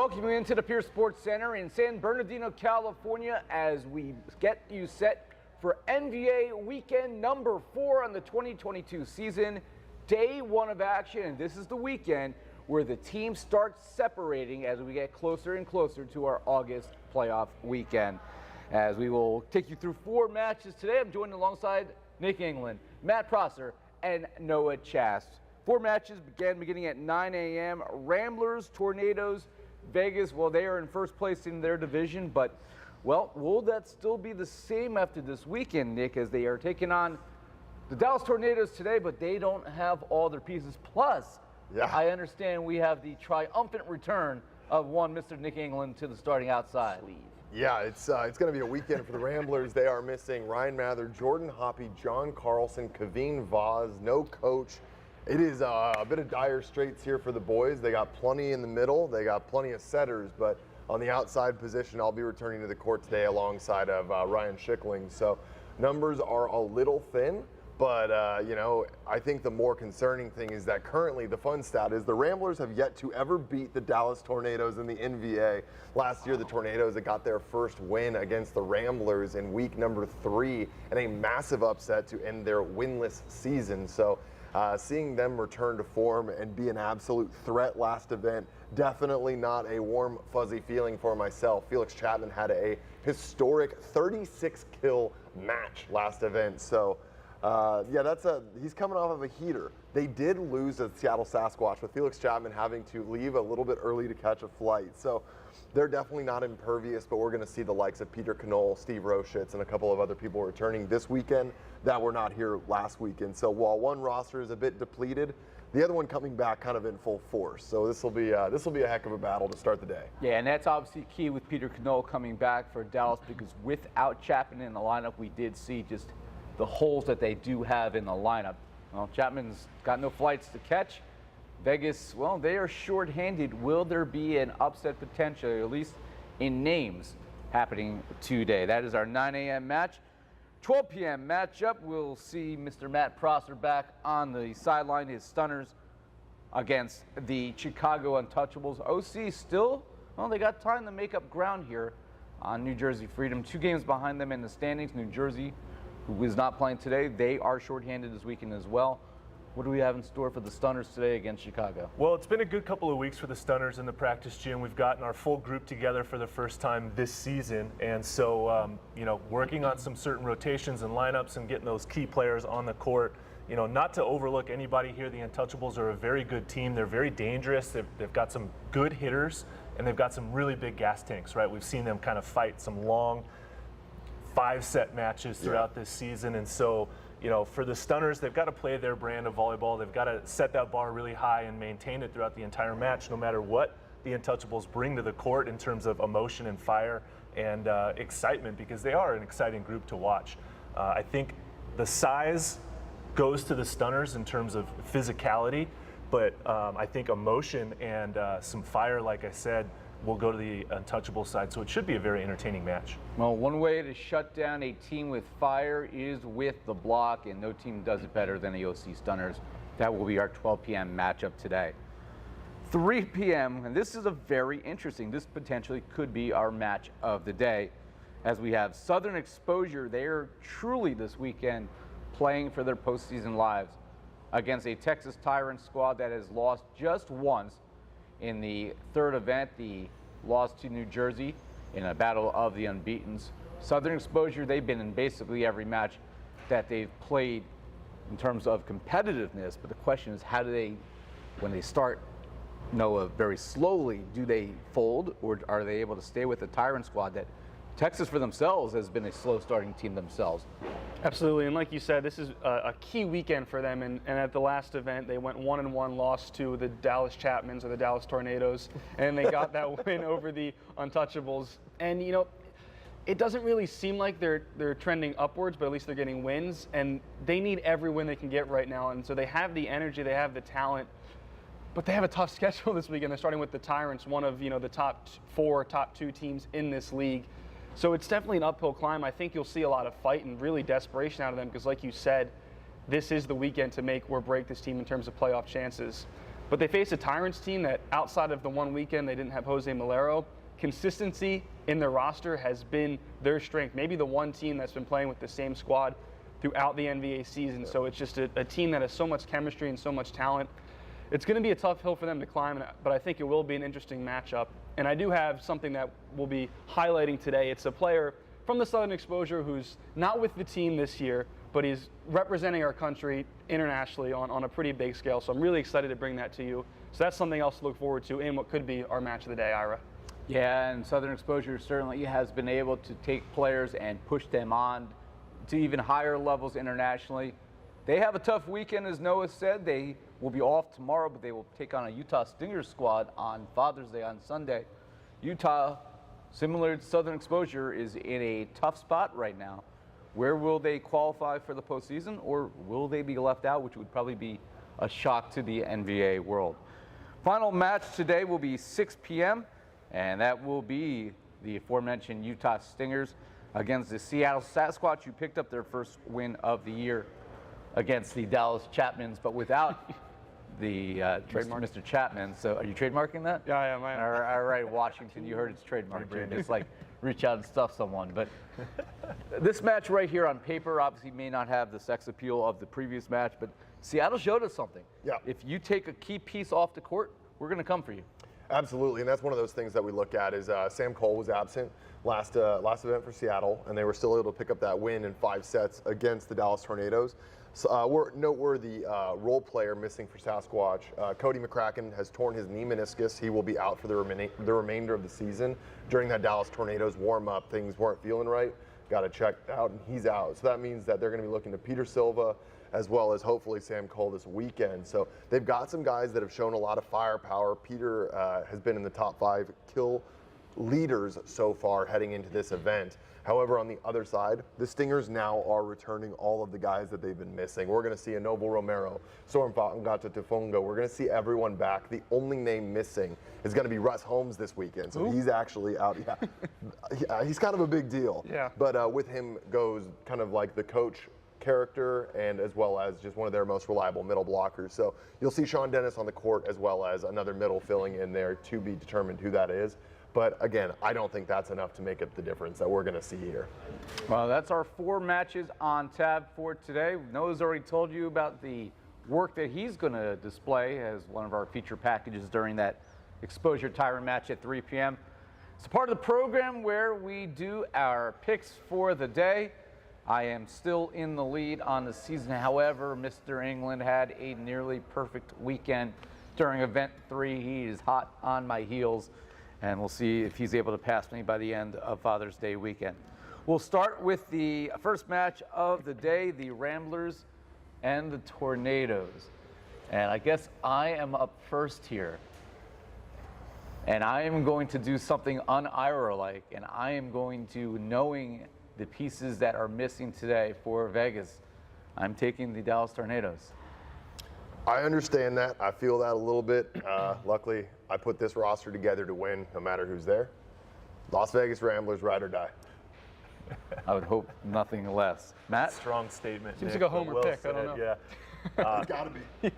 welcome you into the Pierce Sports Center in San Bernardino, California, as we get you set for NVA weekend number 4 on the 2022 season. Day 1 of action, and this is the weekend where the teams start separating as we get closer and closer to our August playoff weekend. As we will take you through 4 matches today, I'm joined alongside Nick England, Matt Prosser, and Noah Chast. 4 matches beginning at 9 a.m. Ramblers, Tornadoes, Vegas, well, they are in first place in their division, but, well, will that still be the same after this weekend, Nick, as they are taking on the Dallas Tornadoes today, but they don't have all their pieces. Plus, I understand we have the triumphant return of one Mr. Nick England to the starting outside. Yeah, it's going to be a weekend for the Ramblers. They are missing Ryan Mather, Jordan Hoppy, John Carlson, Kaveen Vaz, no coach. It is a bit of dire straits here for the boys. They got plenty in the middle. They got plenty of setters, but on the outside position, I'll be returning to the court today alongside of Ryan Schickling. So numbers are a little thin, but, you know, I think the more concerning thing is that currently the fun stat is the Ramblers have yet to ever beat the Dallas Tornadoes in the NVA. Last year, the Tornadoes had got their first win against the Ramblers in week number 3 and a massive upset to end their winless season. So seeing them return to form and be an absolute threat last event, definitely not a warm, fuzzy feeling for myself. Felix Chapman had a historic 36-kill match last event. So, yeah, he's coming off of a heater. They did lose to Seattle Sasquatch, with Felix Chapman having to leave a little bit early to catch a flight. So they're definitely not impervious, but we're going to see the likes of Peter Canole, Steve Roshitz, and a couple of other people returning this weekend that were not here last weekend. So while one roster is a bit depleted, the other one coming back kind of in full force. So this will be a heck of a battle to start the day. Yeah, and that's obviously key with Peter Canole coming back for Dallas, because without Chapman in the lineup, we did see just the holes that they do have in the lineup. Well, Chapman's got no flights to catch. Vegas, well, they are shorthanded. Will there be an upset potential, at least in names, happening today? That is our 9 a.m. match. 12 p.m. matchup, we'll see Mr. Matt Prosser back on the sideline, his Stunners against the Chicago Untouchables. OC still, well, they got time to make up ground here on New Jersey Freedom. 2 games behind them in the standings. New Jersey, who is not playing today, they are shorthanded this weekend as well. What do we have in store for the Stunners today against Chicago? Well, it's been a good couple of weeks for the Stunners in the practice gym. We've gotten our full group together for the first time this season. And so, you know, working on some certain rotations and lineups and getting those key players on the court. You know, not to overlook anybody here, the Untouchables are a very good team. They're very dangerous. They've got some good hitters, and they've got some really big gas tanks, right? We've seen them kind of fight some long 5-set matches throughout this season. And so, you know, for the Stunners, they've got to play their brand of volleyball. They've got to set that bar really high and maintain it throughout the entire match, no matter what the Untouchables bring to the court in terms of emotion and fire and excitement, because they are an exciting group to watch. I think the size goes to the Stunners in terms of physicality, but I think emotion and some fire, like I said, will go to the Untouchable side, so it should be a very entertaining match. Well, one way to shut down a team with fire is with the block, and no team does it better than the OC Stunners. That will be our 12 p.m. matchup today. 3 p.m., and this is a very interesting, this potentially could be our match of the day, as we have Southern Exposure. They are truly this weekend playing for their postseason lives against a Texas Tyrant squad that has lost just once in the 3rd event, the loss to New Jersey in a battle of the unbeatens. Southern Exposure, they've been in basically every match that they've played in terms of competitiveness, but the question is, how do they, when they start, Noah, very slowly, do they fold, or are they able to stay with the Tyrant squad that Texas for themselves has been a slow starting team themselves? Absolutely, and like you said, this is a key weekend for them, and at the last event they went 1-1, lost to the Dallas Chapmans, or the Dallas Tornadoes, and they got that win over the Untouchables. And you know, it doesn't really seem like they're trending upwards, but at least they're getting wins, and they need every win they can get right now, and so they have the energy, they have the talent, but they have a tough schedule this weekend. They're starting with the Tyrants, one of, you know, the top 4, top 2 teams in this league. So it's definitely an uphill climb. I think you'll see a lot of fight and really desperation out of them, because like you said, this is the weekend to make or break this team in terms of playoff chances. But they face a Tyrants team that, outside of the one weekend they didn't have Jose Malero, consistency in their roster has been their strength. Maybe the one team that's been playing with the same squad throughout the NVA season. So it's just a team that has so much chemistry and so much talent. It's going to be a tough hill for them to climb, but I think it will be an interesting matchup. And I do have something that we'll be highlighting today. It's a player from the Southern Exposure who's not with the team this year, but he's representing our country internationally on a pretty big scale. So I'm really excited to bring that to you. So that's something else to look forward to in what could be our match of the day, Ira. Yeah, and Southern Exposure certainly has been able to take players and push them on to even higher levels internationally. They have a tough weekend, as Noah said. They will be off tomorrow, but they will take on a Utah Stingers squad on Father's Day on Sunday. Utah, similar to Southern Exposure, is in a tough spot right now. Where will they qualify for the postseason, or will they be left out, which would probably be a shock to the NVA world? Final match today will be 6 p.m., and that will be the aforementioned Utah Stingers against the Seattle Sasquatch, who picked up their first win of the year against the Dallas Chapmans, but without the Mr. Chapman. So are you trademarking that? Yeah, I am. All right, Washington, you heard it's trademarked. It's like reach out and stuff someone. But this match right here on paper obviously may not have the sex appeal of the previous match, but Seattle showed us something. Yeah. If you take a key piece off the court, we're going to come for you. Absolutely, and that's one of those things that we look at is Sam Cole was absent last event for Seattle, and they were still able to pick up that win in 5 sets against the Dallas Tornadoes. So, we're noteworthy role player missing for Sasquatch. Cody McCracken has torn his knee meniscus. He will be out for the remainder of the season. During that Dallas Tornadoes warm-up, things weren't feeling right. Got it checked out, and he's out. So that means that they're going to be looking to Peter Silva, as well as hopefully Sam Cole this weekend. So they've got some guys that have shown a lot of firepower. Peter has been in the top 5 kill leaders so far heading into this event. However, on the other side, the Stingers now are returning all of the guys that they've been missing. We're going to see a Noble Romero, Soren Ngata Tufungo. We're going to see everyone back. The only name missing is going to be Russ Holmes this weekend. So he's actually out. Yeah, he's kind of a big deal. Yeah. But with him goes kind of like the coach character, and as well as just one of their most reliable middle blockers. So you'll see Sean Dennis on the court, as well as another middle filling in there, to be determined who that is. But again, I don't think that's enough to make up the difference that we're going to see here. Well, that's our 4 matches on tab for today. Noah's already told you about the work that he's going to display as one of our feature packages during that Exposure Tyrant match at 3 p.m. It's a part of the program where we do our picks for the day. I am still in the lead on the season. However, Mr. England had a nearly perfect weekend during event 3. He is hot on my heels, and we'll see if he's able to pass me by the end of Father's Day weekend. We'll start with the first match of the day, the Ramblers and the Tornadoes. And I guess I am up first here. And I am going to do something un-Ira-like, and I am going to, knowing the pieces that are missing today for Vegas, I'm taking the Dallas Tornadoes. I understand that. I feel that a little bit. Luckily, I put this roster together to win no matter who's there. Las Vegas Ramblers, ride or die. I would hope nothing less. Matt? Strong statement. Seems Nick, like a homer but well pick. I don't said, know. Yeah. It's got to be. Yeah.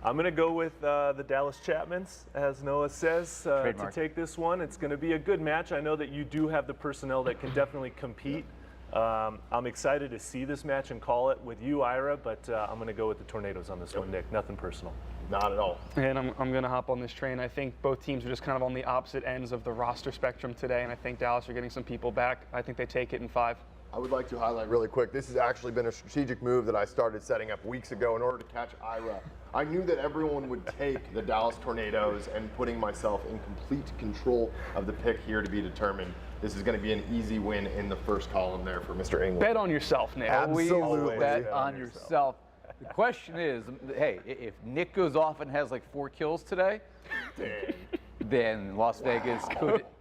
I'm going to go with the Dallas Chapmans, as Noah says, to Trademark. take this one. It's going to be a good match. I know that you do have the personnel that can definitely compete. I'm excited to see this match and call it with you, Ira, but I'm going to go with the Tornadoes on this one, Nick. Nothing personal. Not at all. And I'm going to hop on this train. I think both teams are just kind of on the opposite ends of the roster spectrum today, and I think Dallas are getting some people back. I think they take it in 5. I would like to highlight really quick, this has actually been a strategic move that I started setting up weeks ago in order to catch Ira. I knew that everyone would take the Dallas Tornadoes, and putting myself in complete control of the pick here to be determined. This is going to be an easy win in the first column there for Mr. England. Bet on yourself, Nick. Absolutely. Bet on yourself. The question is, hey, if Nick goes off and has like 4 kills today, then Las Vegas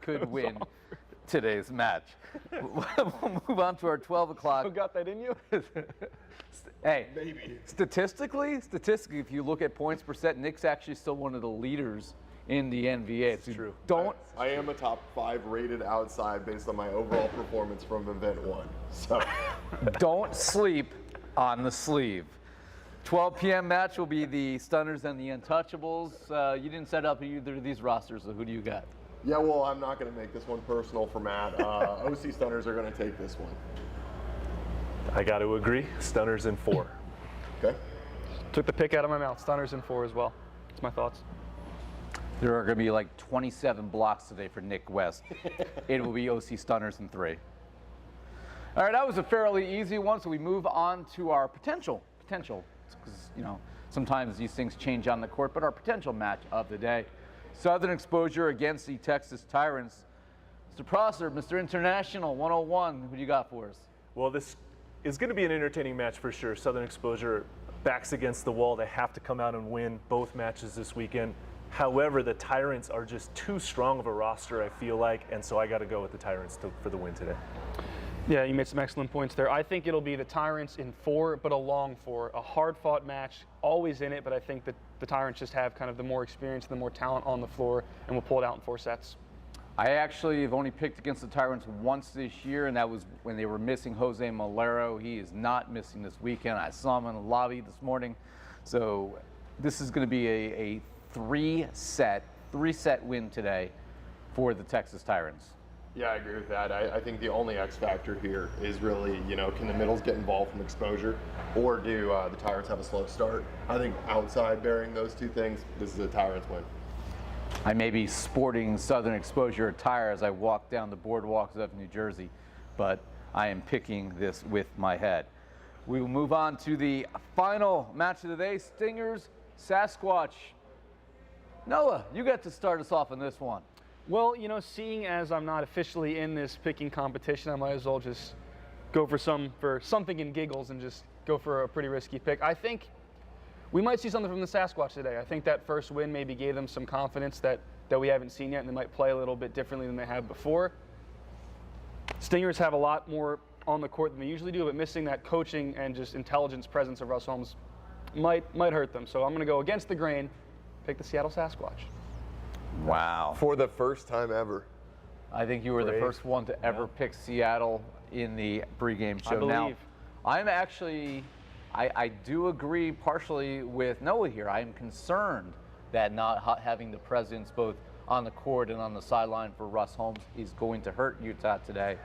could win today's match. We'll move on to our 12 o'clock. Who got that in you? Hey, Maybe. statistically, if you look at points per set, Nick's actually still one of the leaders in the NVA. It's true. Don't I am a top 5 rated outside based on my overall performance from event 1. So don't sleep on the sleeve. 12 p.m. match will be the Stunners and the Untouchables. You didn't set up either of these rosters, so who do you got? Yeah, well, I'm not going to make this one personal for Matt. OC Stunners are going to take this one. I got to agree. Stunners in 4. Okay. Took the pick out of my mouth. Stunners in 4 as well. That's my thoughts. There are going to be like 27 blocks today for Nick West. It will be OC Stunners in 3. All right, that was a fairly easy one, so we move on to our potential, because, you know, sometimes these things change on the court, but our potential match of the day. Southern Exposure against the Texas Tyrants. Mr. Prosser, Mr. International 101, who do you got for us? Well, this is going to be an entertaining match for sure. Southern Exposure backs against the wall. They have to come out and win both matches this weekend. However, the Tyrants are just too strong of a roster, I feel like, and so I got to go with the Tyrants for the win today. Yeah, you made some excellent points there. I think it'll be the Tyrants in 4, but a long 4. A hard-fought match, always in it, but I think that the Tyrants just have kind of the more experience and the more talent on the floor, and we'll pull it out in 4 sets. I actually have only picked against the Tyrants once this year, and that was when they were missing Jose Malero. He is not missing this weekend. I saw him in the lobby this morning. So this is going to be a three-set win today for the Texas Tyrants. Yeah, I agree with that. I think the only X factor here is really, you know, can the middles get involved from exposure, or do the Tyrants have a slow start? I think outside bearing those two things, this is a Tyrants win. I may be sporting Southern Exposure attire as I walk down the boardwalks of New Jersey, but I am picking this with my head. We will move on to the final match of the day, Stingers, Sasquatch. Noah, you get to start us off on this one. Well, you know, seeing as I'm not officially in this picking competition, I might as well just go for something in giggles and just go for a pretty risky pick. I think we might see something from the Sasquatch today. I think that first win maybe gave them some confidence that we haven't seen yet, and they might play a little bit differently than they have before. Stingers have a lot more on the court than they usually do, but missing that coaching and just intelligence presence of Russ Holmes might hurt them. So I'm going to go against the grain, pick the Seattle Sasquatch. Wow. For the first time ever. I think you were the Brave. first one to ever pick Seattle in the pregame show. I believe. Now, I'm actually, I do agree partially with Noah here. I am concerned that not having the presence both on the court and on the sideline for Russ Holmes is going to hurt Utah today.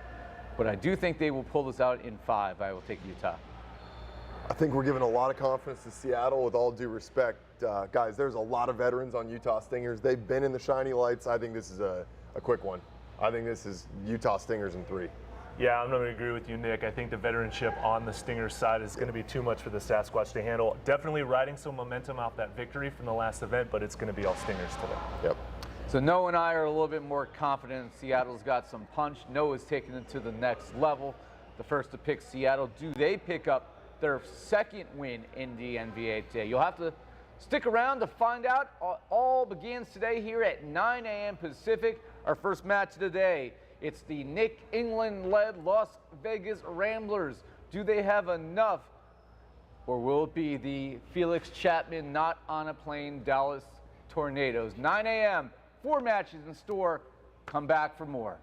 But I do think they will pull this out in 5. I will take Utah. I think we're giving a lot of confidence to Seattle, with all due respect. Guys, there's a lot of veterans on Utah Stingers. They've been in the shiny lights. I think this is a quick one. I think this is Utah Stingers in 3. Yeah, I'm going to agree with you, Nick. I think the veteranship on the Stingers side is going to be too much for the Sasquatch to handle. Definitely riding some momentum off that victory from the last event, but it's going to be all Stingers today. Yep. So Noah and I are a little bit more confident. Seattle's got some punch. Noah's taking it to the next level. The first to pick Seattle. Do they pick up their second win in the NVA today? You'll have to stick around to find out. All begins today here at 9 a.m. Pacific. Our first match of the day. It's the Nick England-led Las Vegas Ramblers. Do they have enough, or will it be the Felix Chapman not on a plane Dallas Tornadoes? 9 a.m. 4 matches in store. Come back for more.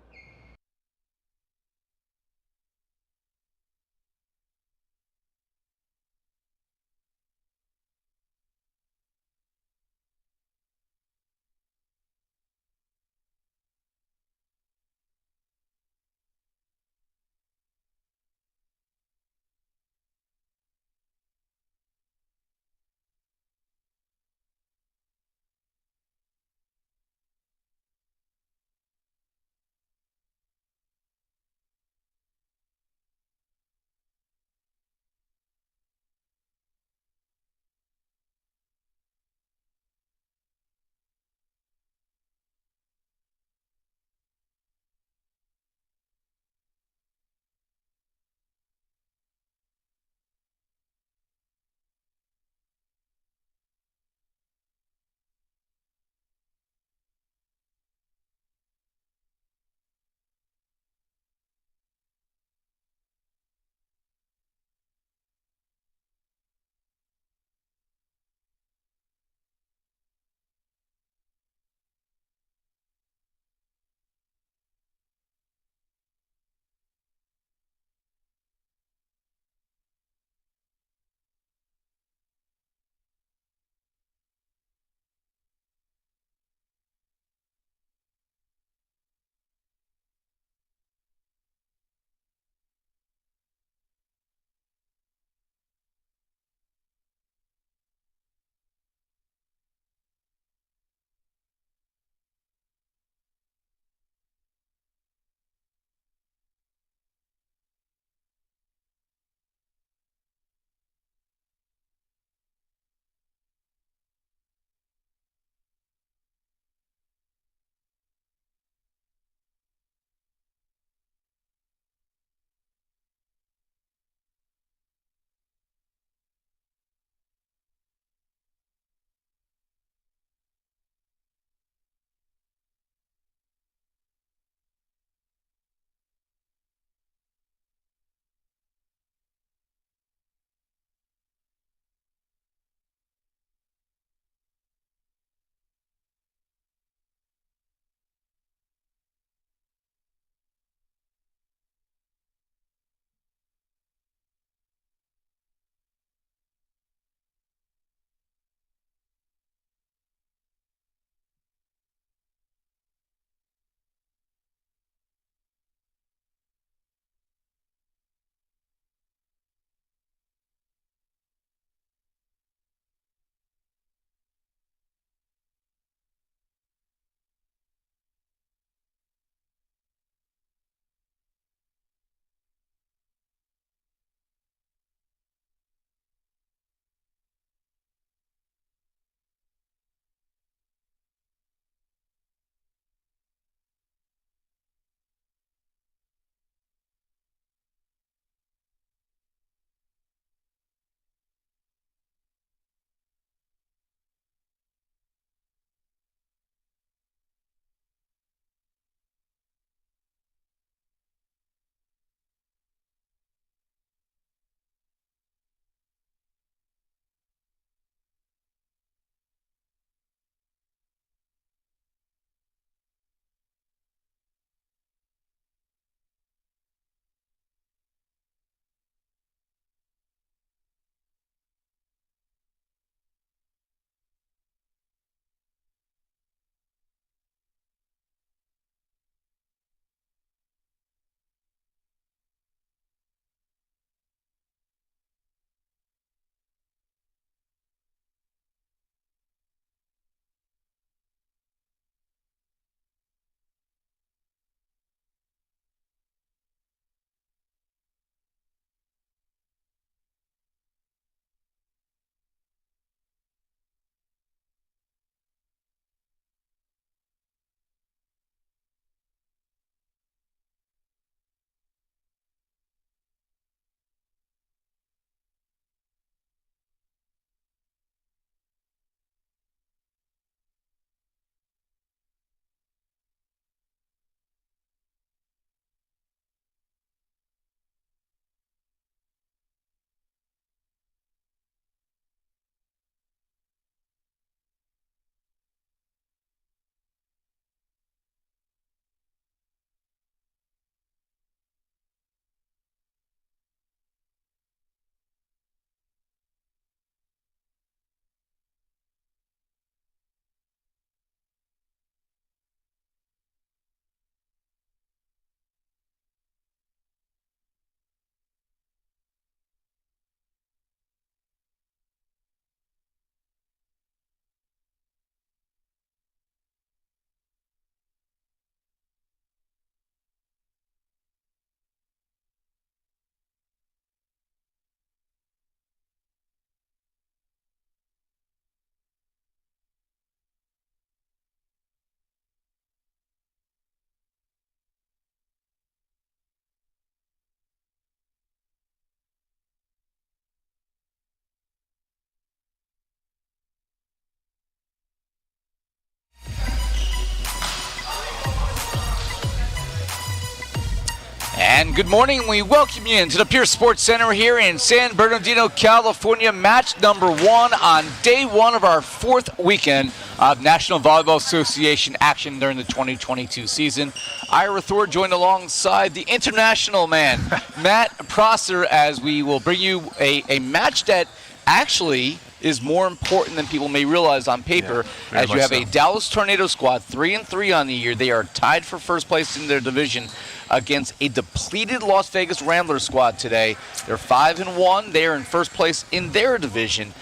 And good morning. We welcome you into the Pierce Sports Center here in San Bernardino, California. Match number 1 on day 1 of our 4th weekend of National Volleyball Association action during the 2022 season. Ira Thor joined alongside the international man, Matt Prosser, as we will bring you a match that actually is more important than people may realize on paper, as you have a Dallas Tornado squad 3-3 on the year. They are tied for first place in their division against a depleted Las Vegas Ramblers squad today. They're 5-1. They are in first place in their division.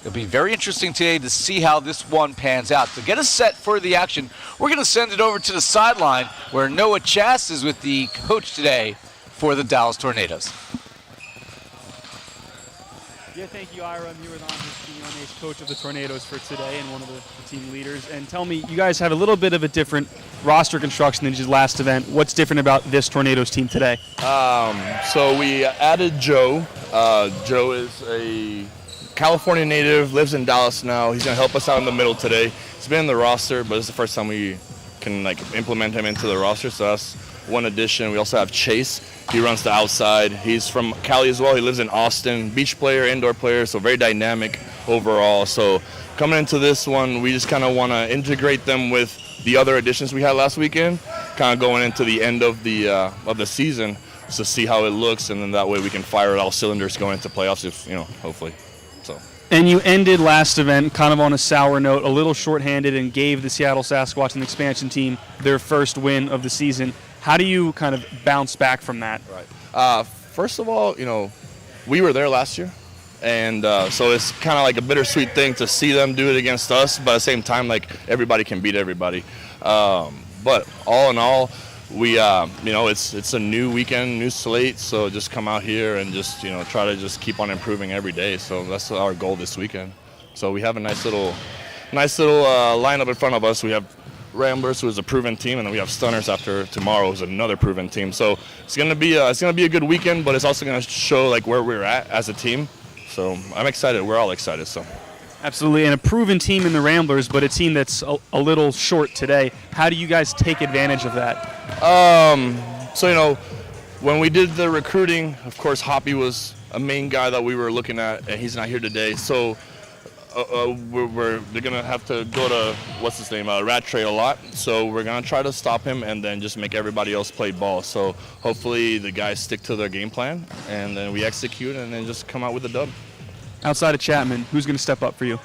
It'll be very interesting today to see how this one pans out. To get us set for the action, we're going to send it over to the sideline where Noah Chass is with the coach today for the Dallas Tornadoes. Yeah, thank you, Ira. I'm here with Andres Quinones, coach of the Tornadoes for today and one of the team leaders. And tell me, you guys have a little bit of a different roster construction than just last event. What's different about this Tornadoes team today? So we added Joe. Joe is a California native, lives in Dallas now. He's going to help us out in the middle today. He's been in the roster, but it's the first time we can implement him into the roster, so that's one addition. We also have Chase. He runs the outside. He's from Cali as well. He lives in Austin. Beach player, indoor player, so very dynamic overall. So coming into this one, we just kind of want to integrate them with the other additions we had last weekend, kind of going into the end of the season to see how it looks, and then that way we can fire all cylinders going into playoffs, if hopefully. So. And you ended last event kind of on a sour note, a little shorthanded, and gave the Seattle Sasquatch, an expansion team, their first win of the season. How do you kind of bounce back from that? Right. First of all, we were there last year, and so it's kind of like a bittersweet thing to see them do it against us, but at the same time, everybody can beat everybody. But all in all, we, it's a new weekend, new slate, so just come out here and just, try to just keep on improving every day. So that's our goal this weekend. So we have a nice little lineup in front of us. We have Ramblers, who is a proven team, and then we have Stunners after tomorrow, who's another proven team. So it's gonna be a good weekend, but it's also gonna show where we're at as a team. So I'm excited. We're all excited. So. Absolutely, and a proven team in the Ramblers, but a team that's a little short today. How do you guys take advantage of that? When we did the recruiting, of course, Hoppy was a main guy that we were looking at, and he's not here today. So. They're gonna have to go to Rattray a lot. So we're gonna try to stop him and then just make everybody else play ball. So hopefully the guys stick to their game plan and then we execute and then just come out with a dub. Outside of Chapman, who's gonna step up for you?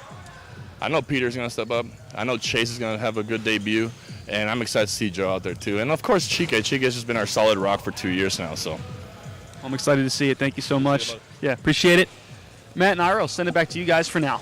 I know Peter's gonna step up. I know Chase is gonna have a good debut, and I'm excited to see Joe out there too. And of course Chica. Chica's just been our solid rock for 2 years now. So I'm excited to see it. Thank you so much. Yeah, appreciate it. Matt and Ira, I'll send it back to you guys for now.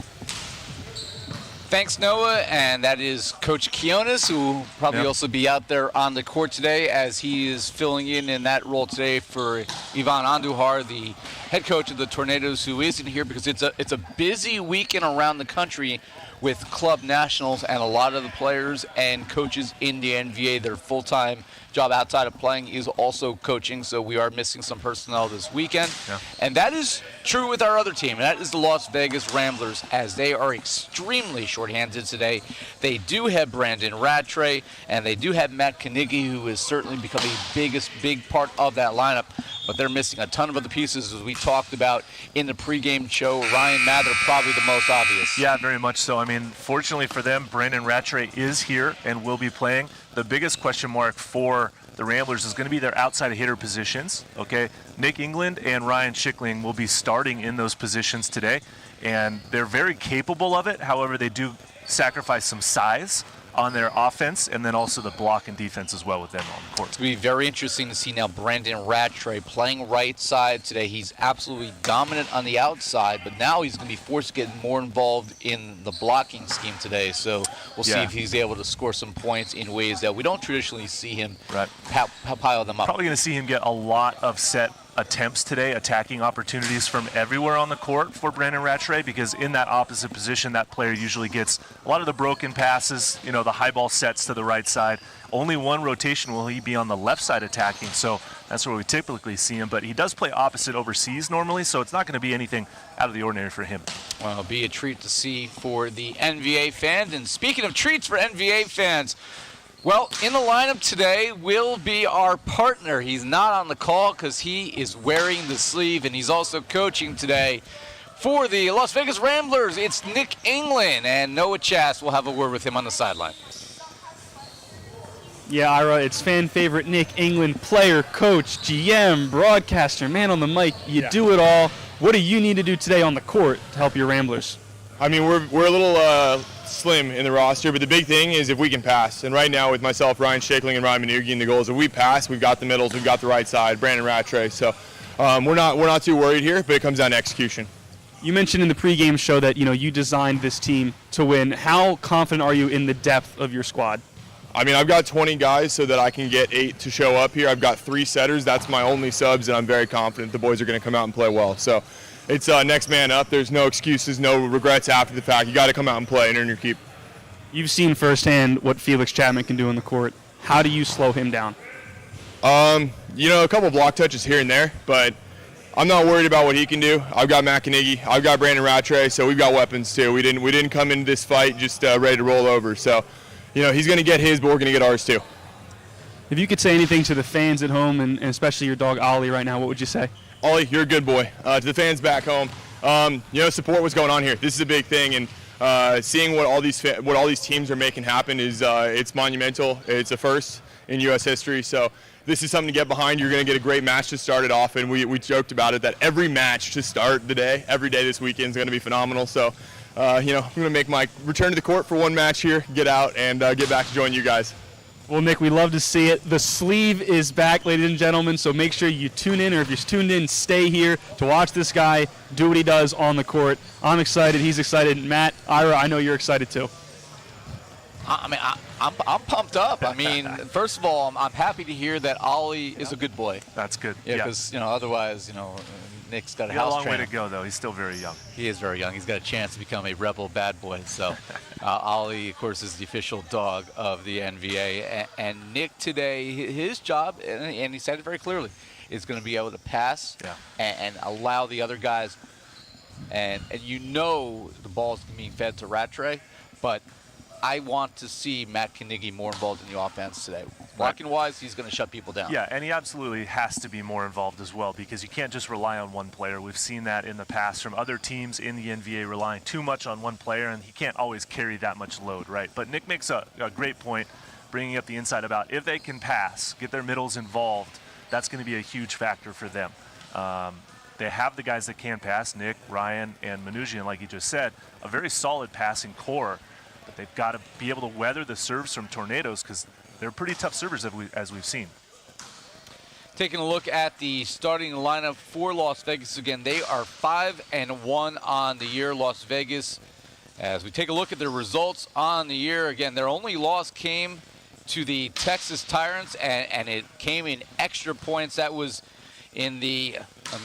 Thanks, Noah, and that is Coach Quinones, who will probably also be out there on the court today as he is filling in that role today for Ivan Andujar, the head coach of the Tornadoes, who isn't here because it's a busy weekend around the country with club nationals, and a lot of the players and coaches in the NVA, their full-time job outside of playing is also coaching, so we are missing some personnel this weekend. Yeah. And that is true with our other team, and that is the Las Vegas Ramblers, as they are extremely shorthanded today. They do have Brandon Rattray, and they do have Matt Knigge, who has certainly become a big part of that lineup, but they're missing a ton of other pieces, as we talked about in the pregame show. Ryan Mather, probably the most obvious. Yeah, very much so. I mean, fortunately for them, Brandon Rattray is here and will be playing. The biggest question mark for the Ramblers is going to be their outside hitter positions. Okay, Nick England and Ryan Schickling will be starting in those positions today, and they're very capable of it. However, they do sacrifice some size on their offense, and then also the block and defense as well with them on the court. It's going to be very interesting to see now Brandon Rattray playing right side today. He's absolutely dominant on the outside, but now he's going to be forced to get more involved in the blocking scheme today. So we'll see if he's able to score some points in ways that we don't traditionally see him pile them up. Probably going to see him get a lot of set attempts today, attacking opportunities from everywhere on the court for Brandon Rattray, because in that opposite position, that player usually gets a lot of the broken passes, the high ball sets to the right side. Only one rotation will he be on the left side attacking, so that's where we typically see him, but he does play opposite overseas normally, so it's not going to be anything out of the ordinary for him. Well, it'll be a treat to see for the NVA fans. And speaking of treats for NVA fans, Well, in the lineup today will be our partner. He's not on the call because he is wearing the sleeve, and he's also coaching today for the Las Vegas Ramblers. It's Nick England, and Noah Chast will have a word with him on the sideline. Yeah, Ira, it's fan favorite Nick England, player, coach, GM, broadcaster, man on the mic. You do it all. What do you need to do today on the court to help your Ramblers? I mean, we're a little slim in the roster, but the big thing is if we can pass. And right now with myself, Ryan Shackling, and Ryan Manugian, the goal is if we pass, we've got the middles, we've got the right side, Brandon Rattray. So we're not too worried here, but it comes down to execution. You mentioned in the pregame show that you designed this team to win. How confident are you in the depth of your squad? I mean, I've got 20 guys so that I can get 8 to show up here. I've got 3 setters. That's my only subs, and I'm very confident the boys are going to come out and play well. So it's next man up. There's no excuses, no regrets after the fact. You got to come out and play and earn your keep. You've seen firsthand what Felix Chapman can do on the court. How do you slow him down? A couple block touches here and there, but I'm not worried about what he can do. I've got Matt Canole. I've got Brandon Rattray, so we've got weapons too. We didn't come into this fight just ready to roll over. So, he's going to get his, but we're going to get ours too. If you could say anything to the fans at home, and especially your dog Ollie right now, what would you say? Ollie, you're a good boy. To the fans back home, support what's going on here. This is a big thing, and seeing what all these teams are making happen is it's monumental. It's a first in U.S. history. So this is something to get behind. You're going to get a great match to start it off, and we joked about it that every match to start the day, every day this weekend is going to be phenomenal. So, I'm going to make my return to the court for one match here, get out, and get back to join you guys. Well, Nick, we love to see it. The sleeve is back, ladies and gentlemen, so make sure you tune in, or if you're tuned in, stay here to watch this guy do what he does on the court. I'm excited. He's excited. Matt, Ira, I know you're excited too. I'm pumped up. I mean, first of all, I'm happy to hear that Ollie is a good boy. That's good. Yeah, because otherwise, Nick's got a He's got house a long trainer. way to go, though. He's still very young. He is very young. He's got a chance to become a rebel bad boy. So Ollie, of course, is the official dog of the NVA. And Nick today, his job, and he said it very clearly, is going to be able to pass and allow the other guys. And the ball's being fed to Rattray, but I want to see Matt Canole more involved in the offense today. Blocking-wise, he's going to shut people down. Yeah, and he absolutely has to be more involved as well, because you can't just rely on one player. We've seen that in the past from other teams in the NVA relying too much on one player, and he can't always carry that much load, right? But Nick makes a great point, bringing up the inside about if they can pass, get their middles involved, that's going to be a huge factor for them. They have the guys that can pass, Nick, Ryan, and Manugian, like you just said, a very solid passing core. But they've got to be able to weather the serves from Tornadoes, because they're pretty tough servers as we've seen. Taking a look at the starting lineup for Las Vegas again, they are 5-1 on the year, Las Vegas. As we take a look at their results on the year, again, their only loss came to the Texas Tyrants, and it came in extra points. That was in the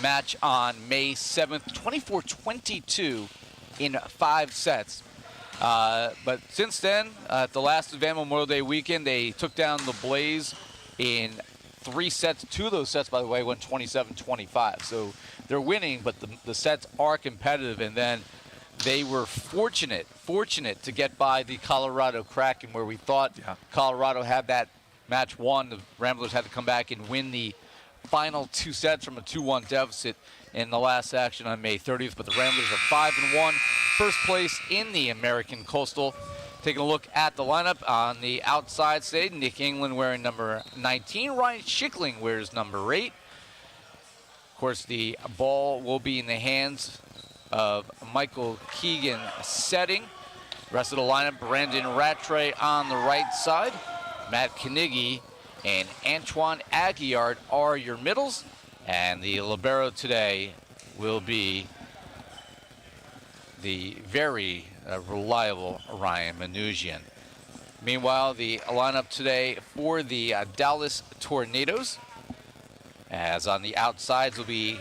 match on May 7th, 24-22 in 5 sets. But since then, at the last event, Memorial Day weekend, they took down the Blaze in 3 sets. 2 of those sets, by the way, went 27-25. So they're winning, but the sets are competitive. And then they were fortunate to get by the Colorado Kraken, where we thought Colorado had that match won. The Ramblers had to come back and win the final 2 sets from a 2-1 deficit in the last action on May 30th. But the Ramblers are 5-1. First place in the American Coastal. Taking a look at the lineup on the outside today, Nick England wearing number 19. Ryan Shackling wears number 8. Of course, the ball will be in the hands of Michael Keegan setting. Rest of the lineup, Brandon Rattray on the right side. Matt Canole and Antoine Aguillard are your middles. And the libero today will be the very reliable Ryan Manugian. Meanwhile, the lineup today for the Dallas Tornadoes, as on the outsides will be,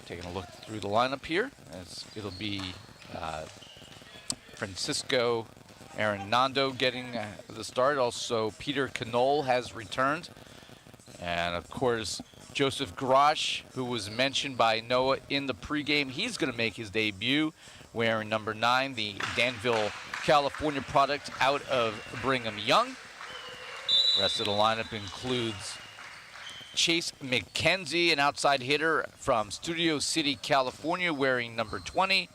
taking a look through the lineup here, as it'll be Francisco Arredondo getting the start. Also, Peter Canole has returned. And of course, Joseph Grosh, who was mentioned by Noah in the pregame, he's going to make his debut wearing number 9, the Danville California product out of Brigham Young. Rest of the lineup includes Chase McKenzie, an outside hitter from Studio City, California, wearing number 20.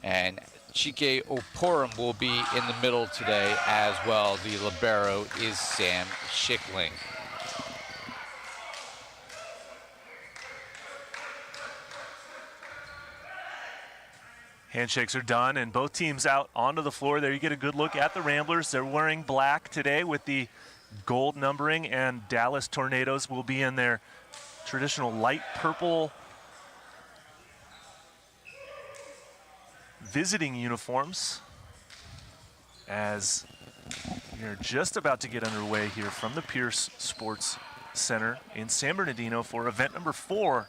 And Chike Oporum will be in the middle today as well. The libero is Sam Schickling. Handshakes are done, and both teams out onto the floor. There you get a good look at the Ramblers. They're wearing black today with the gold numbering, and Dallas Tornadoes will be in their traditional light purple visiting uniforms, as we are just about to get underway here from the Pierce Sports Center in San Bernardino for event number 4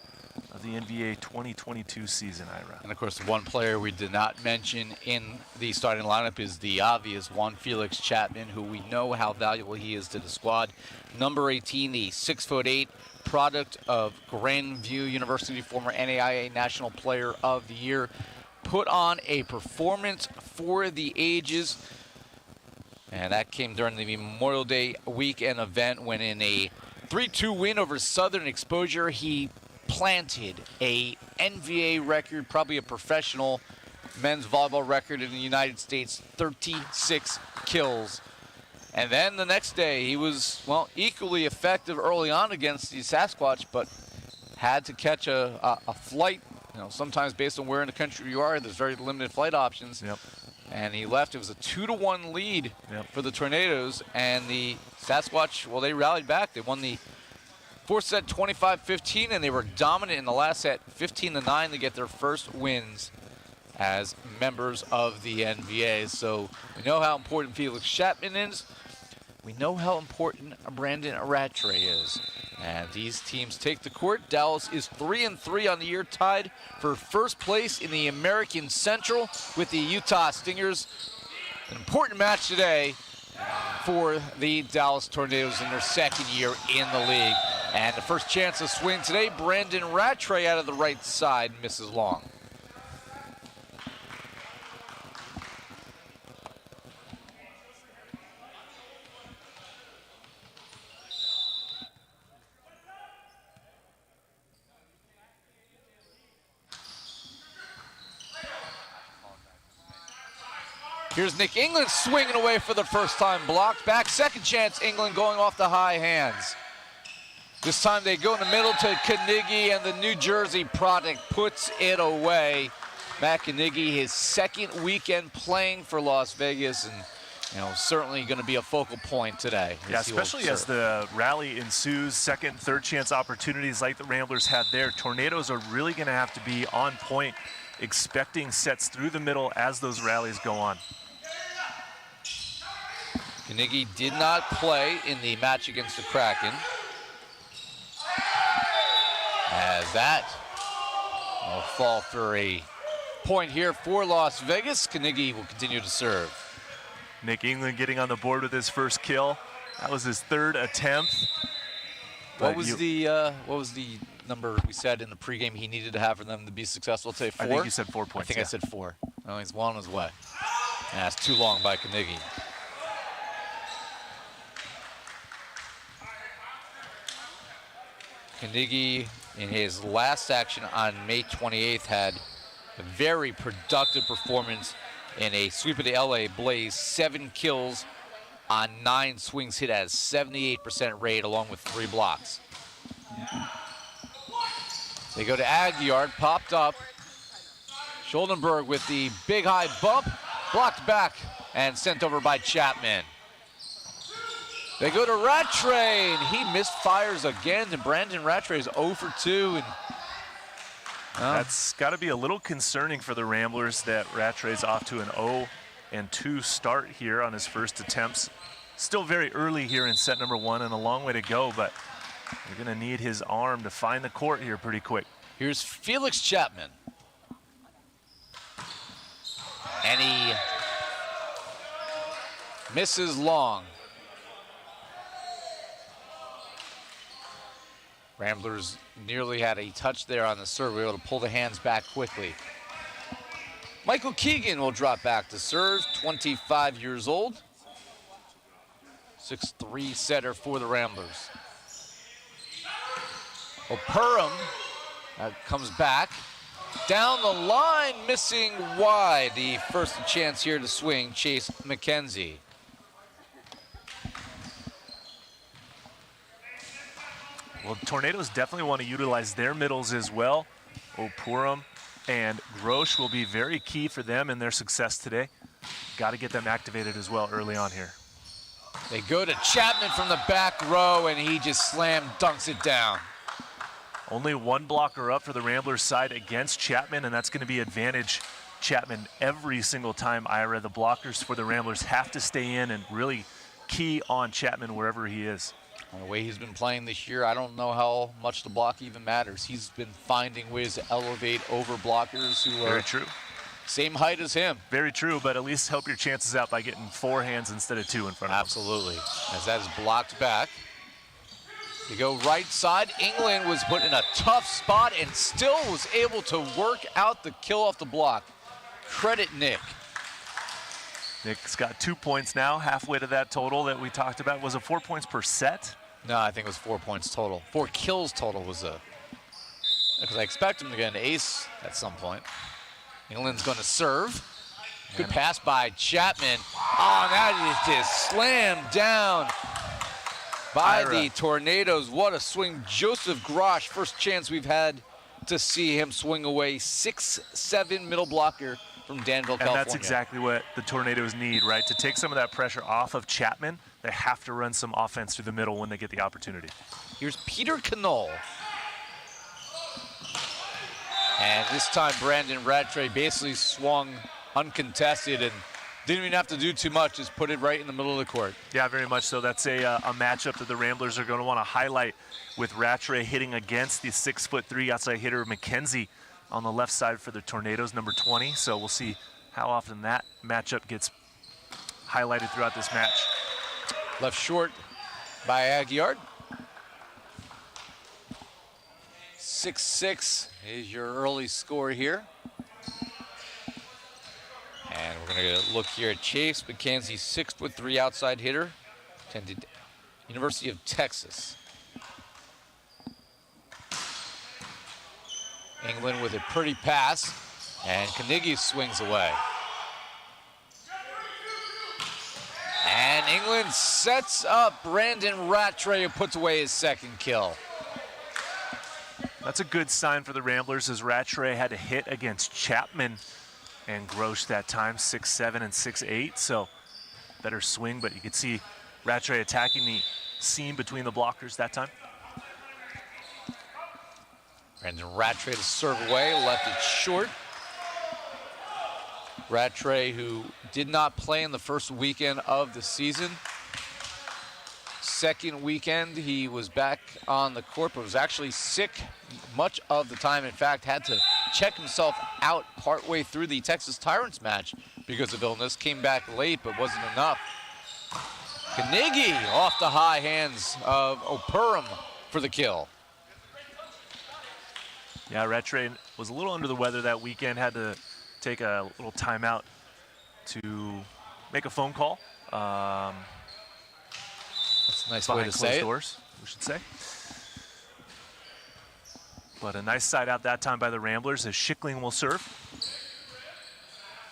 of the NVA 2022 season, Ira. And of course, the one player we did not mention in the starting lineup is the obvious Juan Felix Chapman, who we know how valuable he is to the squad. Number 18, the 6'8" product of Grandview University, former NAIA National Player of the Year, put on a performance for the ages. And that came during the Memorial Day weekend event when in a 3-2 win over Southern Exposure, he planted a NVA record, probably a professional men's volleyball record in the United States, 36 kills. And then the next day, he was, well, equally effective early on against the Sasquatch, but had to catch a flight. You know, sometimes based on where in the country you are, there's very limited flight options. Yep. And he left. It was a 2-1 lead for the Tornadoes, and the Sasquatch, well, they rallied back. They won the fourth set 25-15, and they were dominant in the last set 15-9 to get their first wins as members of the NVA. So we know how important Felix Chapman is. We know how important Brandon Rattray is. And these teams take the court. Dallas is 3-3 on the year, tied for first place in the American Central with the Utah Stingers. An important match today for the Dallas Tornadoes in their second year in the league. And the first chance of swing today, Brandon Rattray out of the right side, misses long. Here's Nick England swinging away for the first time, blocked back. Second chance, England going off the high hands. This time they go in the middle to Carnegie, and the New Jersey product puts it away. Matt Carnegie, his second weekend playing for Las Vegas, and certainly going to be a focal point today. Yeah, especially as the rally ensues, second, third chance opportunities like the Ramblers had there. Tornadoes are really going to have to be on point, expecting sets through the middle as those rallies go on. Carnegie did not play in the match against the Kraken. As that will fall for a point here for Las Vegas. Carnegie will continue to serve. Nick England getting on the board with his first kill. That was his third attempt. What was the number we said in the pregame he needed to have for them to be successful today? 4? I think you said 4 points. I think I said 4. No, he's well on his way. And that's too long by Carnegie. Carnegie, in his last action on May 28th, had a very productive performance in a sweep of the LA Blaze. 7 kills on 9 swings hit at a 78% rate, along with 3 blocks. They go to Aguiar, popped up. Scholdenberg with the big high bump, blocked back and sent over by Chapman. They go to Rattray, and he misfires again, and Brandon Rattray is 0 for 2. And that's got to be a little concerning for the Ramblers that Rattray's off to an 0-2 start here on his first attempts. Still very early here in set number 1 and a long way to go, but they're going to need his arm to find the court here pretty quick. Here's Felix Chapman. And he misses long. Ramblers nearly had a touch there on the serve. We were able to pull the hands back quickly. Michael Keegan will drop back to serve, 25 years old. 6'3" setter for the Ramblers. Operum comes back. Down the line, missing wide. The first chance here to swing, Chase McKenzie. Well, Tornadoes definitely want to utilize their middles as well. Operum and Grosh will be very key for them in their success today. Got to get them activated as well early on here. They go to Chapman from the back row, and he just slam dunks it down. Only one blocker up for the Ramblers side against Chapman, and that's going to be advantage Chapman every single time, Ira. The blockers for the Ramblers have to stay in and really key on Chapman wherever he is. The way he's been playing this year, I don't know how much the block even matters. He's been finding ways to elevate over blockers who are Very true. Same height as him. Very true, but at least help your chances out by getting 4 hands instead of 2 in front of him. Absolutely, as that is blocked back. You go right side. England was put in a tough spot and still was able to work out the kill off the block. Credit Nick. Nick's got 2 points now, halfway to that total that we talked about. Was it 4 points per set? No, I think it was 4 points total. 4 kills total was because I expect him to get an ace at some point. England's going to serve. Good pass by Chapman. Oh, that is just slammed down by the Tornadoes. What a swing. Joseph Grosh, first chance we've had to see him swing away. 6'7" middle blocker from Danville, California. And that's exactly what the Tornadoes need, right? To take some of that pressure off of Chapman, they have to run some offense through the middle when they get the opportunity. Here's Peter Canole. And this time Brandon Rattray basically swung uncontested and didn't even have to do too much, just put it right in the middle of the court. Yeah, very much so. That's a matchup that the Ramblers are going to want to highlight, with Rattray hitting against the 6'3" outside hitter McKenzie on the left side for the Tornadoes, number 20. So we'll see how often that matchup gets highlighted throughout this match. Left short by Aguiar. 6-6 is your early score here. And we're going to look here at Chase McKenzie, 6'3" outside hitter, attended University of Texas. England with a pretty pass, and Carnegie swings away. And England sets up Brandon Rattray, who puts away his second kill. That's a good sign for the Ramblers, as Rattray had to hit against Chapman and Grosh that time, 6'7" and 6'8", so better swing, but you could see Rattray attacking the seam between the blockers that time. Brandon Rattray to serve away, left it short. Rattray, who did not play in the first weekend of the season. Second weekend, he was back on the court, but was actually sick much of the time. In fact, had to check himself out partway through the Texas Tyrants match because of illness. Came back late, but wasn't enough. Carnegie off the high hands of Operum for the kill. Yeah, Rattray was a little under the weather that weekend, had to take a little timeout to make a phone call. That's a nice way to say it. Doors, we should say. But a nice side out that time by the Ramblers, as Schickling will serve.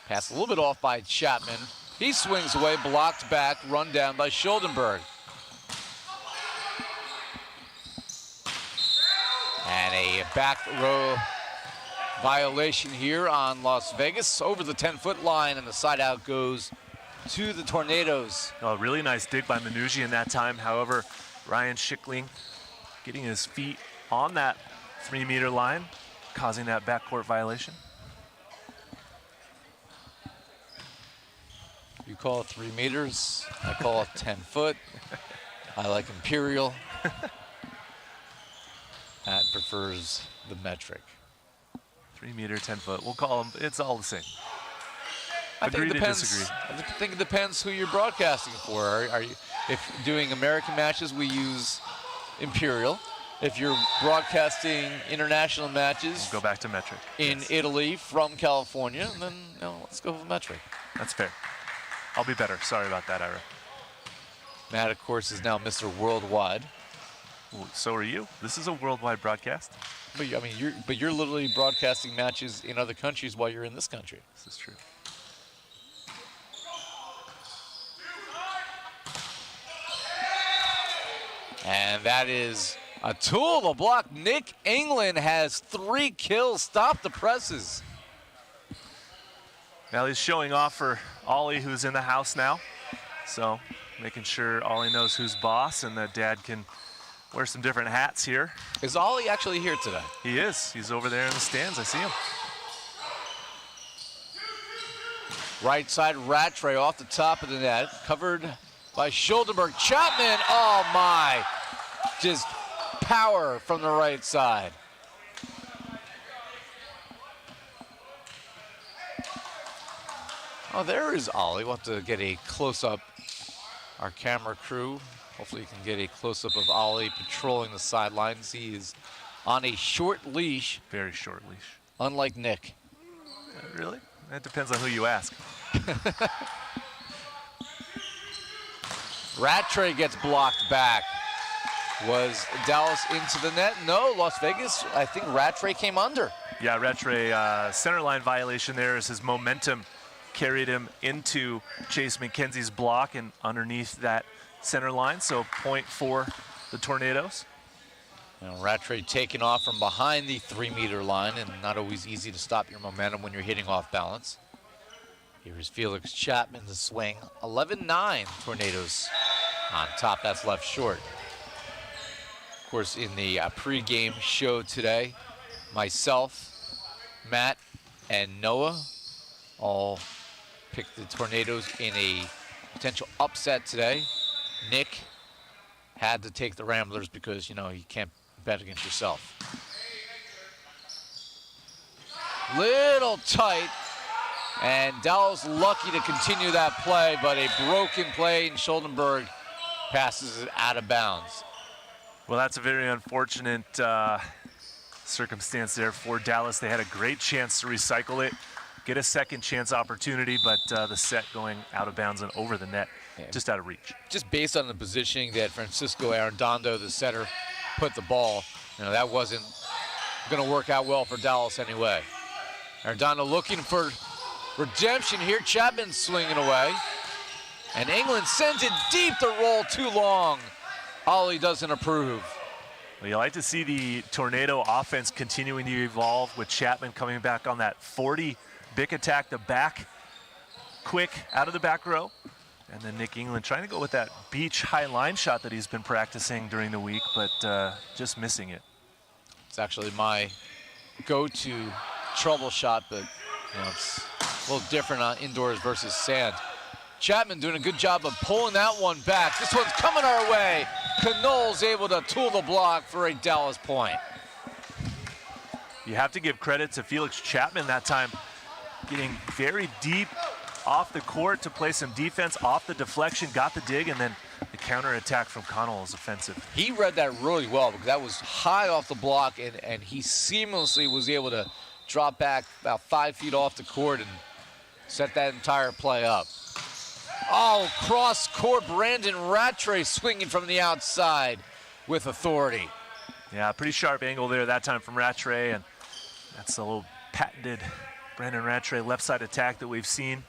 Pass a little bit off by Chapman. He swings away, blocked back, run down by Schuldenberg. And a back row violation here on Las Vegas, over the 10-foot line, and the side out goes to the Tornadoes. A really nice dig by Manouchian that time. However, Ryan Schickling getting his feet on that 3-meter line, causing that backcourt violation. You call it 3 meters, I call it 10 foot. I like Imperial. Matt prefers the metric. 3 meter, 10 foot. We'll call them, it's all the same. I think Agree it to depends. disagree. I think it depends who you're broadcasting for. Are you, if doing American matches, we use Imperial. If you're broadcasting international matches, We'll go back to metric. in Yes. Italy from California, then let's go with metric. That's fair. I'll be better. Sorry about that, Ira. Matt, of course, is now Mr. Worldwide. Ooh, so are you. This is a worldwide broadcast. But I mean, you're literally broadcasting matches in other countries while you're in this country. This is true. And that is a tool to block. Nick England has 3 kills. Stop the presses. Now he's showing off for Ollie, who's in the house now. So making sure Ollie knows who's boss and that Dad can wear some different hats here. Is Ollie actually here today? He is. He's over there in the stands. I see him. Right side, Rattray off the top of the net, covered by Schuldenberg. Chapman, oh my, just power from the right side. Oh, there is Ollie. We'll have to get a close-up. Our camera crew, hopefully you can get a close-up of Ollie patrolling the sidelines. He is on a short leash. Very short leash. Unlike Nick. Really? That depends on who you ask. Rattray gets blocked back. Was Dallas into the net? No, Las Vegas. I think Rattray came under. Yeah, Rattray, center line violation there as his momentum carried him into Chase McKenzie's block and underneath that center line. So point for the Tornadoes. And Rattray taking off from behind the 3-meter line, and not always easy to stop your momentum when you're hitting off balance. Here's Felix Chapman to swing. 11-9 Tornadoes on top. That's left short. Of course, in the pregame show today, myself, Matt, and Noah all picked the Tornadoes in a potential upset today. Nick had to take the Ramblers because, you can't bet against yourself. Little tight, and Dallas lucky to continue that play, but a broken play, and Schuldenberg passes it out of bounds. Well, that's a very unfortunate circumstance there for Dallas. They had a great chance to recycle it, get a second chance opportunity, but the set going out of bounds and over the net, just out of reach. Just based on the positioning that Francisco Arredondo, the setter, put the ball, that wasn't going to work out well for Dallas anyway. Arredondo looking for redemption here. Chapman swinging away. And England sends it deep to roll too long. Ollie doesn't approve. Well, you like to see the Tornado offense continuing to evolve with Chapman coming back on that 40 big attack, the back, quick out of the back row. And then Nick England trying to go with that beach high line shot that he's been practicing during the week, but just missing it. It's actually my go-to trouble shot, but it's a little different on indoors versus sand. Chapman doing a good job of pulling that one back. This one's coming our way. Canole's able to tool the block for a Dallas point. You have to give credit to Felix Chapman that time, getting very deep off the court to play some defense off the deflection, got the dig, and then the counterattack from Canole is offensive. He read that really well because that was high off the block, and he seamlessly was able to drop back about 5 feet off the court and set that entire play up. Oh, cross court, Brandon Rattray swinging from the outside with authority. Yeah, pretty sharp angle there that time from Rattray, and that's a little patented Brandon Rattray left side attack that we've seen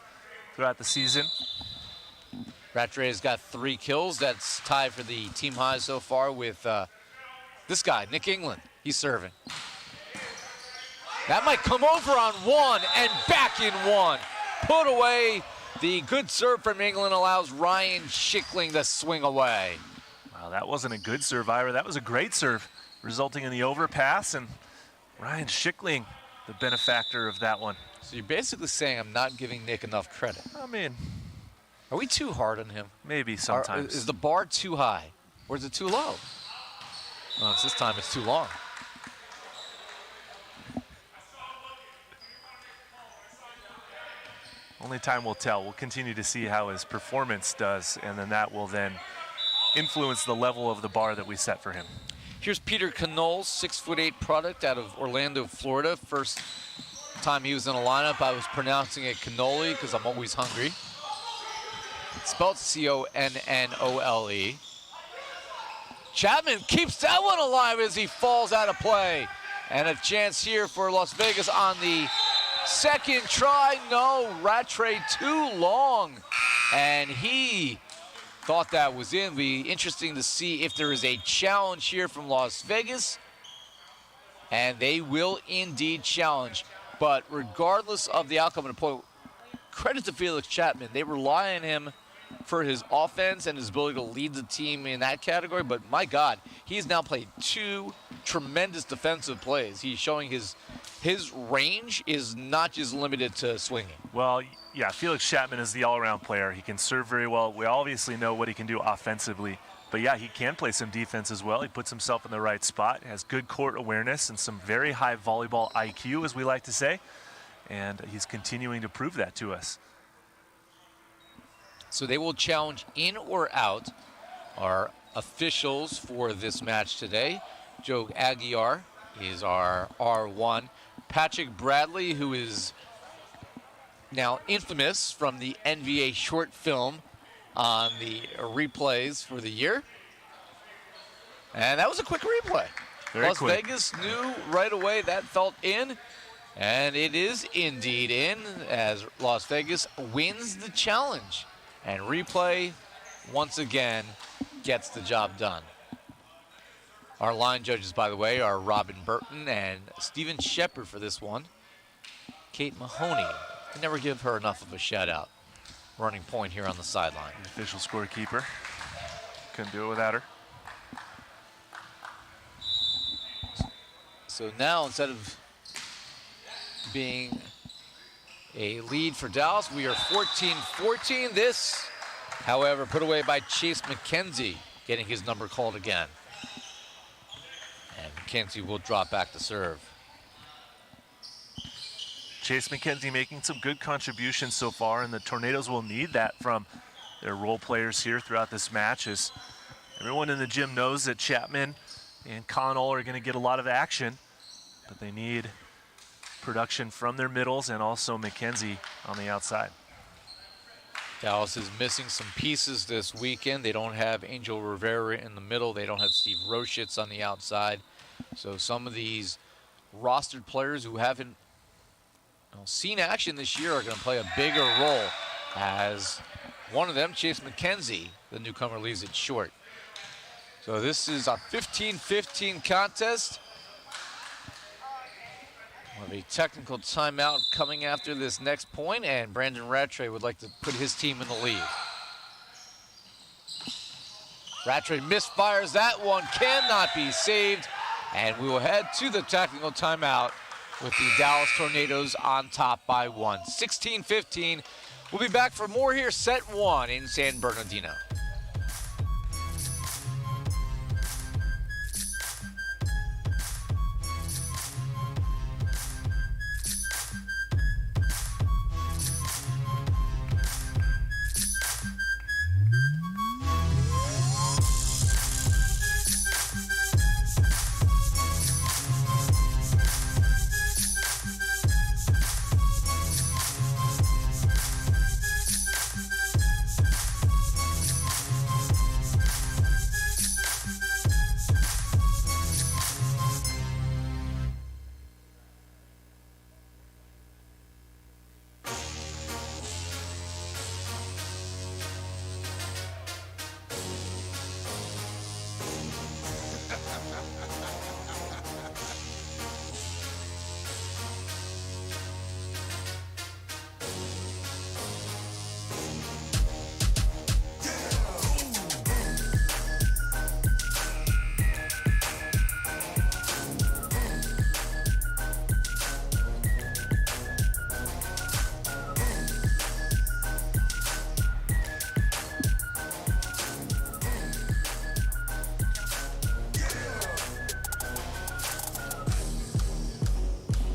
throughout the season. Rattray has got 3 kills. That's tied for the team high so far with this guy, Nick England. He's serving. That might come over on one and back in one. Put away. The good serve from England allows Ryan Schickling to swing away. Wow, that wasn't a good serve, Ira. That was a great serve, resulting in the overpass, and Ryan Schickling, the benefactor of that one. So you're basically saying I'm not giving Nick enough credit. I mean, are we too hard on him? maybe sometimes. Is the bar too high, or is it too low? Well, this time it's too long. Only time will tell. We'll continue to see how his performance does, and then that will then influence the level of the bar that we set for him. Here's Peter Canole, 6'8" product out of Orlando, Florida. First time he was in a lineup, I was pronouncing it Canole because I'm always hungry. It's spelled C-O-N-N-O-L-E. Chapman keeps that one alive as he falls out of play. And a chance here for Las Vegas on the second try. No, Rattray too long. And he thought that was in. Be interesting to see if there is a challenge here from Las Vegas. And they will indeed challenge. But regardless of the outcome of the point, credit to Felix Chapman. They rely on him for his offense and his ability to lead the team in that category. But my God, he's now played 2 tremendous defensive plays. He's showing his range is not just limited to swinging. Well, yeah, Felix Chapman is the all-around player. He can serve very well. We obviously know what he can do offensively. But yeah, he can play some defense as well. He puts himself in the right spot, has good court awareness and some very high volleyball IQ, as we like to say. And he's continuing to prove that to us. So they will challenge in or out. Our officials for this match today, Joe Aguiar is our R1. Patrick Bradley, who is now infamous from the NVA short film on the replays for the year. And that was a quick replay. Very Las quick. Vegas knew right away that felt in. And it is indeed in as Las Vegas wins the challenge. And replay, once again, gets the job done. Our line judges, by the way, are Robin Burton and Steven Shepard for this one. Kate Mahoney. Can never give her enough of a shout out. Running point here on the sideline. Official scorekeeper. Couldn't do it without her. So now, instead of being a lead for Dallas, we are 14-14. This, however, put away by Chase McKenzie, getting his number called again. And McKenzie will drop back to serve. Chase McKenzie making some good contributions so far, and the Tornadoes will need that from their role players here throughout this match, as everyone in the gym knows that Chapman and Canole are going to get a lot of action, but they need production from their middles and also McKenzie on the outside. Dallas is missing some pieces this weekend. They don't have Angel Rivera in the middle. They don't have Steve Roshitz on the outside. So some of these rostered players who haven't seen action this year are going to play a bigger role, as one of them, Chase McKenzie, the newcomer, leaves it short. So this is a 15-15 contest. We'll have a technical timeout coming after this next point, and Brandon Rattray would like to put his team in the lead. Rattray misfires that one, cannot be saved, and we will head to the technical timeout with the Dallas Tornadoes on top by 1. 16-15. We'll be back for more here, set 1 in San Bernardino.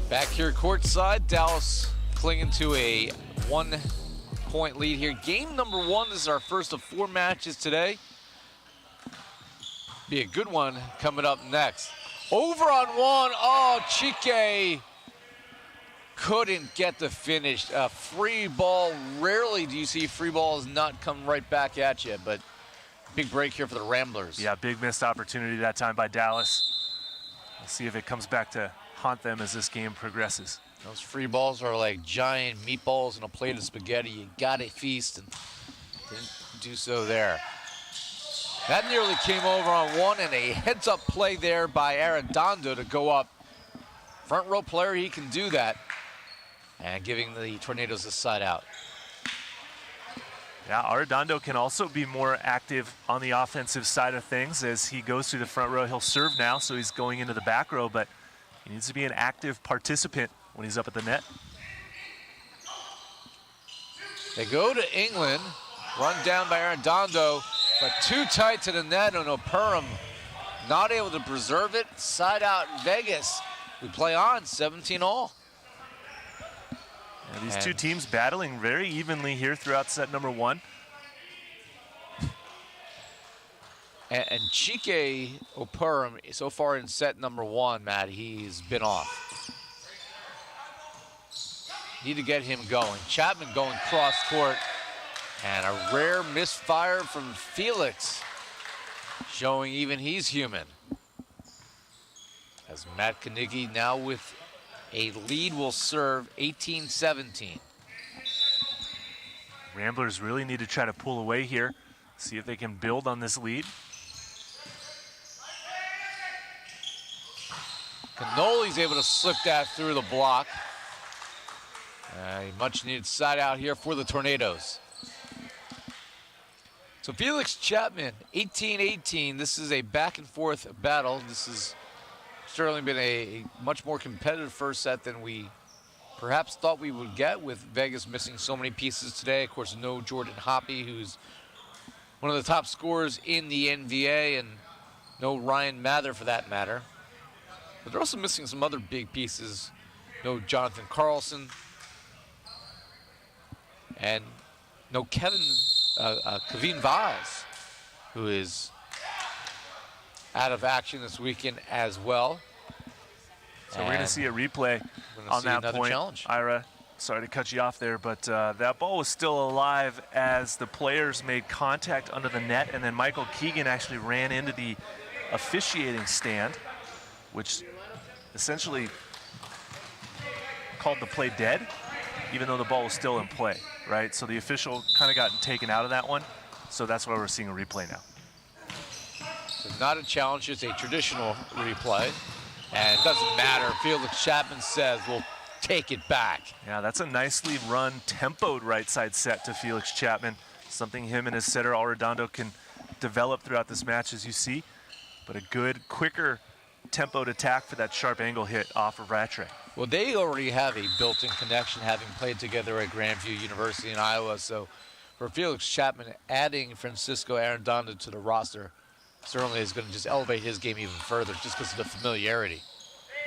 Back here courtside, Dallas clinging to a 1-point lead here. Game number 1 is our first of 4 matches today. Be a good one coming up next. Over on one. Oh, Chike couldn't get the finish. A free ball. Rarely do you see free balls not come right back at you, but big break here for the Ramblers. Yeah, big missed opportunity that time by Dallas. We'll see if it comes back to haunt them as this game progresses. Those free balls are like giant meatballs in a plate of spaghetti. You gotta feast, and didn't do so there. That nearly came over on one, and a heads-up play there by Arredondo to go up. Front row player, he can do that. And giving the Tornadoes a side out. Yeah, Arredondo can also be more active on the offensive side of things as he goes through the front row. He'll serve now, so he's going into the back row, but he needs to be an active participant when he's up at the net. They go to England, run down by Arredondo, but too tight to the net, and O'Perham not able to preserve it. Side out Vegas. We play on 17-all. Yeah, these two teams battling very evenly here throughout set number one. And Chike O'Perham, so far in set number one, Matt, he's been off. Need to get him going. Chapman going cross court. And a rare misfire from Felix, showing even he's human. As Matt Knigge now with a lead will serve 18-17. Ramblers really need to try to pull away here, see if they can build on this lead. Canole's able to slip that through the block. A much needed side out here for the Tornadoes. So Felix Chapman, 18-18. This is a back and forth battle. This has certainly been a much more competitive first set than we perhaps thought we would get, with Vegas missing so many pieces today. Of course, no Jordan Hoppe, who's one of the top scorers in the NVA, and no Ryan Mather for that matter. But they're also missing some other big pieces. No Jonathan Carlson, and no Keegan Vaz, who is out of action this weekend as well. So we're going to see a replay on that point. Challenge. Ira, sorry to cut you off there, but that ball was still alive as the players made contact under the net, and then Michael Keegan actually ran into the officiating stand, which essentially called the play dead, even though the ball was still in play, right? So the official kind of got taken out of that one. So that's why we're seeing a replay now. So not a challenge, it's a traditional replay. And it doesn't matter. Felix Chapman says we'll take it back. Yeah, that's a nicely run, tempoed right side set to Felix Chapman. Something him and his setter Arredondo can develop throughout this match, as you see. But a good, quicker tempoed attack for that sharp angle hit off of Rattray. Well, they already have a built-in connection, having played together at Grandview University in Iowa. So for Felix Chapman, adding Francisco Arredondo to the roster certainly is going to just elevate his game even further, just because of the familiarity.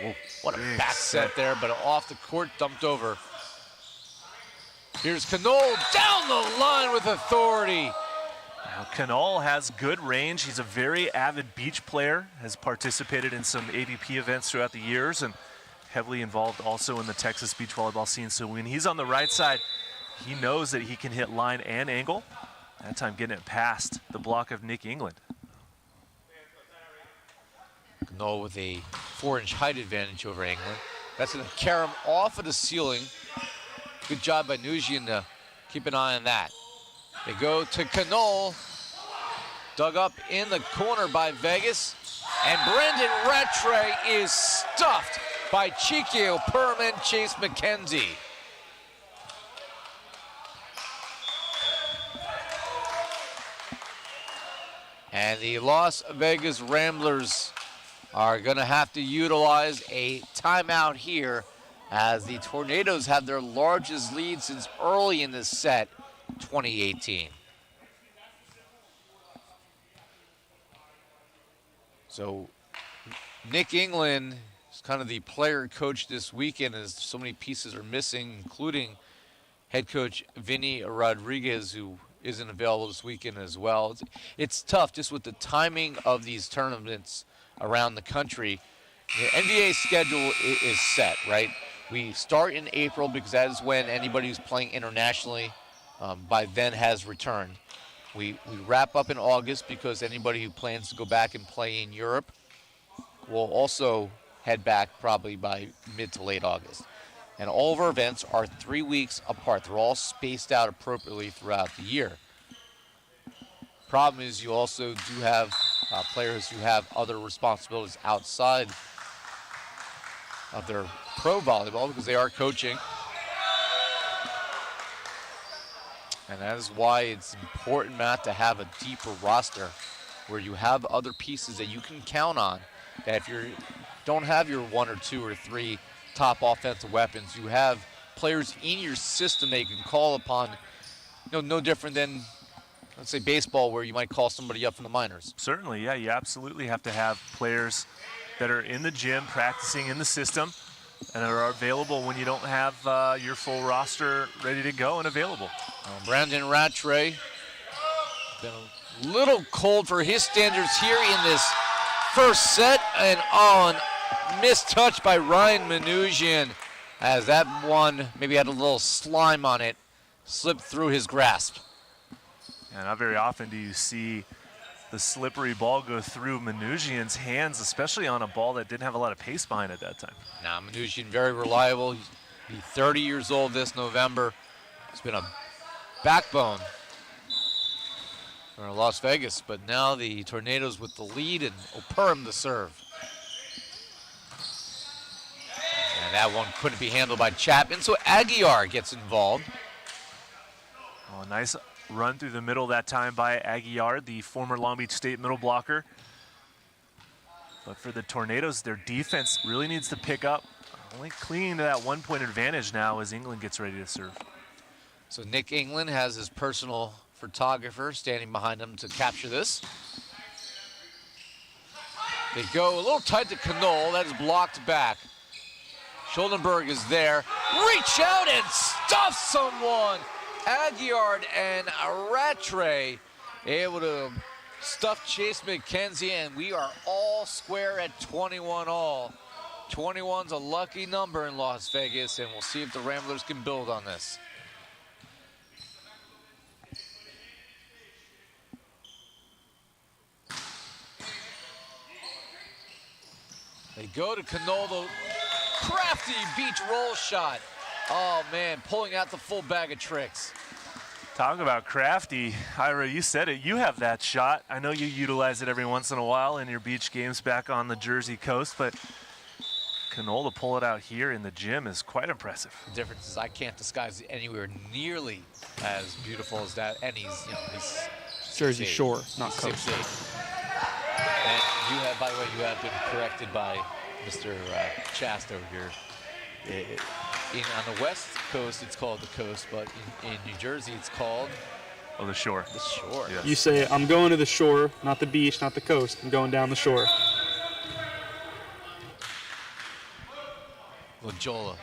Whoa, what a back set there, but off the court, dumped over. Here's Canole down the line with authority. Now, Canole has good range. He's a very avid beach player, has participated in some AVP events throughout the years, and heavily involved also in the Texas beach volleyball scene. So when he's on the right side, he knows that he can hit line and angle. That time getting it past the block of Nick England. Canole with a 4-inch height advantage over England. That's going to carry him off of the ceiling. Good job by Nujian to keep an eye on that. They go to Canole. Dug up in the corner by Vegas. And Brendan Rattray is stuffed by Chike O'Perham and Chase McKenzie. And the Las Vegas Ramblers are going to have to utilize a timeout here, as the Tornadoes have their largest lead since early in this set, 2018. So Nick England is kind of the player coach this weekend, as so many pieces are missing, including head coach Vinny Rodriguez, who isn't available this weekend as well. It's tough just with the timing of these tournaments around the country. The NVA schedule is set, right? We start in April because that is when anybody who's playing internationally by then has returned. We wrap up in August because anybody who plans to go back and play in Europe will also head back probably by mid to late August. And all of our events are 3 weeks apart. They're all spaced out appropriately throughout the year. Problem is you also do have players who have other responsibilities outside of their pro volleyball because they are coaching. And that is why it's important, Matt, to have a deeper roster where you have other pieces that you can count on. That if you don't have your 1 or 2 or 3 top offensive weapons, you have players in your system that you can call upon. No different than, let's say, baseball, where you might call somebody up from the minors. Certainly, yeah, you absolutely have to have players that are in the gym practicing in the system and are available when you don't have your full roster ready to go and available. Brandon Rattray, been a little cold for his standards here in this first set, and on missed touch by Ryan Manoujian, as that one maybe had a little slime on it, slipped through his grasp. And not very often do you see the slippery ball go through Manoujian's hands, especially on a ball that didn't have a lot of pace behind it that time. Now, Manoujian very reliable. He'll be 30 years old this November. He's been a backbone for Las Vegas, but now the Tornadoes with the lead and Operum the serve. And that one couldn't be handled by Chapman, so Aguiar gets involved. Oh, a nice run through the middle that time by Aguiar, the former Long Beach State middle blocker. But for the Tornadoes, their defense really needs to pick up. Only clinging to that 1-point advantage now as England gets ready to serve. So Nick England has his personal photographer standing behind him to capture this. They go a little tight to Canole. That is blocked back. Schuldenberg is there. Reach out and stuff someone. Aguiar and Rattray able to stuff Chase McKenzie, and we are all square at 21 all. 21's a lucky number in Las Vegas, and we'll see if the Ramblers can build on this. They go to Canole, the crafty beach roll shot. Oh man, pulling out the full bag of tricks. Talk about crafty. Ira, you said it. You have that shot. I know you utilize it every once in a while in your beach games back on the Jersey coast, but Canole to pull it out here in the gym is quite impressive. The difference is I can't disguise it anywhere nearly as beautiful as that. And he's Jersey 6'8", Shore, not coast. 6'8". And you have, by the way, you have been corrected by Mr. Chast over here. On the West Coast, it's called the coast, but in New Jersey, it's called the shore. The shore. Yes. You say, I'm going to the shore, not the beach, not the coast. I'm going down the shore. Lojola.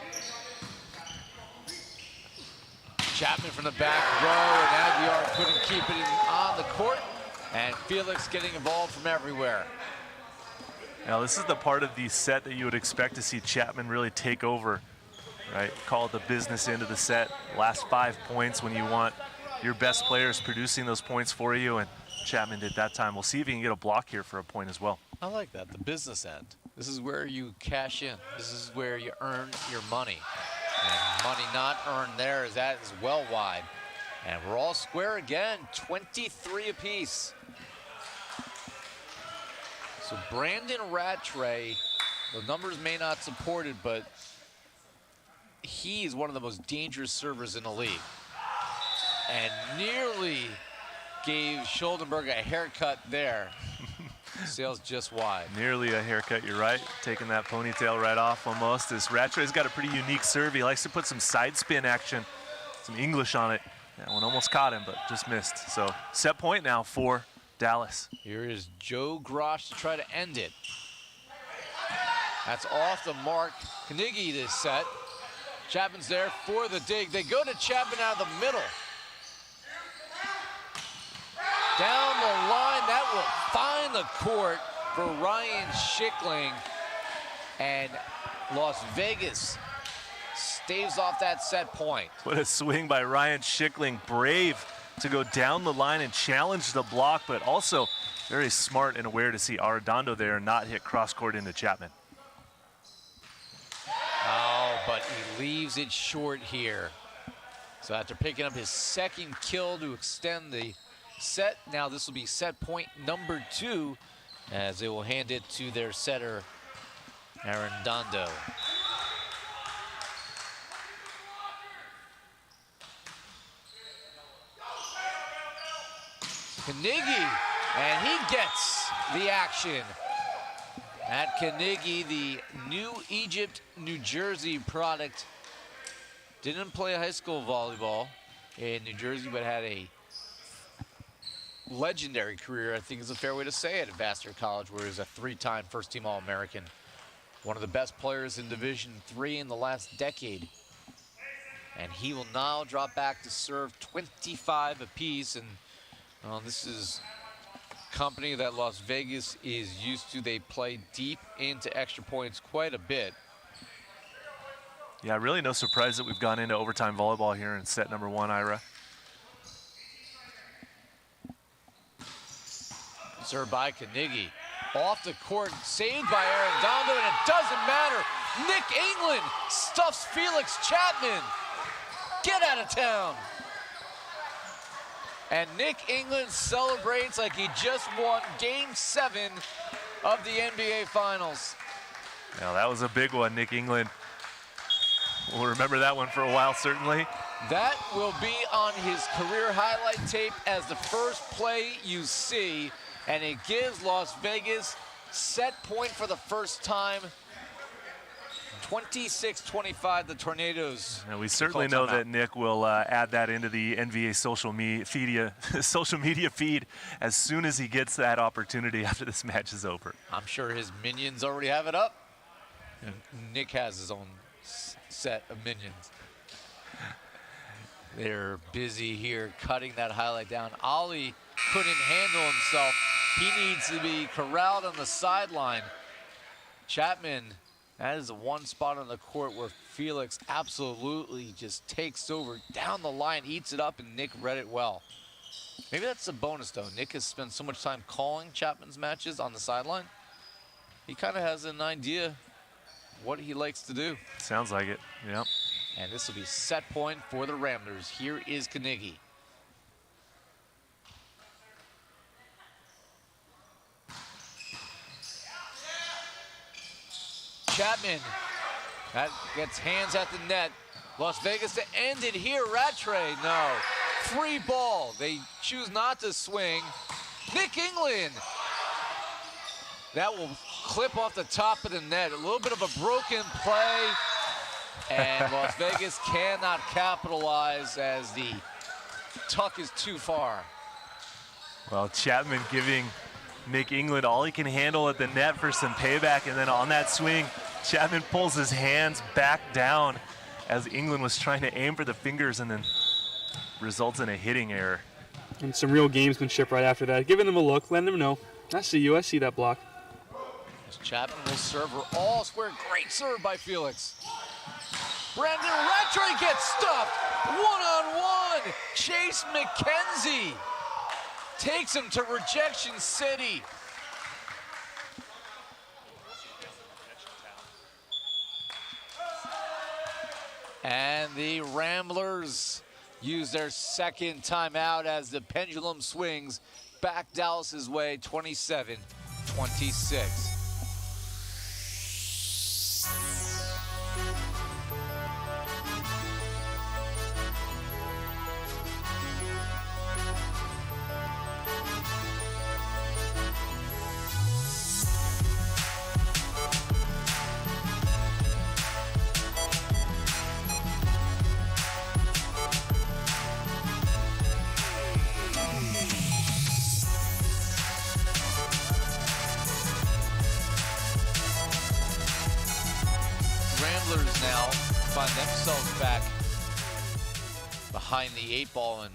Chapman from the back row, and Aguiar couldn't keep it on the court, and Felix getting involved from everywhere. Now, this is the part of the set that you would expect to see Chapman really take over, right? Call it the business end of the set. Last 5 points when you want your best players producing those points for you, and Chapman did that time. We'll see if he can get a block here for a point as well. I like that, the business end. This is where you cash in. This is where you earn your money. And money not earned there, as that is well wide. And we're all square again, 23 apiece. So Brandon Rattray, the numbers may not support it, but he is one of the most dangerous servers in the league. And nearly gave Schuldenberg a haircut there. Sails just wide. Nearly a haircut, you're right. Taking that ponytail right off almost. As Rattray's got a pretty unique serve. He likes to put some side spin action, some English on it. That one almost caught him, but just missed. So set point now for Dallas. Here is Joe Grosh to try to end it. That's off the mark. Carnegie this set. Chapman's there for the dig. They go to Chapman out of the middle. down the line. That will find the court for Ryan Schickling. And Las Vegas staves off that set point. What a swing by Ryan Schickling. Brave to go down the line and challenge the block, but also very smart and aware to see Arredondo there and not hit cross court into Chapman. Oh, but he leaves it short here. So after picking up his second kill to extend the set, now this will be set point number 2 as they will hand it to their setter, Arredondo. Carnegie, and he gets the action. At Carnegie, the New Egypt, New Jersey product, didn't play high school volleyball in New Jersey, but had a legendary career, I think is a fair way to say it, at Vassar College, where he was a 3-time first-team All-American. One of the best players in Division III in the last decade. And he will now drop back to serve 25 apiece. And this is a company that Las Vegas is used to. They play deep into extra points quite a bit. Yeah, really no surprise that we've gone into overtime volleyball here in set number 1, Ira. Served by Carnegie. Off the court, saved by Arredondo, and it doesn't matter. Nick England stuffs Felix Chapman. Get out of town. And Nick England celebrates like he just won Game 7 of the NBA Finals. Now that was a big one, Nick England. We'll remember that one for a while, certainly. That will be on his career highlight tape as the first play you see, and it gives Las Vegas set point for the first time. 26-25, the Tornadoes. And we certainly know that Nick will add that into the NVA social media feed as soon as he gets that opportunity after this match is over. I'm sure his minions already have it up. And Nick has his own set of minions. They're busy here cutting that highlight down. Ollie couldn't handle himself. He needs to be corralled on the sideline. Chapman, that is the one spot on the court where Felix absolutely just takes over down the line, eats it up, and Nick read it well. Maybe that's a bonus, though. Nick has spent so much time calling Chapman's matches on the sideline. He kind of has an idea what he likes to do. Sounds like it, yep. And this will be set point for the Ramblers. Here is Carnegie. Chapman, that gets hands at the net. Las Vegas to end it here. Rattray, no. Free ball. They choose not to swing. Nick England. That will clip off the top of the net. A little bit of a broken play. And Las Vegas cannot capitalize as the tuck is too far. Well, Chapman giving Nick England all he can handle at the net for some payback, and then on that swing, Chapman pulls his hands back down as England was trying to aim for the fingers and then results in a hitting error. And some real gamesmanship right after that. Giving them a look, letting them know, I see you, I see that block. As Chapman will serve her all square. Great serve by Felix. Brandon Rattray gets stuffed. One-on-one. Chase McKenzie takes him to rejection city. And the Ramblers use their second timeout as the pendulum swings back Dallas's way, 27-26. Now find themselves back behind the 8 ball and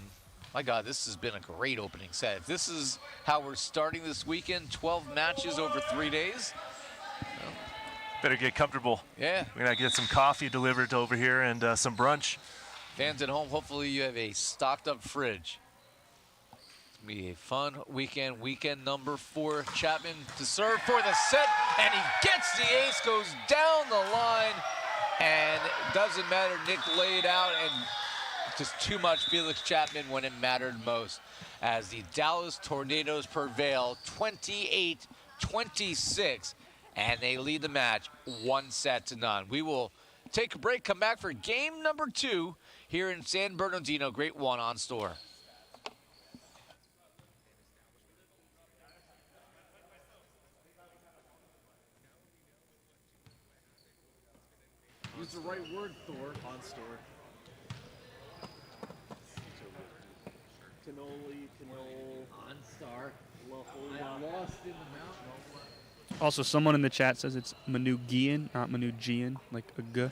My God, this has been a great opening set. If this is how we're starting this weekend, 12 matches over 3 days. Better get comfortable. Yeah. We're going to get some coffee delivered over here and some brunch. Fans at home, hopefully you have a stocked up fridge. It's going to be a fun weekend. Weekend number 4. Chapman to serve for the set, and he gets the ace, goes down the line, and it doesn't matter. Nick laid out, and just too much Felix Chapman when it mattered most. As the Dallas Tornadoes prevail 28-26. And they lead the match 1-0. We will take a break, come back for game number 2 here in San Bernardino. Great one on store. Use the right word, Thor. On store. Canole, OnStar, lost in the mountain. Also, someone in the chat says it's Manugian, not Manugian, like a G.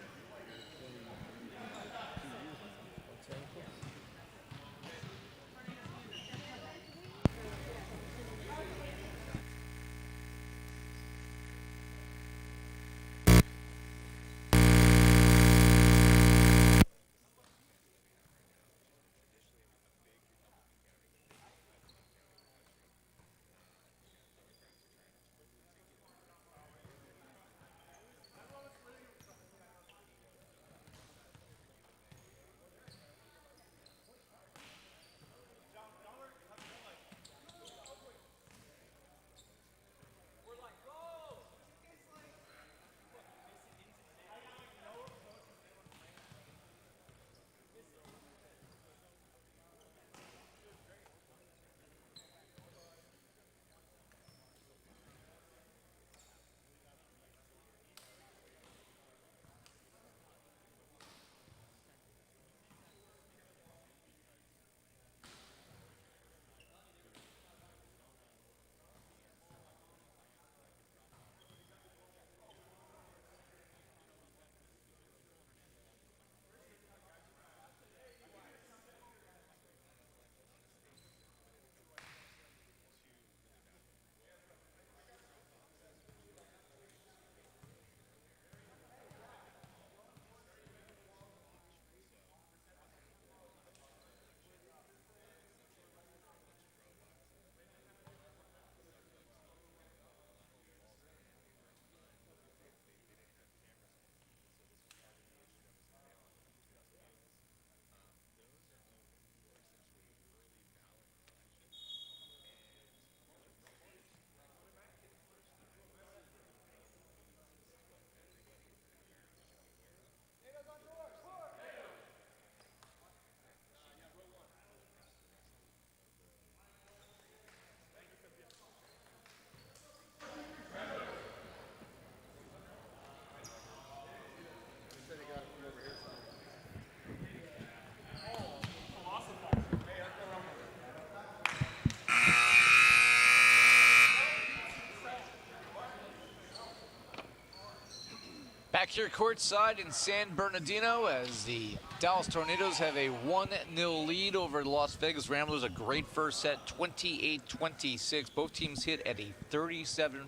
Back here courtside in San Bernardino as the Dallas Tornadoes have a 1-0 lead over the Las Vegas Ramblers. A great first set, 28-26. Both teams hit at a 37%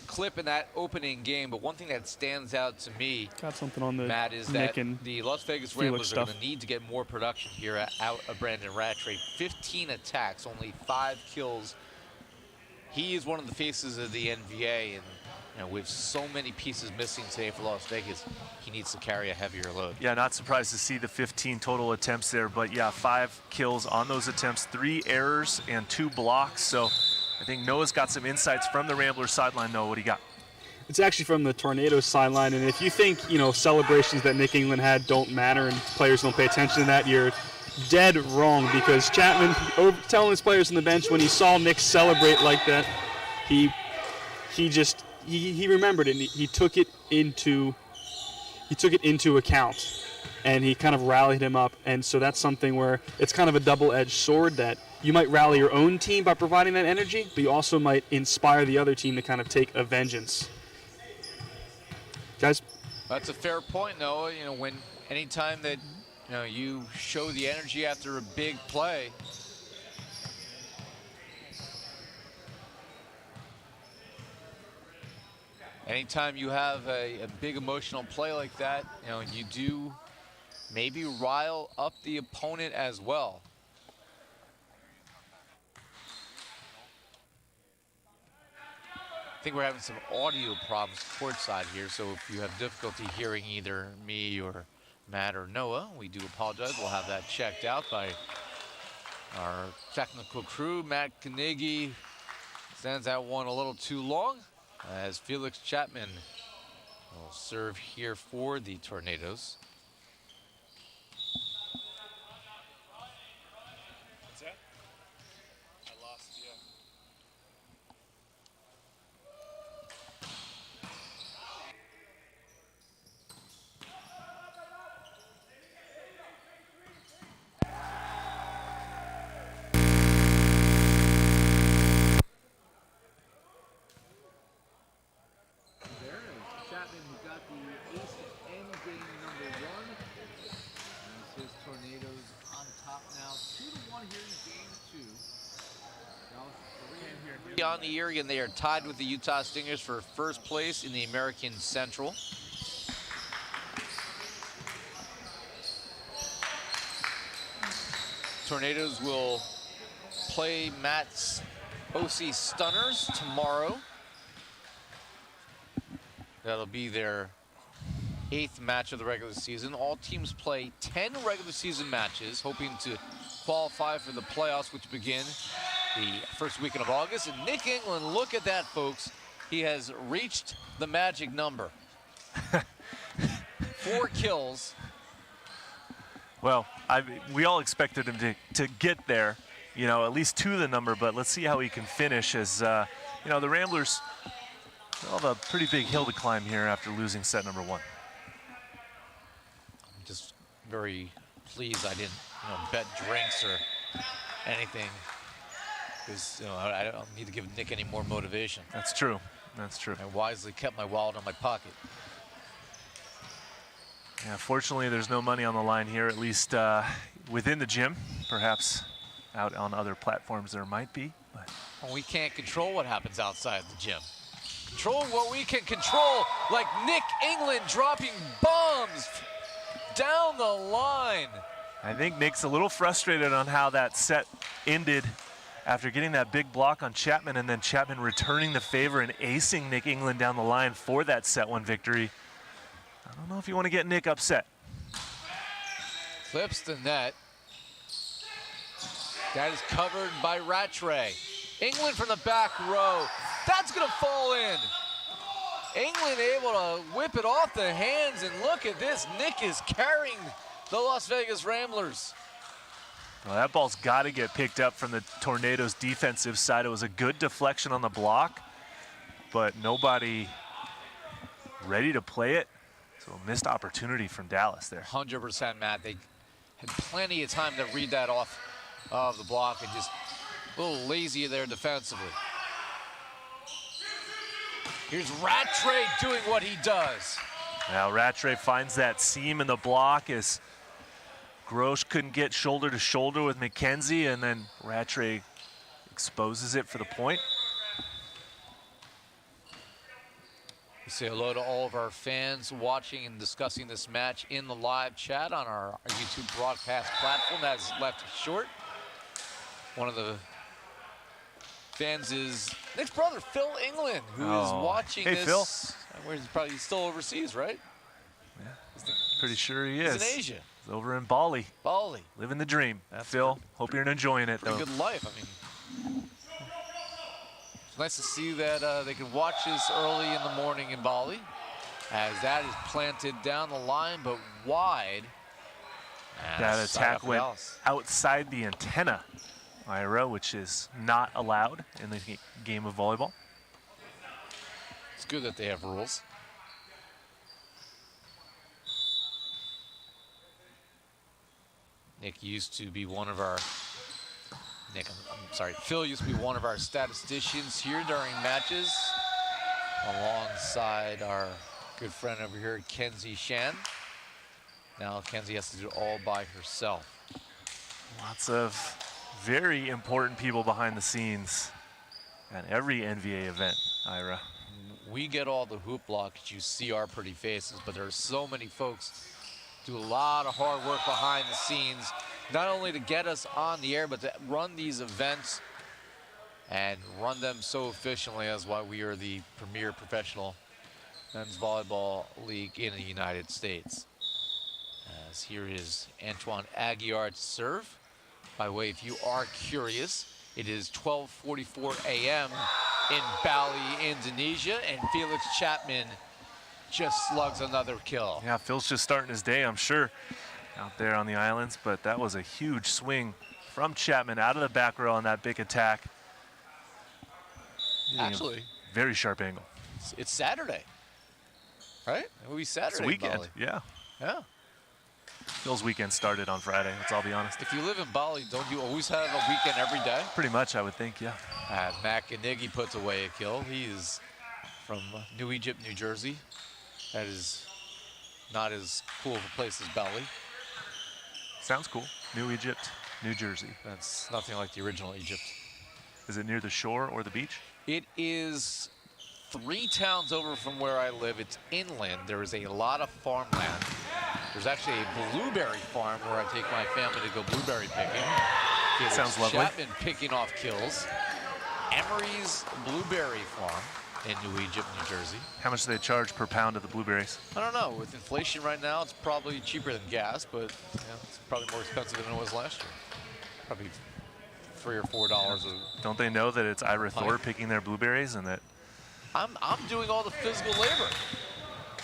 clip in that opening game. But one thing that stands out to me, Got something on the Matt, is Nick that and the Las Vegas Felix Ramblers are going stuff. to need to get more production here out of Brandon Rattray. 15 attacks, only 5 kills. He is one of the faces of the NVA, and with so many pieces missing today for Las Vegas, he needs to carry a heavier load. Yeah, not surprised to see the 15 total attempts there, but yeah, 5 kills on those attempts, 3 errors and 2 blocks. So I think Noah's got some insights from the Ramblers sideline. Noah, what do you got? It's actually from the Tornadoes sideline, and if you think, celebrations that Nick England had don't matter and players don't pay attention to that, you're dead wrong, because Chapman, telling his players on the bench when he saw Nick celebrate like that, he remembered it, and he took it into account, and he kind of rallied him up. And so that's something where it's kind of a double-edged sword, that you might rally your own team by providing that energy, but you also might inspire the other team to kind of take a vengeance. Guys? That's a fair point, Noah. Anytime that you know, you show the energy after a big play. Anytime you have a big emotional play like that, you know, you do maybe rile up the opponent as well. I think we're having some audio problems courtside here, so if you have difficulty hearing either me or Matt or Noah, we do apologize. We'll have that checked out by our technical crew. Matt Carnegie sends that one a little too long, as Felix Chapman will serve here for the Tornadoes. What's that? I lost you. Chapman, who got the ace to end game number 1. As his Tornadoes on top now, 2-1 here in game 2. On the year again, they are tied with the Utah Stingers for first place in the American Central. Tornadoes will play Matt's OC Stunners tomorrow. That'll be their 8th match of the regular season. All teams play 10 regular season matches, hoping to qualify for the playoffs, which begin the first weekend of August. And Nick England, look at that, folks. He has reached the magic number. 4 kills. Well, we all expected him to get there, you know, at least to the number, but let's see how he can finish as, you know, the Ramblers have a pretty big hill to climb here after losing set number 1. I'm just very pleased I didn't, you know, bet drinks or anything, because, you know, I don't need to give Nick any more motivation. That's true. That's true. I wisely kept my wallet in my pocket. Yeah, fortunately, there's no money on the line here, at least within the gym. Perhaps out on other platforms there might be. But well, we can't control what happens outside the gym. Control what we can control, like Nick England dropping bombs down the line. I think Nick's a little frustrated on how that set ended after getting that big block on Chapman, and then Chapman returning the favor and acing Nick England down the line for that set 1 victory. I don't know if you want to get Nick upset. Clips the net. That is covered by Rattray. England from the back row. That's going to fall in. England able to whip it off the hands, and look at this. Nick is carrying the Las Vegas Ramblers. Well, that ball's got to get picked up from the Tornadoes' defensive side. It was a good deflection on the block, but nobody ready to play it. So a missed opportunity from Dallas there. 100%, Matt. They had plenty of time to read that off of the block, and just a little lazy there defensively. Here's Rattray doing what he does. Now Rattray finds that seam in the block as Grosh couldn't get shoulder to shoulder with McKenzie, and then Rattray exposes it for the point. We say hello to all of our fans watching and discussing this match in the live chat on our YouTube broadcast platform. That is left short. One of the fans is Nick's brother, Phil England, who is watching hey, this. Phil. Where he's probably still overseas, right? Yeah, pretty sure he is. He's in Asia. He's over in Bali. Bali. Living the dream. That's Phil, good. hope you're enjoying it, Pretty though. good life. I mean, it's nice to see that they can watch this early in the morning in Bali, as that is planted down the line, but wide. And That side attack off went Dallas. outside the antenna, Ira, which is not allowed in the game of volleyball. It's good that they have rules. Nick used to be one of our, I'm sorry, Phil used to be one of our statisticians here during matches, alongside our good friend over here, Kenzie Shan. Now Kenzie has to do it all by herself. Lots of very important people behind the scenes at every NVA event, Ira. We get all the hoopla because you see our pretty faces, but there are so many folks do a lot of hard work behind the scenes, not only to get us on the air, but to run these events and run them so efficiently. That's why we are the premier professional men's volleyball league in the United States. As here is Antoine Aguiar to serve. By the way, if you are curious, it is 12:44 a.m. in Bali, Indonesia, and Felix Chapman just slugs another kill. Yeah, Phil's just starting his day, I'm sure, out there on the islands, but that was a huge swing from Chapman out of the back row on that big attack. Actually, very sharp angle. It's Saturday, right? It will be Saturday. It's a weekend, Bali. yeah. Yeah. Phil's weekend started on Friday, let's be honest. If you live in Bali, don't you always have a weekend every day? Pretty much, I would think, yeah. As Matt Kanigi puts away a kill. He is from New Egypt, New Jersey. That is not as cool of a place as Bali. Sounds cool. New Egypt, New Jersey. That's nothing like the original Egypt. Is it near the shore or the beach? It is 3 towns over from where I live. It's inland. There is a lot of farmland. There's actually a blueberry farm where I take my family to go blueberry picking. Sounds lovely. Chapman picking off kills. Emery's Blueberry Farm in New Egypt, New Jersey. How much do they charge per pound of the blueberries? I don't know. With inflation right now, it's probably cheaper than gas, but it's probably more expensive than it was last year. Probably $3 or $4 a Don't they know that it's Ira Thor picking their blueberries and that I'm doing all the physical labor.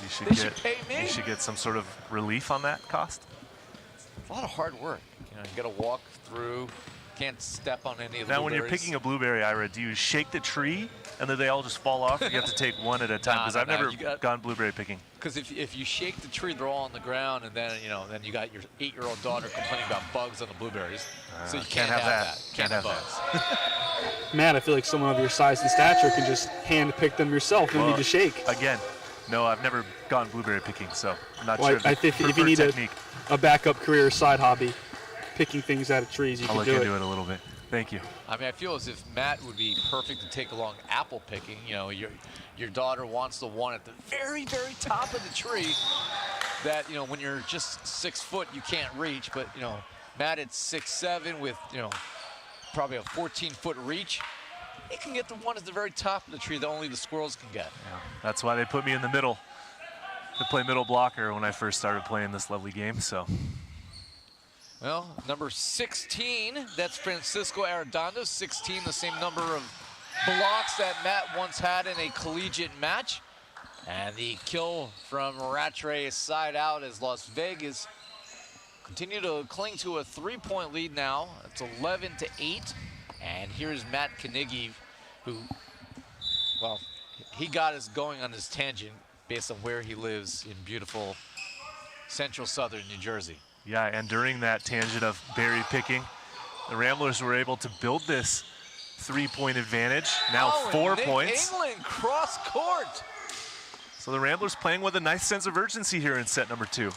you should pay me. You should get some sort of relief on that cost? It's a lot of hard work. You got to walk through, can't step on any of the Now, when blueberries. you're picking a blueberry, Ira, do you shake the tree and then they all just fall off? Or you have to take one at a time? Because I've never gone blueberry picking. Because if you shake the tree, they're all on the ground, and then then you got your 8-year-old daughter complaining about bugs on the blueberries. So you can't have that. Can't have bugs. Matt, I feel like someone of your size and stature can just hand pick them yourself. You don't need to shake. Again, no, I've never gone blueberry picking, so I'm not Well, sure. I think if you need a backup career or side hobby, picking things out of trees, you I'll can look do into it a little bit. Thank you. I mean, I feel as if Matt would be perfect to take along apple picking. Your daughter wants the one at the very, very top of the tree that, when you're just 6 foot, you can't reach. But, Matt at 6'7" with, probably a 14-foot reach. He can get the one at the very top of the tree that only the squirrels can get. Yeah, that's why they put me in the middle to play middle blocker when I first started playing this lovely game, so. Well, number 16, that's Francisco Arredondo. 16, the same number of blocks that Matt once had in a collegiate match. And the kill from Rattray side out as Las Vegas continue to cling to a 3-point lead now. It's 11-8. And here's Matt Kanigi, who, well, he got us going on his tangent based on where he lives in beautiful central southern New Jersey. Yeah, and during that tangent of berry picking, the Ramblers were able to build this 3-point advantage. Now 4 points. England cross court. So the Ramblers playing with a nice sense of urgency here in set number 2.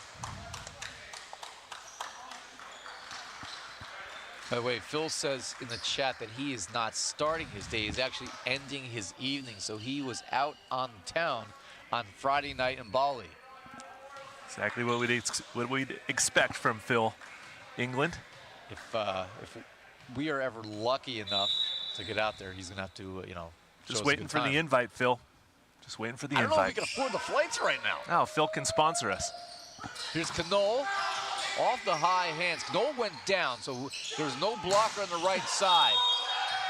By the way, Phil says in the chat that he is not starting his day. He's actually ending his evening. So he was out on town on Friday night in Bali. Exactly what we'd expect from Phil, England. If we are ever lucky enough to get out there, he's going to have to, Just waiting for the invite, Phil. Just waiting for the invite. I don't know if we can afford the flights right now. Oh, Phil can sponsor us. Here's Canole off the high hands. Canole went down, so there's no blocker on the right side.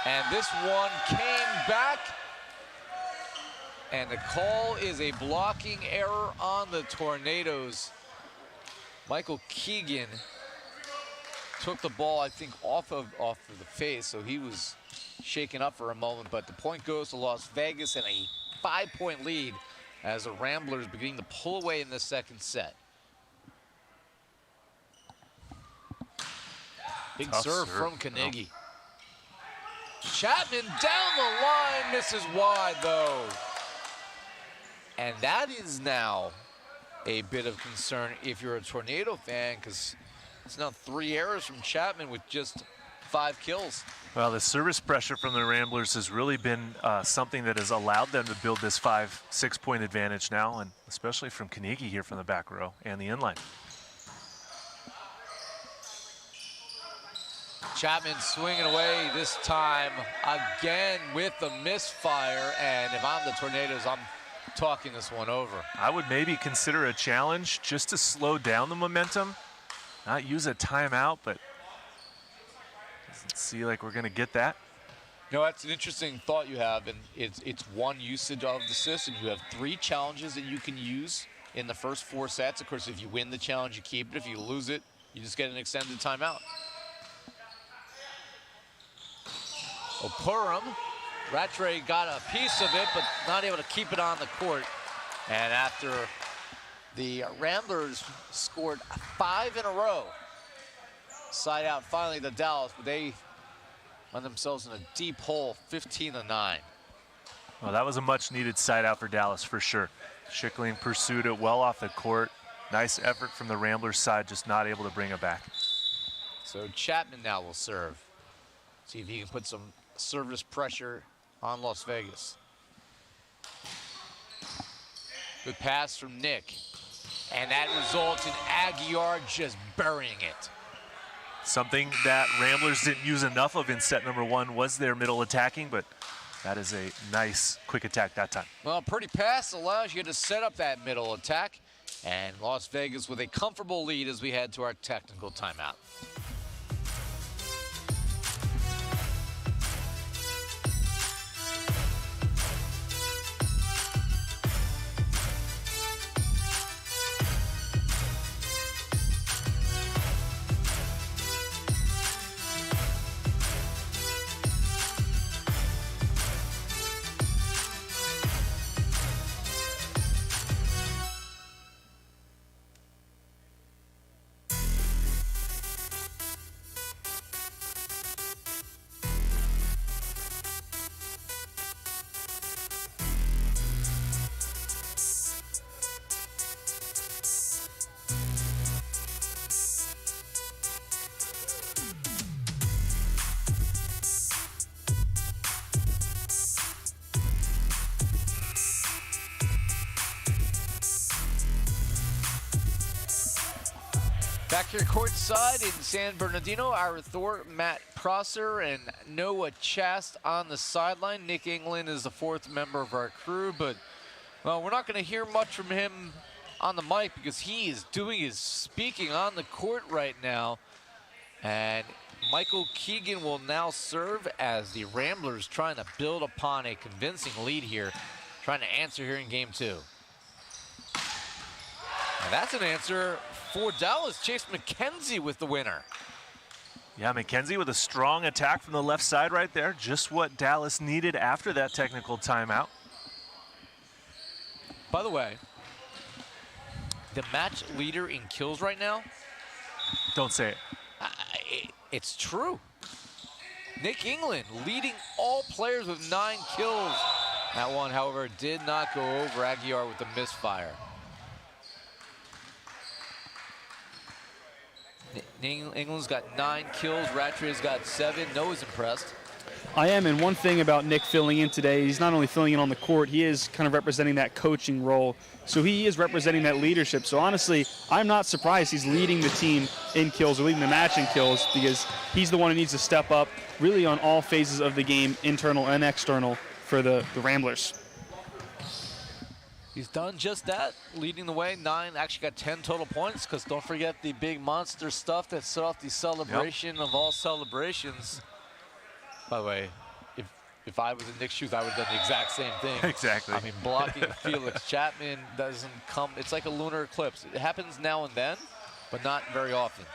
And this one came back. And the call is a blocking error on the Tornadoes. Michael Keegan took the ball, I think, off of the face, so he was shaken up for a moment. But the point goes to Las Vegas and a 5-point lead as the Ramblers beginning to pull away in the second set. Big serve from Kanigi. Chapman down the line, misses wide though. And that is now a bit of concern if you're a Tornado fan, because it's now 3 errors from Chapman with just 5 kills. Well, the service pressure from the Ramblers has really been something that has allowed them to build this 5-6 point advantage now, and especially from Keegan here from the back row and the inline. Chapman swinging away this time again with the misfire, and if I'm the Tornadoes, I'm talking this one over. I would maybe consider a challenge just to slow down the momentum, not use a timeout, but doesn't seem like we're going to get that. You know, that's an interesting thought you have, and it's one usage of the system. You have 3 challenges that you can use in the first 4 sets. Of course, if you win the challenge, you keep it. If you lose it, you just get an extended timeout. Purim, Rattray got a piece of it, but not able to keep it on the court. And after the Ramblers scored 5 in a row, side out finally to Dallas, but they find themselves in a deep hole, 15-9. Well, that was a much needed side out for Dallas for sure. Schickling pursued it well off the court. Nice effort from the Ramblers side, just not able to bring it back. So Chapman now will serve. See if he can put some service pressure on Las Vegas. Good pass from Nick. And that results in Aguiar just burying it. Something that Ramblers didn't use enough of in set number 1 was their middle attacking, but that is a nice quick attack that time. Well, pretty pass allows you to set up that middle attack. And Las Vegas with a comfortable lead as we head to our technical timeout. Back here courtside in San Bernardino, our Thor, Matt Prosser, and Noah Chast on the sideline. Nick England is the 4th member of our crew, but well, we're not going to hear much from him on the mic because he is doing his speaking on the court right now. And Michael Keegan will now serve as the Ramblers trying to build upon a convincing lead here, trying to answer here in game 2. And that's an answer for Dallas. Chase McKenzie with the winner. Yeah, McKenzie with a strong attack from the left side right there. Just what Dallas needed after that technical timeout. By the way, the match leader in kills right now. Don't say it. It's true. Nick England leading all players with 9 kills. That one, however, did not go over Aguiar with the misfire. England's got 9 kills. Rattray's got 7. Noah's impressed. I am, and one thing about Nick filling in today, he's not only filling in on the court, he is kind of representing that coaching role. So he is representing that leadership. So honestly, I'm not surprised he's leading the team in kills, or leading the match in kills, because he's the one who needs to step up really on all phases of the game, internal and external, for the Ramblers. He's done just that, leading the way. 9, actually got 10 total points, because don't forget the big monster stuff that set off the celebration of all celebrations. By the way, if I was in Nick's shoes, I would have done the exact same thing. Exactly. I mean, blocking Felix Chapman doesn't come, it's like a lunar eclipse. It happens now and then, but not very often.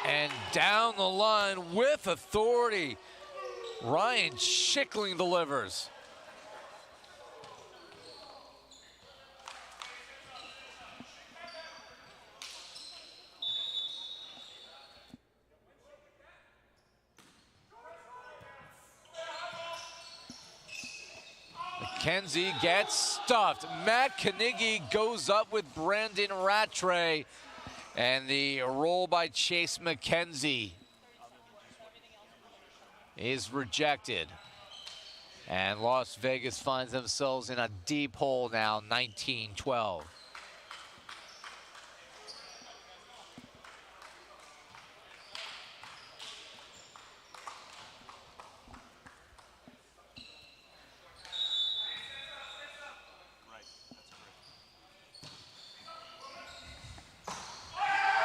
And Down the line with authority. Ryan Schickling delivers. McKenzie gets stuffed. Matt Carnegie goes up with Brandon Rattray. And the roll by Chase McKenzie is rejected. And Las Vegas finds themselves in a deep hole now, 19-12.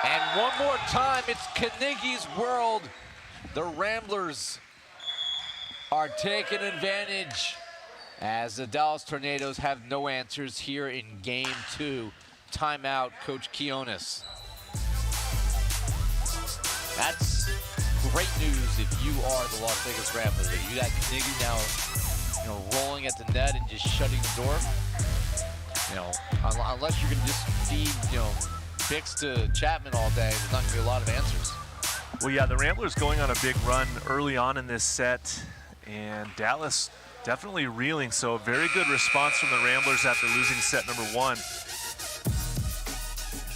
And one more time, it's Carnegie's world. The Ramblers are taking advantage as the Dallas Tornadoes have no answers here in game 2. Timeout, Coach Quiones. That's great news if you are the Las Vegas Ramblers. If you got Carnegie now, rolling at the net and just shutting the door. Unless you're gonna just feed, Bix to Chapman all day, there's not gonna be a lot of answers. Well, yeah, the Ramblers going on a big run early on in this set, and Dallas definitely reeling, so a very good response from the Ramblers after losing set number 1.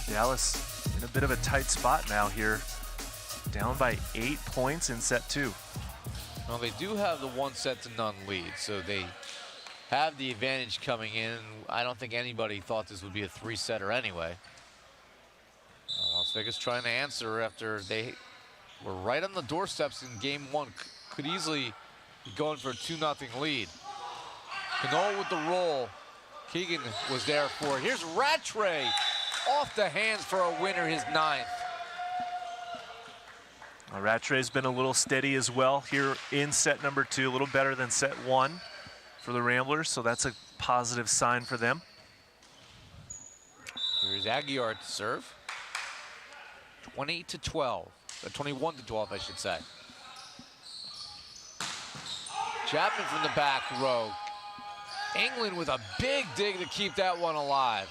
Dallas in a bit of a tight spot now here, down by 8 points in set 2. Well, they do have the 1-0 lead, so they have the advantage coming in. I don't think anybody thought this would be a 3-setter anyway. Las Vegas trying to answer after they were right on the doorsteps in game 1. Could easily be going for a 2-0 lead. Canole with the roll. Keegan was there for it. Here's Rattray off the hands for a winner, his 9th. Rattray's been a little steady as well here in set number 2, a little better than set 1 for the Ramblers, so that's a positive sign for them. Here's Aguiar to serve. 20-12, 21-12, I should say. Chapman from the back row. England with a big dig to keep that one alive.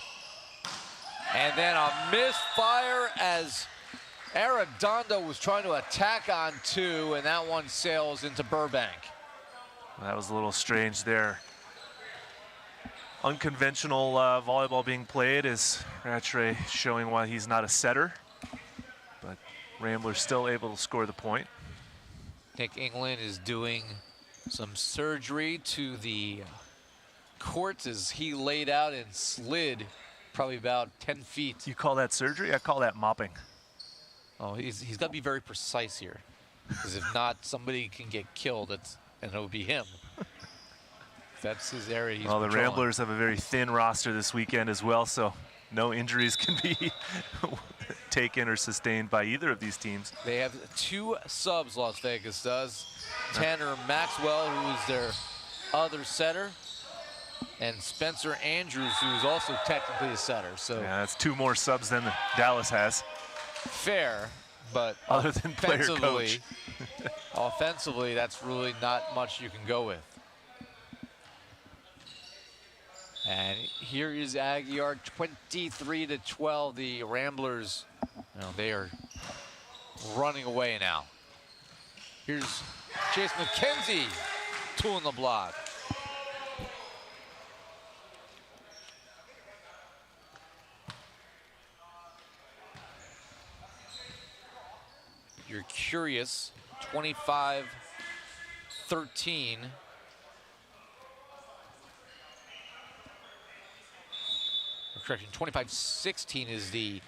And then a misfire as Arredondo was trying to attack on 2, and that one sails into Burbank. That was a little strange there. Unconventional volleyball being played as Rattray showing why he's not a setter. But Ramblers still able to score the point. Nick England is doing some surgery to the court as he laid out and slid probably about 10 feet. You call that surgery? I call that mopping. Oh, he's got to be very precise here, because if not, somebody can get killed, and it'll be him. That's his area he's Well, the controlling. Ramblers have a very thin roster this weekend as well, so no injuries can be taken or sustained by either of these teams. They have 2 subs, Las Vegas does. Tanner Maxwell, who is their other setter, and Spencer Andrews, who is also technically a setter. So yeah, that's 2 more subs than Dallas has. Fair, but other than player coach. Offensively, that's really not much you can go with. And here is Aguiar, 23-12. The Ramblers, they are running away now. Here's Chase McKenzie, tooling the block. You're curious, 25-13. Correction, 25-16 is the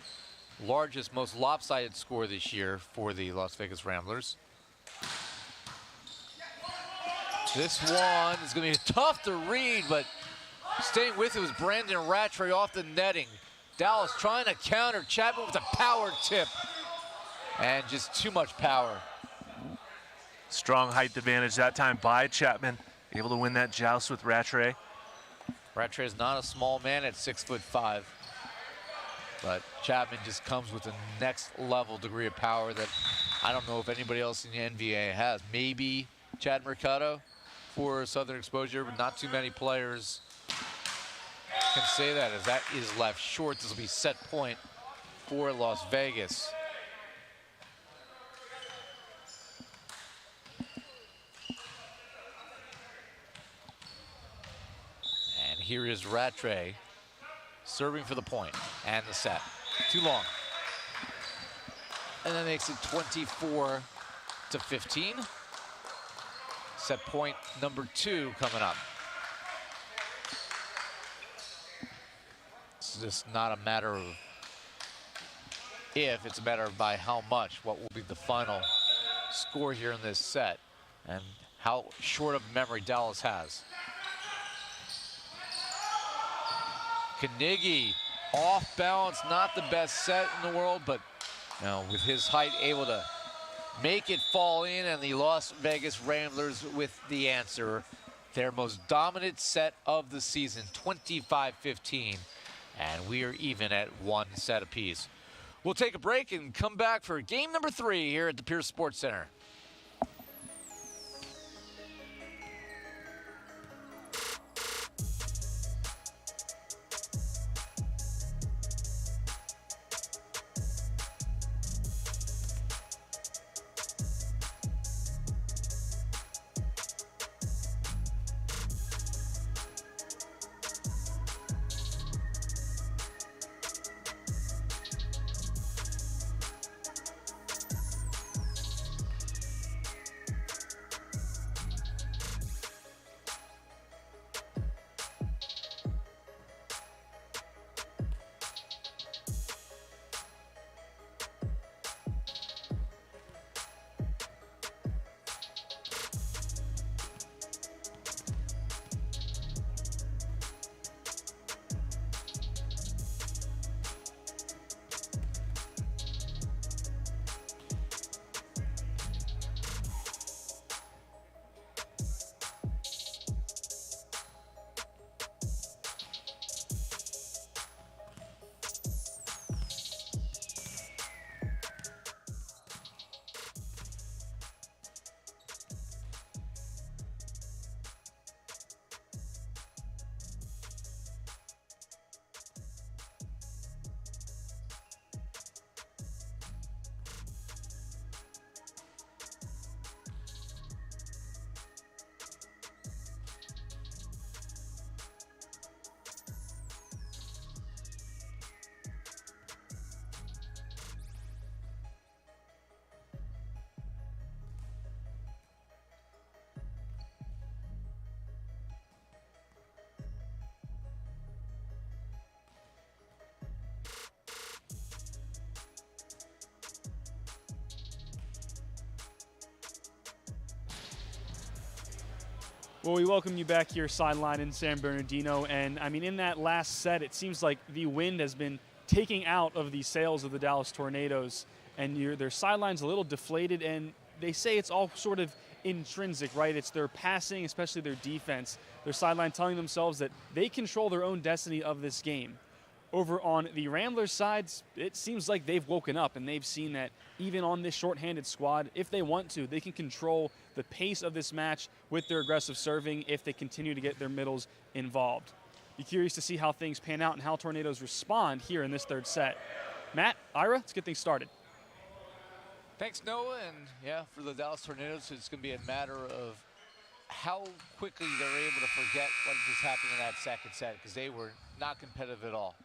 largest, most lopsided score this year for the Las Vegas Ramblers. This one is going to be tough to read, but staying with it was Brandon Rattray off the netting. Dallas trying to counter. Chapman with a power tip. And just too much power. Strong height advantage that time by Chapman. Able to win that joust with Rattray. Rattray is not a small man at 6'5", but Chapman just comes with a next level degree of power that I don't know if anybody else in the NVA has. Maybe Chad Mercado for Southern Exposure, but not too many players can say that, as that is left short. This will be set point for Las Vegas. And here is Rattray serving for the point and the set. Too long. And that makes it 24-15. Set point number 2 coming up. It's just not a matter of if, it's a matter of by how much, what will be the final score here in this set, and how short of memory Dallas has. Carnegie off balance, not the best set in the world, but you know, with his height able to make it fall in, and the Las Vegas Ramblers with the answer. Their most dominant set of the season, 25-15, and we are even at 1 set apiece. We'll take a break and come back for game number 3 here at the Pierce Sports Center. Well, we welcome you back here sideline in San Bernardino. And, I mean, in that last set, it seems like the wind has been taking out of the sails of the Dallas Tornadoes. And their sideline's a little deflated, and they say it's all sort of intrinsic, right? It's their passing, especially their defense. Their sideline telling themselves that they control their own destiny of this game. Over on the Ramblers' sides, it seems like they've woken up, and they've seen that even on this shorthanded squad, if they want to, they can control the pace of this match with their aggressive serving if they continue to get their middles involved. Be curious to see how things pan out and how Tornadoes respond here in this third set. Matt, Ira, let's get things started. Thanks, Noah, and yeah, for the Dallas Tornadoes, it's going to be a matter of how quickly they're able to forget what just happened in that second set, because they were not competitive at all.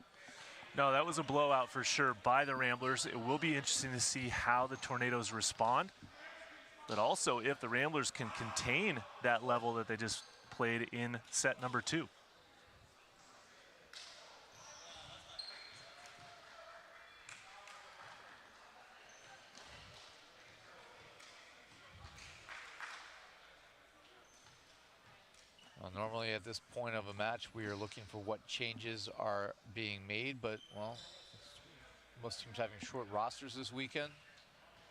No, that was a blowout for sure by the Ramblers. It will be interesting to see how the Tornadoes respond, but also if the Ramblers can contain that level that they just played in set number 2. Well, normally at this point of a match, we are looking for what changes are being made, but, well, most teams having short rosters this weekend.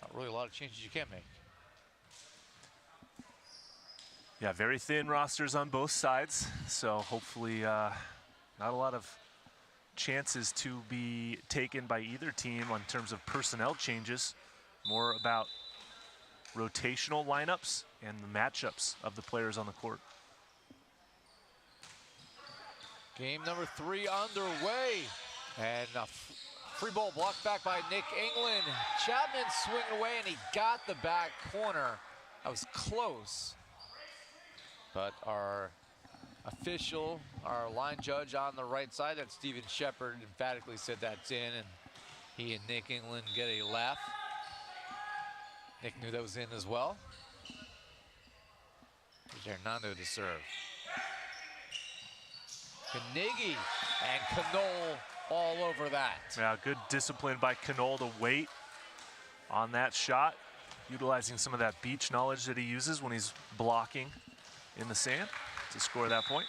Not really a lot of changes you can make. Yeah, very thin rosters on both sides, so hopefully not a lot of chances to be taken by either team in terms of personnel changes. More about rotational lineups and the matchups of the players on the court. Game number 3 underway. And a free ball blocked back by Nick England. Chapman swinging away, and he got the back corner. That was close. But our official, our line judge on the right side, that's Steven Shepard, emphatically said that's in, and he and Nick England get a laugh. Nick knew that was in as well. Here's Arredondo to serve. Carnegie and Canole all over that. Yeah, good discipline by Canole to wait on that shot, utilizing some of that beach knowledge that he uses when he's blocking in the sand to score that point.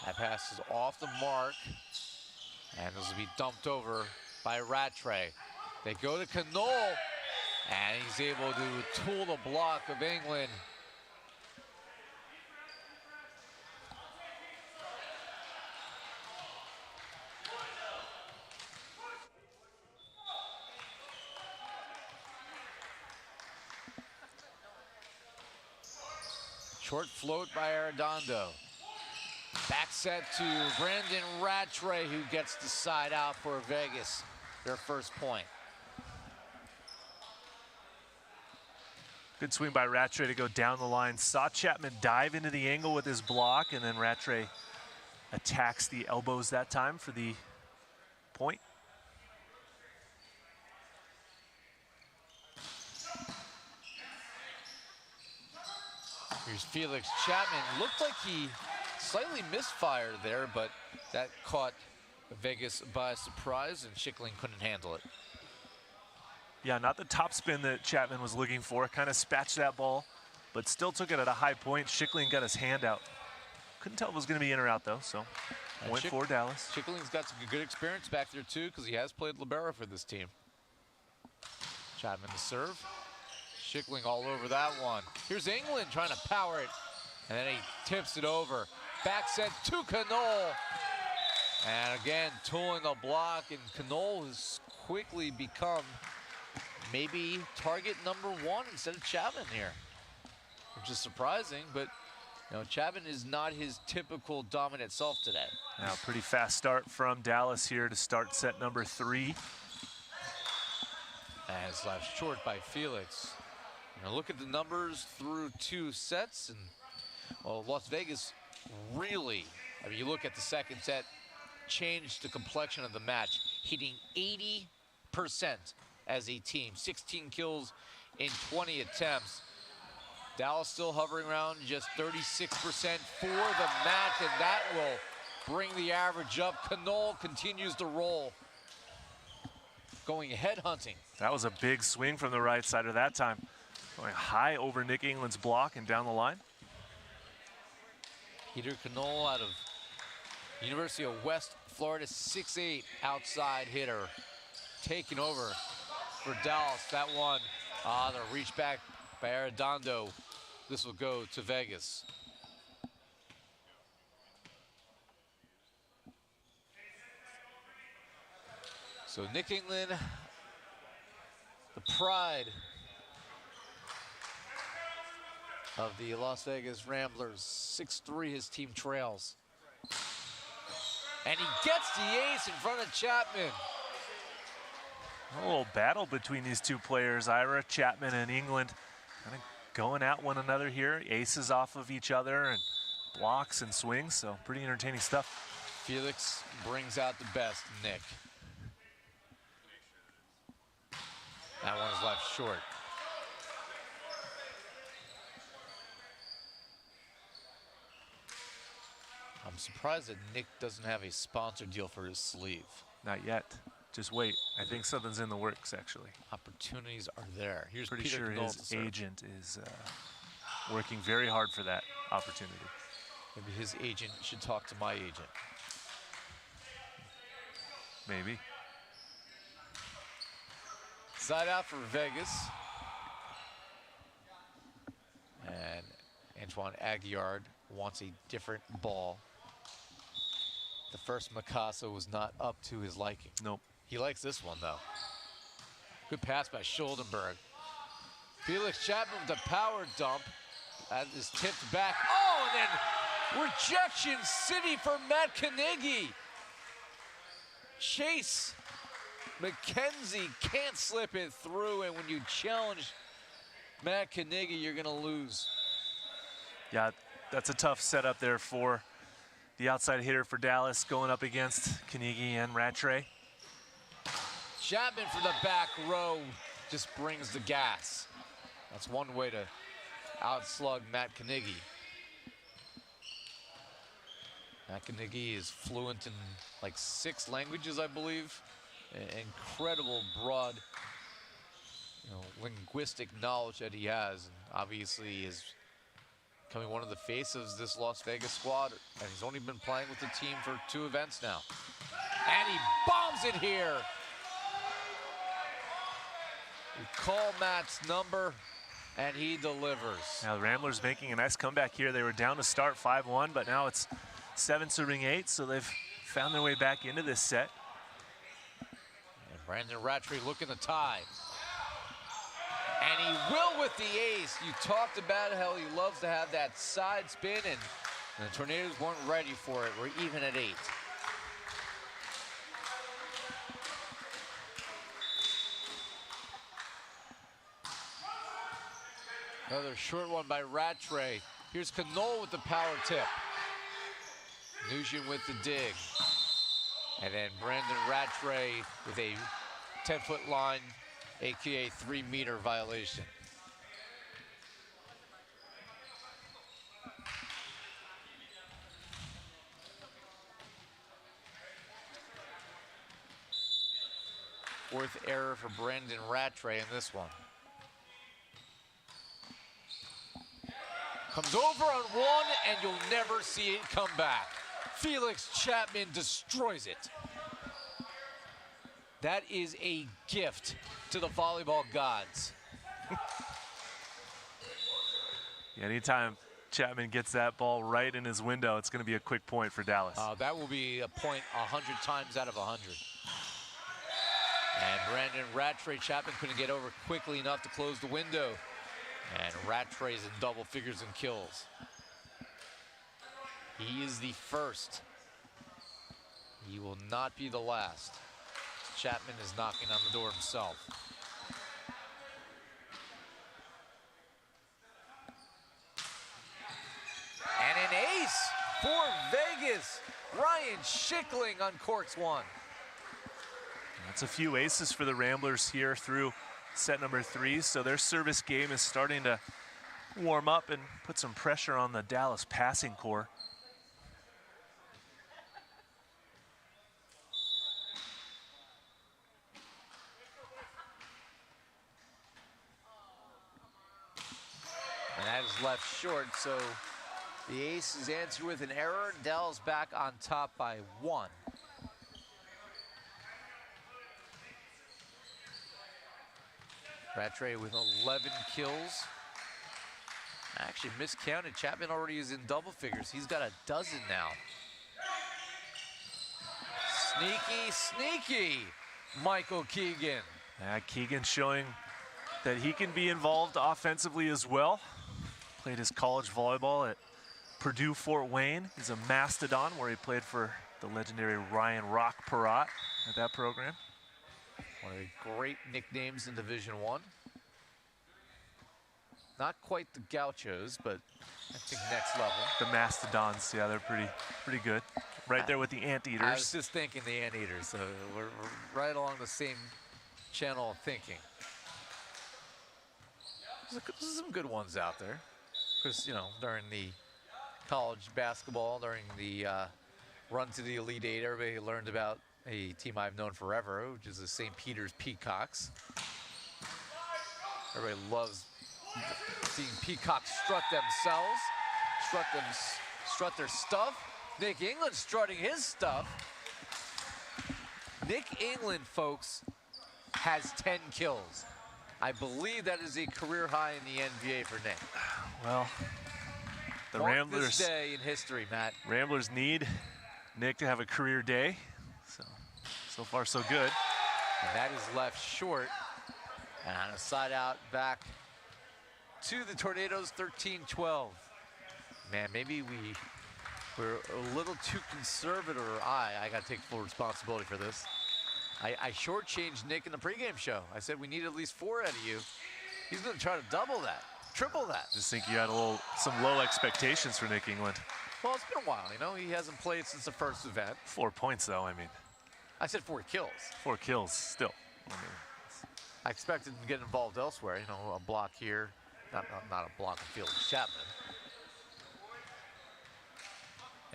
That pass is off the mark, and this will be dumped over by Rattray. They go to Canole, and he's able to tool the block of England. Short float by Arredondo. Back set to Brandon Rattray, who gets the side out for Vegas, their first point. Good swing by Rattray to go down the line. Saw Chapman dive into the angle with his block, and then Rattray attacks the elbows that time for the point. Here's Felix Chapman. Looked like he slightly misfired there, but that caught Vegas by surprise, and Schickling couldn't handle it. Yeah, not the top spin that Chapman was looking for. Kind of spatched that ball, but still took it at a high point. Schickling got his hand out. Couldn't tell if it was going to be in or out, though, so went for Dallas. Schickling's got some good experience back there, too, because he has played libero for this team. Chapman to serve. Schickling all over that one. Here's England trying to power it, and then he tips it over. Back set to Canole. And again, tooling the block, and Canole has quickly become maybe target number 1 instead of Chapman here, which is surprising, but you know, Chapman is not his typical dominant self today. Now, pretty fast start from Dallas here to start set number 3. And it's left short by Felix. Now look at the numbers through 2 sets, and well, Las Vegas really, I mean, you look at the second set, changed the complexion of the match, hitting 80% as a team, 16 kills in 20 attempts. Dallas still hovering around just 36% for the match, and that will bring the average up. Canole continues to roll, going head hunting. That was a big swing from the right side of that time. Going high over Nick England's block and down the line. Peter Canole out of University of West Florida, 6'8", outside hitter, taking over for Dallas. That one, the reach back by Arredondo. This will go to Vegas. So Nick England, the pride of the Las Vegas Ramblers. 6'3", his team trails. And he gets the ace in front of Chapman. A little battle between these two players, Ira, Chapman, and England. Kind of going at one another here. Aces off of each other and blocks and swings, so pretty entertaining stuff. Felix brings out the best, Nick. That one is left short. I'm surprised that Nick doesn't have a sponsor deal for his sleeve. Not yet. Just wait. I think something's in the works, actually. Opportunities are there. Here's pretty Peter sure Canole his agent is working very hard for that opportunity. Maybe his agent should talk to my agent. Maybe. Side out for Vegas. And Antoine Aguillard wants a different ball. The first Mikasa was not up to his liking. Nope. He likes this one, though. Good pass by Schuldenberg. Felix Chapman with the power dump. That is tipped back. Oh, and then rejection city for Matt Carnegie. Chase McKenzie can't slip it through, and when you challenge Matt Carnegie, you're going to lose. Yeah, that's a tough setup there for the outside hitter for Dallas going up against Carnegie and Rattray. Chapman from the back row just brings the gas. That's one way to outslug Matt Carnegie. Matt Carnegie is fluent in like 6 languages, I believe. Incredible broad, linguistic knowledge that he has, and obviously is becoming one of the faces of this Las Vegas squad, and he's only been playing with the team for 2 events now. And he bombs it here. We call Matt's number, and he delivers. Now the Ramblers making a nice comeback here. They were down to start 5-1, but now it's 7-8, so they've found their way back into this set. And Brandon Rattray looking to tie. And he will with the ace. You talked about how he loves to have that side spin, and the Tornadoes weren't ready for it. We're even at 8. Another short one by Rattray. Here's Canole with the power tip. Nugent with the dig. And then Brandon Rattray with a 10-foot line, AKA 3-meter violation. Fourth error for Brandon Rattray in this one. Comes over on one, and you'll never see it come back. Felix Chapman destroys it. That is a gift to the volleyball gods. Anytime Chapman gets that ball right in his window, it's going to be a quick point for Dallas. That will be a point 100 times out of 100. And Brandon Rattray, Chapman couldn't get over quickly enough to close the window. And Rattray's in double figures in kills. He is the first. He will not be the last. Chapman is knocking on the door himself. And an ace for Vegas. Ryan Schickling on courts 1. That's a few aces for the Ramblers here through set number 3, so their service game is starting to warm up and put some pressure on the Dallas passing core. And that is left short, so the ace is answered with an error. Dallas back on top by 1. Rattray with 11 kills. I actually miscounted. Chapman already is in double figures. He's got a dozen now. Sneaky, sneaky, Michael Keegan. Keegan showing that he can be involved offensively as well. Played his college volleyball at Purdue Fort Wayne. He's a mastodon where he played for the legendary Ryan Rock Perrott at that program. One of the great nicknames in Division I. Not quite the Gauchos, but I think next level. The Mastodons, yeah, they're pretty good. Right there with the Anteaters. I was just thinking the Anteaters, so we're right along the same channel of thinking. There's some good ones out there. Because, during the college basketball, during the run to the Elite Eight, everybody learned about a team I've known forever, which is the St. Peter's Peacocks. Everybody loves seeing Peacocks strut themselves, strut their stuff. Nick England strutting his stuff. Nick England, folks, has 10 kills. I believe that is a career high in the NVA for Nick. Well, the Mark Ramblers. This day in history, Matt. Ramblers need Nick to have a career day. So far so good. And that is left short. And on a side out back to the Tornadoes, 13-12. Man, maybe we're a little too conservative, or I got to take full responsibility for this. I shortchanged Nick in the pregame show. I said we need at least 4 out of you. He's going to try to double that, triple that. Just think you had some low expectations for Nick England. Well, it's been a while, you know. He hasn't played since the first event. 4 points, though, I mean. I said 4 kills. 4 kills, still. I expected him to get involved elsewhere, you know, a block here. Not a block in field, Chapman.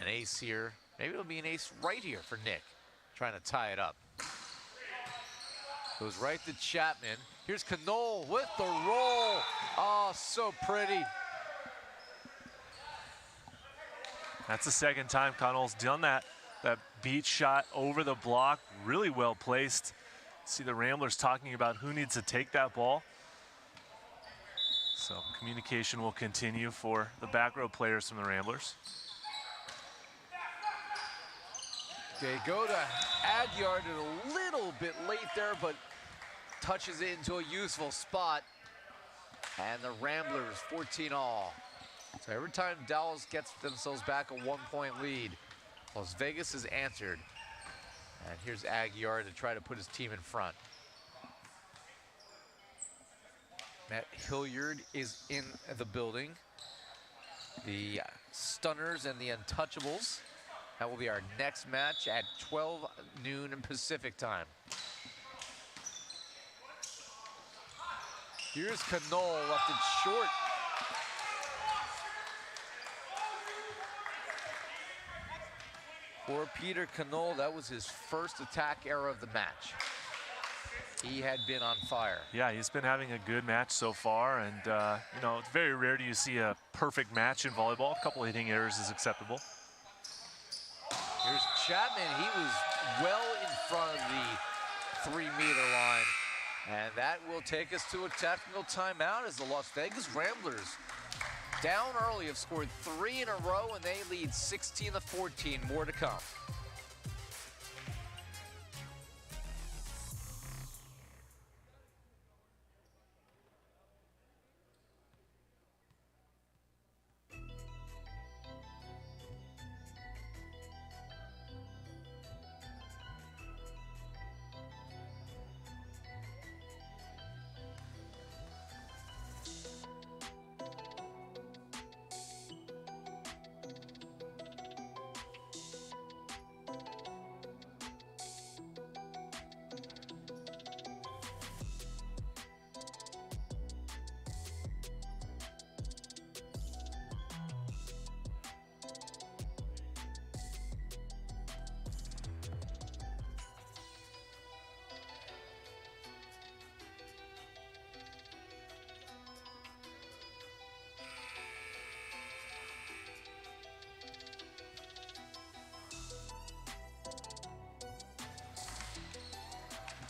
An ace here. Maybe it'll be an ace right here for Nick, trying to tie it up. Goes right to Chapman. Here's Canole with the roll. Oh, so pretty. That's the second time Canole's done that. That beat shot over the block, really well placed. See the Ramblers talking about who needs to take that ball. So communication will continue for the back row players from the Ramblers. They go to Aguiar a little bit late there, but touches it into a useful spot. And the Ramblers 14-all. So every time Dallas gets themselves back a 1-point lead, Las Vegas has answered. And here's Aguiar to try to put his team in front. Matt Hilliard is in the building. The Stunners and the Untouchables. That will be our next match at 12 noon in Pacific time. Here's Canole, left it short. For Peter Canole, that was his first attack error of the match. He had been on fire. Yeah, he's been having a good match so far, and you know, it's very rare do you see a perfect match in volleyball. A couple of hitting errors is acceptable. Here's Chapman. He was well in front of the 3-meter line. And that will take us to a technical timeout as the Las Vegas Ramblers, down early, have scored 3 in a row, and they lead 16-14. More to come.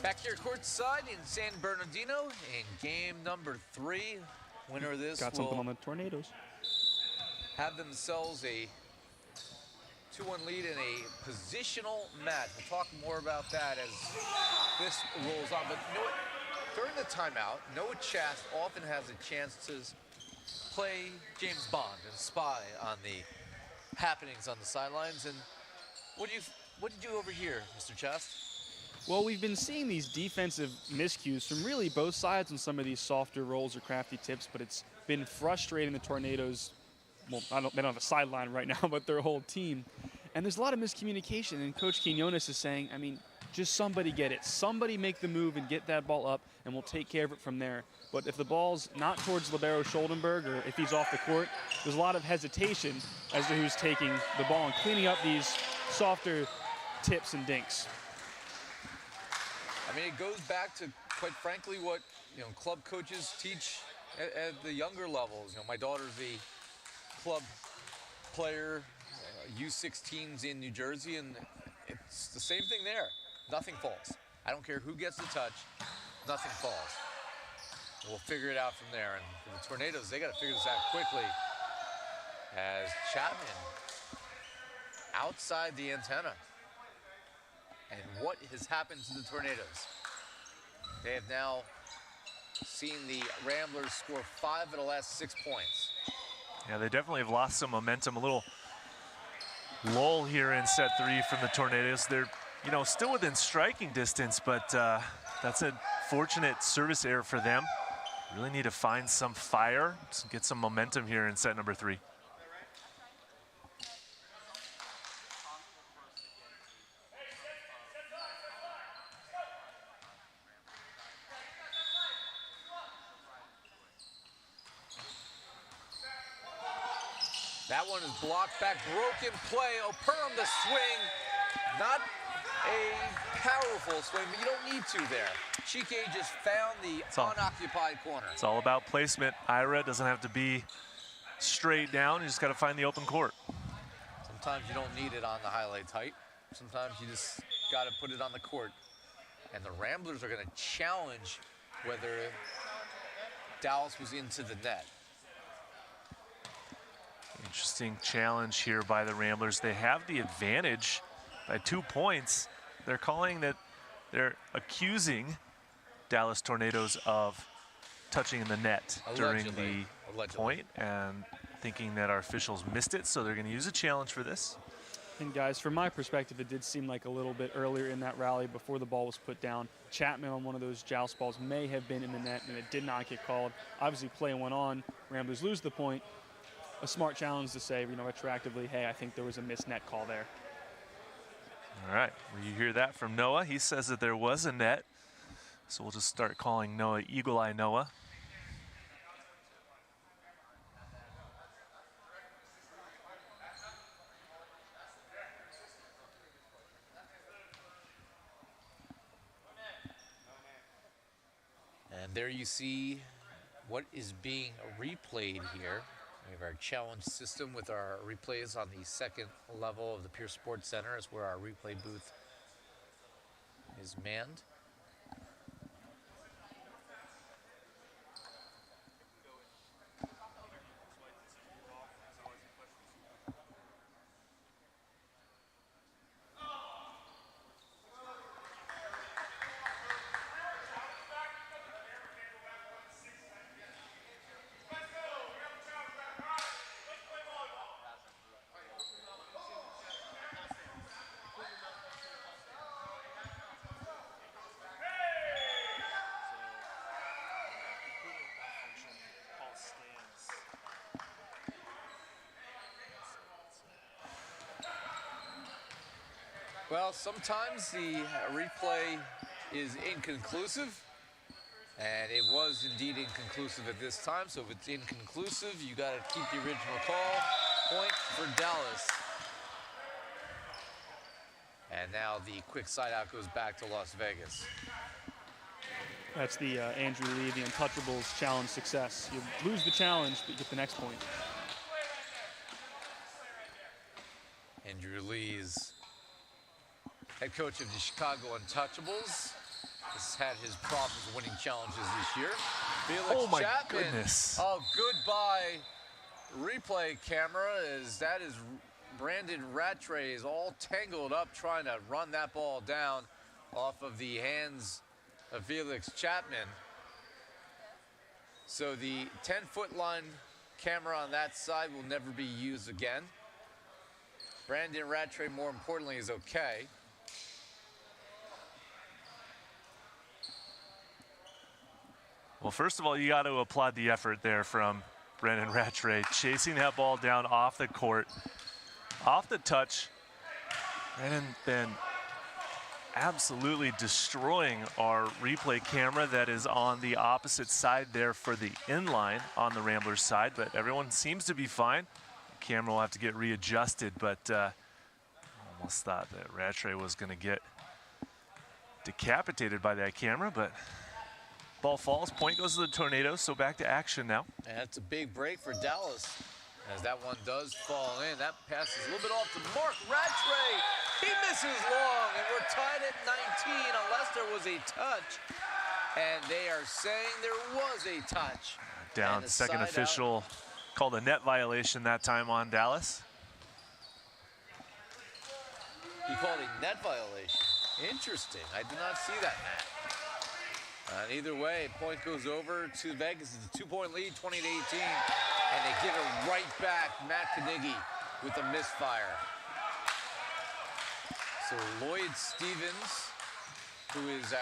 Back here courtside in San Bernardino in game number 3. Winner of this Got something on the Tornadoes. have themselves a 2-1 lead in a positional match. We'll talk more about that as this rolls on. But you know what? During the timeout, Noah Chast often has a chance to play James Bond and spy on the happenings on the sidelines. And what did you do over here, Mr. Chast? Well, we've been seeing these defensive miscues from really both sides on some of these softer rolls or crafty tips, but it's been frustrating the Tornadoes. Well, they don't have a sideline right now, but their whole team. And there's a lot of miscommunication, and Coach Quinones is saying, I mean, just somebody get it. Somebody make the move and get that ball up, and we'll take care of it from there. But if the ball's not towards Libero Scholdenberg, or if he's off the court, there's a lot of hesitation as to who's taking the ball and cleaning up these softer tips and dinks. I mean, it goes back to, quite frankly, what club coaches teach at the younger levels. My daughter's a club player, U16s in New Jersey, and it's the same thing there. Nothing falls. I don't care who gets the touch, nothing falls. We'll figure it out from there. And for the Tornadoes, they got to figure this out quickly. As Chapman outside the antenna. And what has happened to the Tornadoes? They have now seen the Ramblers score 5 of the last 6 points. Yeah, they definitely have lost some momentum. A little lull here in set 3 from the Tornadoes. They're, you know, still within striking distance, but that's a fortunate service error for them. Really need to find some fire, get some momentum here in set number 3. That one is blocked back, broken play. O'Perham the swing. Not a powerful swing, but you don't need to there. Chike just found the unoccupied corner. It's all about placement. Ira doesn't have to be straight down. You just got to find the open court. Sometimes you don't need it on the highlights height. Sometimes you just got to put it on the court. And the Ramblers are going to challenge whether Dallas was into the net. Interesting challenge here by the Ramblers. They have the advantage by 2 points. They're calling that, they're accusing Dallas Tornadoes of touching the net during the point and thinking that our officials missed it, so they're going to use a challenge for this. And guys, from my perspective, it did seem like a little bit earlier in that rally before the ball was put down. Chapman on one of those joust balls may have been in the net, and it did not get called. Obviously, play went on. Ramblers lose the point. A smart challenge to say, you know, retroactively, hey, I think there was a missed net call there. All right, well, you hear that from Noah. He says that there was a net. So we'll just start calling Noah Eagle Eye Noah. And there you see what is being replayed here. We have our challenge system with our replays on the second level of the Pierce Sports Center. Is where our replay booth is manned. Well, sometimes the replay is inconclusive, and it was indeed inconclusive at this time. So if it's inconclusive, you got to keep the original call. Point for Dallas. And now the quick side out goes back to Las Vegas. That's the Andrew Lee, the Untouchables challenge success. You lose the challenge, but you get the next point. Andrew Lee's head coach of the Chicago Untouchables has had his problems winning challenges this year. Felix Chapman. Goodness. Oh, goodbye replay camera, as that is Brandon Rattray is all tangled up trying to run that ball down off of the hands of Felix Chapman. So the 10-foot line camera on that side will never be used again. Brandon Rattray, more importantly, is okay. Well, first of all, you got to applaud the effort there from Brandon Rattray, chasing that ball down off the court, off the touch. Brandon been absolutely destroying our replay camera that is on the opposite side there for the inline on the Ramblers side, but everyone seems to be fine. The camera will have to get readjusted, but almost thought that Rattray was going to get decapitated by that camera, but ball falls, point goes to the Tornadoes, so back to action now. And that's a big break for Dallas, as that one does fall in. That pass is a little bit off to Mark Rattray. He misses long, and we're tied at 19 unless there was a touch. And they are saying there was a touch. Down, second official called a net violation that time on Dallas. He called a net violation. Interesting. I did not see that, Matt. Either way, point goes over to Vegas. It's a 2-point lead, 20-18. And they give it right back. Matt Knigge with a misfire. So Lloyd Stevens, who is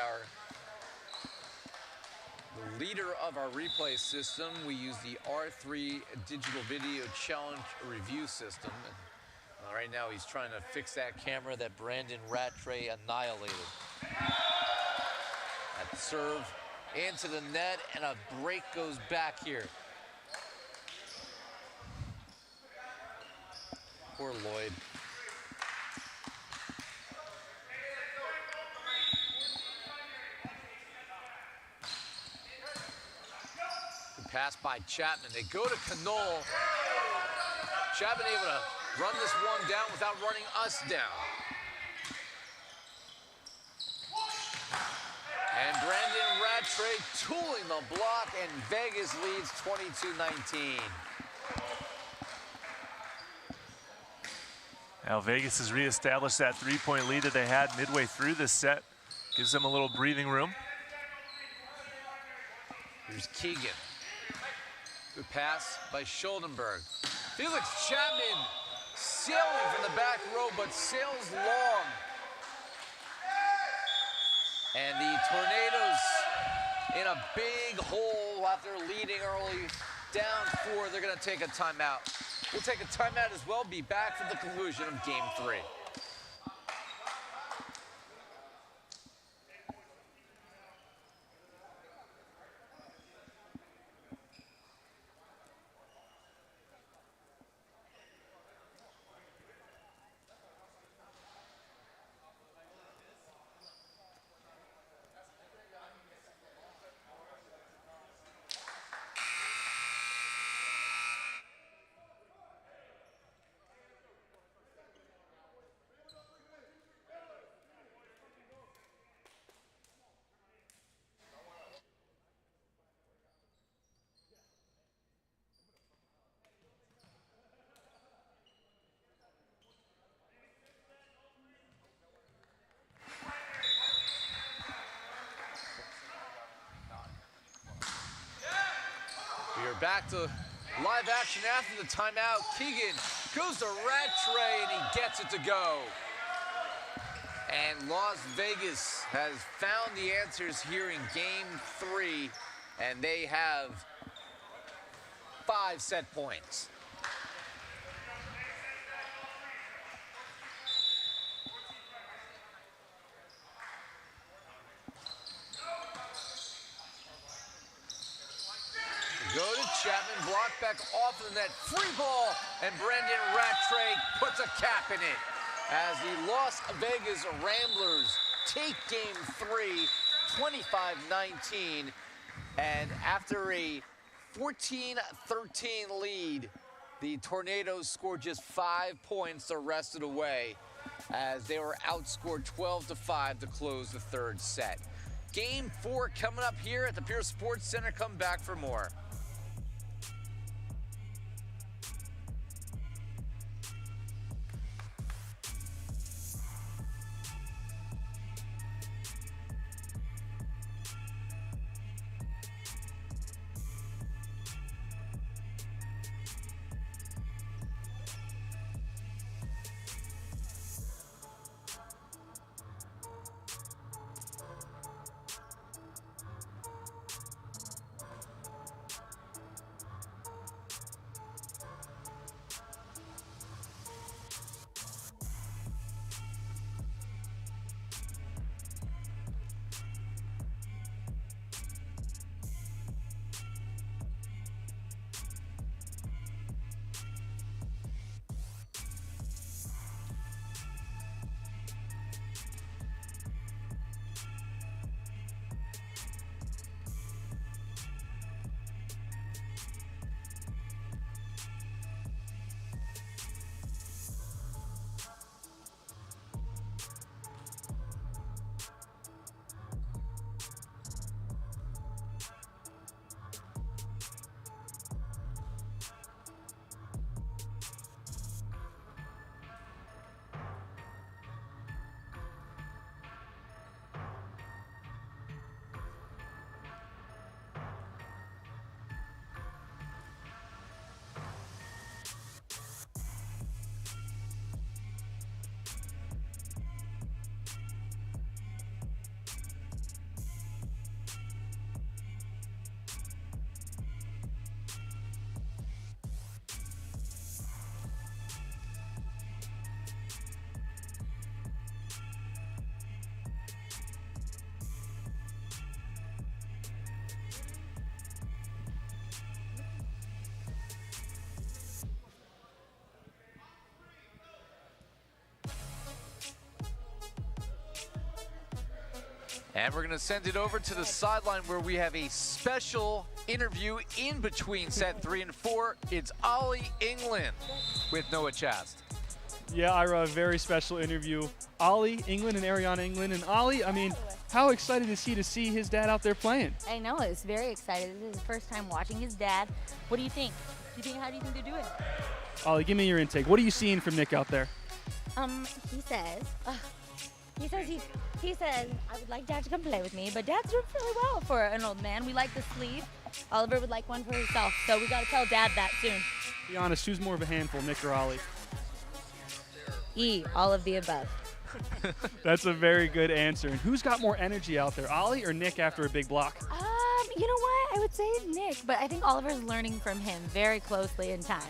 the leader of our replay system. We use the R3 Digital Video Challenge Review System. And right now he's trying to fix that camera that Brandon Rattray annihilated. That serve into the net, and a break goes back here. Poor Lloyd. Good pass by Chapman. They go to Canole. Chapman able to run this one down without running us down. And Brandon Rattray tooling the block, and Vegas leads 22-19. Now Vegas has reestablished that three-point lead that they had midway through this set. Gives them a little breathing room. Here's Keegan. Good pass by Schuldenberg. Felix Chapman sailing from the back row, but sails long. And the Tornadoes in a big hole after leading early, down 4. They're going to take a timeout. We'll take a timeout as well, be back for the conclusion of Game 3. We are back to live action after the timeout. Keegan goes to Rattray, and he gets it to go. And Las Vegas has found the answers here in Game 3, and they have 5 set points. Go to Chapman, block back off of the net, free ball, and Brandon Rattray puts a cap in it as the Las Vegas Ramblers take Game 3, 25-19, and after a 14-13 lead, the Tornadoes scored just 5 points the rest of the way as they were outscored 12-5 to close the third set. Game 4 coming up here at the Pierce Sports Center. Come back for more. And we're going to send it over to the sideline where we have a special interview in between set 3 and 4. It's Ollie England with Noah Chast. Yeah, Ira, a very special interview. Ollie England and Ariana England. And Ollie, I mean, how excited is he to see his dad out there playing? I know, it's very excited. This is his first time watching his dad. What do you think? How do you think they're doing? Ollie, give me your intake. What are you seeing from Nick out there? He says, I would like Dad to come play with me, but Dad's doing really well for an old man. We like the sleeve. Oliver would like one for himself, so we got to tell Dad that soon. Be honest, who's more of a handful, Nick or Ollie? All of the above. That's a very good answer. And who's got more energy out there, Ollie or Nick after a big block? You know what? I would say Nick, but I think Oliver's learning from him very closely in time.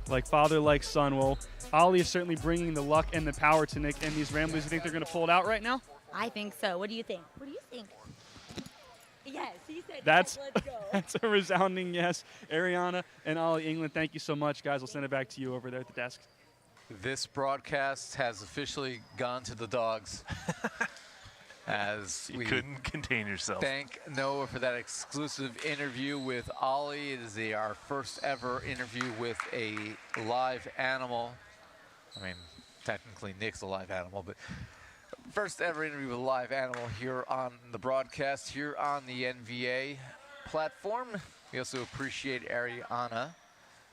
Like father, like son. Well, Ollie is certainly bringing the luck and the power to Nick and these Ramblers. You think they're going to pull it out right now? I think so. What do you think? What do you think? Yes, he said That's, yes, let's go. that's a resounding yes. Ariana and Ollie England, thank you so much, guys. We'll send it back to you over there at the desk. This broadcast has officially gone to the dogs. As You we couldn't contain yourself. thank Noah for that exclusive interview with Ollie. It is our first ever interview with a live animal. I mean, technically Nick's a live animal, but first ever interview with a live animal here on the broadcast, here on the NVA platform. We also appreciate Ariana,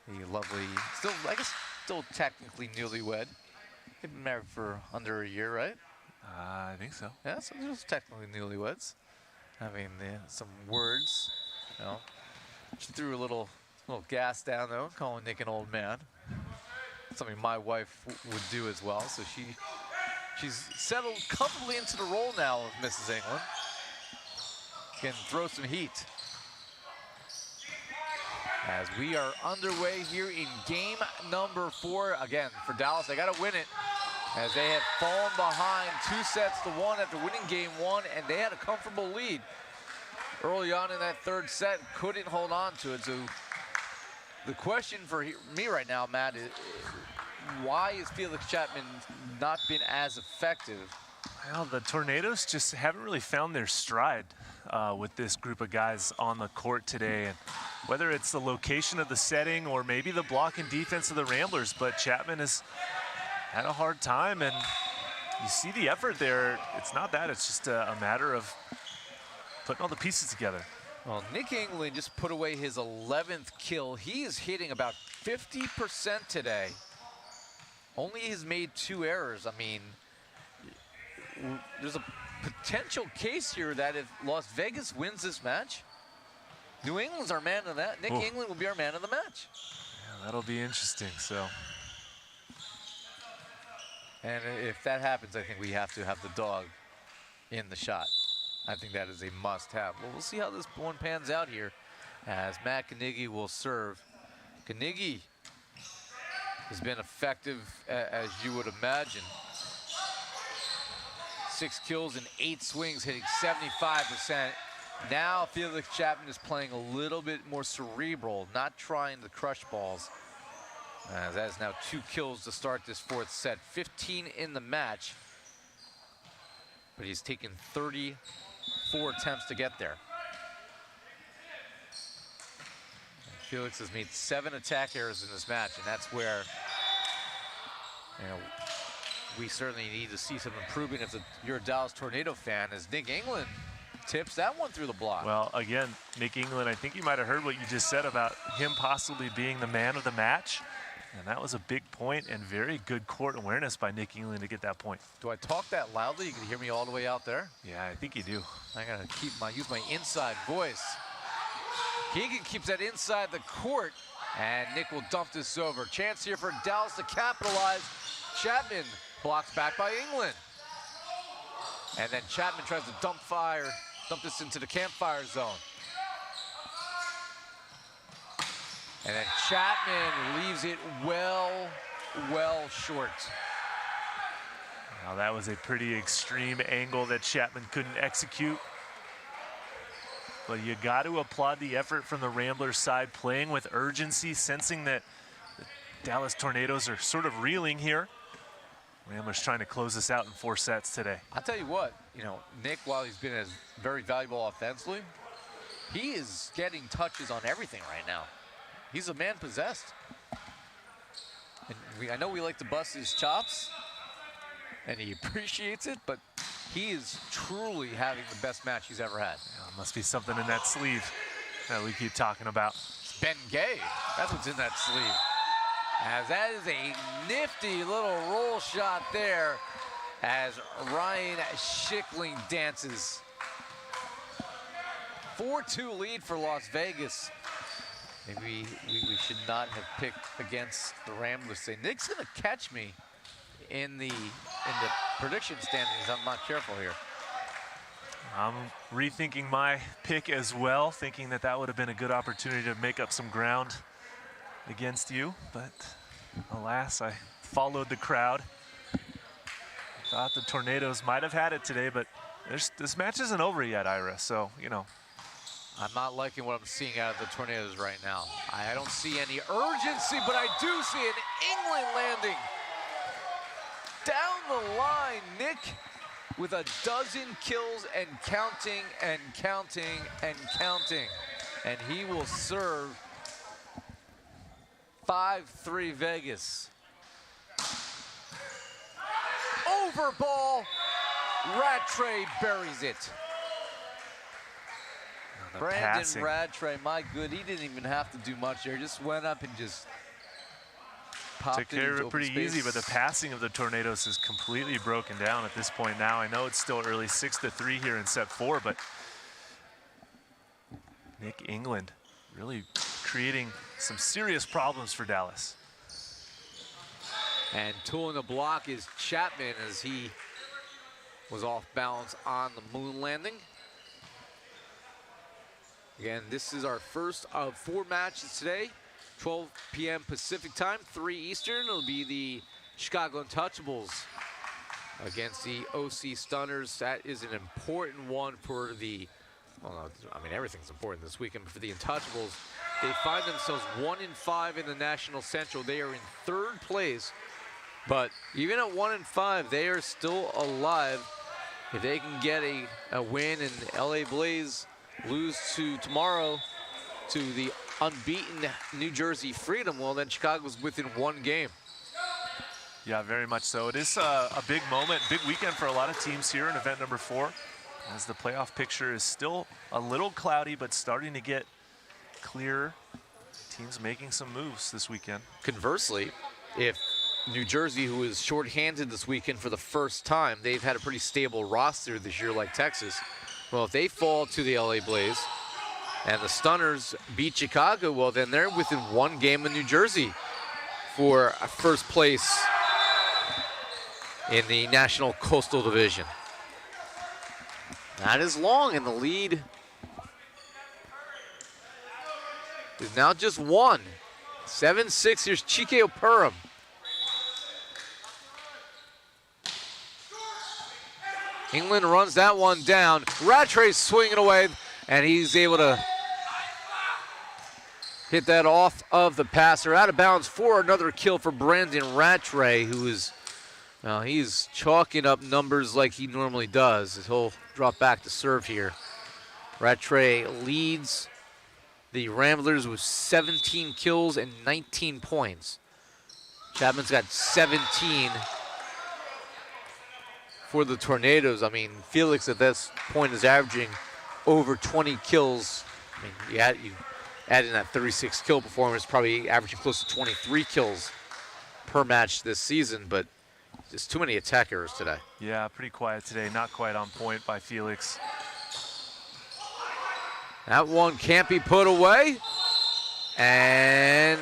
the lovely, still technically newlywed. They've been married for under a year, right? I think so. Yeah, so just technically newlyweds. I mean, some words, you know. She threw a little gas down though, calling Nick an old man. Something my wife would do as well. So she's settled comfortably into the role now of Mrs. England. Can throw some heat. As we are underway here in game number 4. Again, for Dallas, they got to win it. As they have fallen behind 2-1 after winning game 1, and they had a comfortable lead early on in that third set, couldn't hold on to it. So the question for me right now, Matt, is why is Felix Chapman not been as effective? Well, the Tornadoes just haven't really found their stride with this group of guys on the court today. And whether it's the location of the setting or maybe the block and defense of the Ramblers, but Chapman has had a hard time, and you see the effort there. It's not that, it's just a matter of putting all the pieces together. Well, Nick England just put away his 11th kill. He is hitting about 50% today. Only has made 2 errors. I mean, there's a potential case here that if Las Vegas wins this match, New England's our man of that. Nick England will be our man of the match. Yeah, that'll be interesting. So. And if that happens, I think we have to have the dog in the shot. I think that is a must-have. Well, we'll see how this one pans out here as Matt Carnegie will serve. Carnegie has been effective as you would imagine. 6 kills and 8 swings, hitting 75%. Now Felix Chapman is playing a little bit more cerebral, not trying to crush balls. As that is now 2 kills to start this 4th set. 15 in the match, but he's taken 34 attempts to get there. And Felix has made 7 attack errors in this match, and that's where, you know, we certainly need to see some improvement if you're a Dallas Tornado fan, as Nick England tips that one through the block. Well, again, Nick England, I think you might have heard what you just said about him possibly being the man of the match. And that was a big point and very good court awareness by Nick England to get that point. Do I talk that loudly? You can hear me all the way out there? Yeah, I think you do. I gotta use my inside voice. Keegan keeps that inside the court, and Nick will dump this over. Chance here for Dallas to capitalize. Chapman blocks back by England. And then Chapman tries to dump this into the campfire zone. And then Chapman leaves it well short. Now that was a pretty extreme angle that Chapman couldn't execute. But you got to applaud the effort from the Ramblers side, playing with urgency, sensing that the Dallas Tornadoes are sort of reeling here. Ramblers trying to close this out in 4 sets today. I'll tell you what, Nick, while he's been very valuable offensively, he is getting touches on everything right now. He's a man possessed. And I know we like to bust his chops, and he appreciates it, but he is truly having the best match he's ever had. Yeah, must be something in that sleeve that we keep talking about. It's Ben Gay. That's what's in that sleeve. As that is a nifty little roll shot there as Ryan Schickling dances. 4-2 lead for Las Vegas. Maybe we should not have picked against the Ramblers. Say Nick's gonna catch me in the prediction standings. I'm not careful here. I'm rethinking my pick as well, thinking that would have been a good opportunity to make up some ground against you, but alas, I followed the crowd. Thought the Tornadoes might have had it today, but this match isn't over yet, Ira, so, I'm not liking what I'm seeing out of the Tornadoes right now. I don't see any urgency, but I do see an England landing. Down the line, Nick with a dozen kills and counting and counting and counting. And he will serve 5-3 Vegas. Over ball, Rattray buries it. Brandon passing. Rattray, my good, he didn't even have to do much there. Just went up and just popped Took care of it pretty space. easy, but the passing of the Tornadoes is completely broken down at this point now. I know it's still early, 6-3 here in set 4, but Nick England really creating some serious problems for Dallas. And tooling the block is Chapman as he was off balance on the moon landing. Again, this is our first of 4 matches today. 12 p.m. Pacific time, 3 Eastern. It'll be the Chicago Untouchables against the OC Stunners. That is an important one for the, everything's important this weekend, but for the Untouchables, they find themselves 1-5 in the National Central. They are in 3rd place, but even at 1-5, they are still alive. If they can get a win and LA Blaze lose tomorrow to the unbeaten New Jersey Freedom, well, then Chicago's within 1 game. Yeah, very much so. It is a big moment, big weekend for a lot of teams here in event number 4, as the playoff picture is still a little cloudy, but starting to get clearer. Teams making some moves this weekend. Conversely, if New Jersey, who is shorthanded this weekend for the first time, they've had a pretty stable roster this year like Texas. Well, if they fall to the LA Blaze and the Stunners beat Chicago, well, then they're within 1 game of New Jersey for a first place in the National Coastal Division. That is long, and the lead is now just 1. 7-6, here's Chike Operum. England runs that one down. Rattray swinging away, and he's able to hit that off of the passer. Out of bounds for another kill for Brandon Rattray, who is, he's chalking up numbers like he normally does as he'll drop back to serve here. Rattray leads the Ramblers with 17 kills and 19 points. Chapman's got 17 for the Tornadoes. I mean, Felix at this point is averaging over 20 kills. I mean, you add in that 36 kill performance, probably averaging close to 23 kills per match this season, but just too many attack errors today. Yeah, pretty quiet today. Not quite on point by Felix. That one can't be put away. And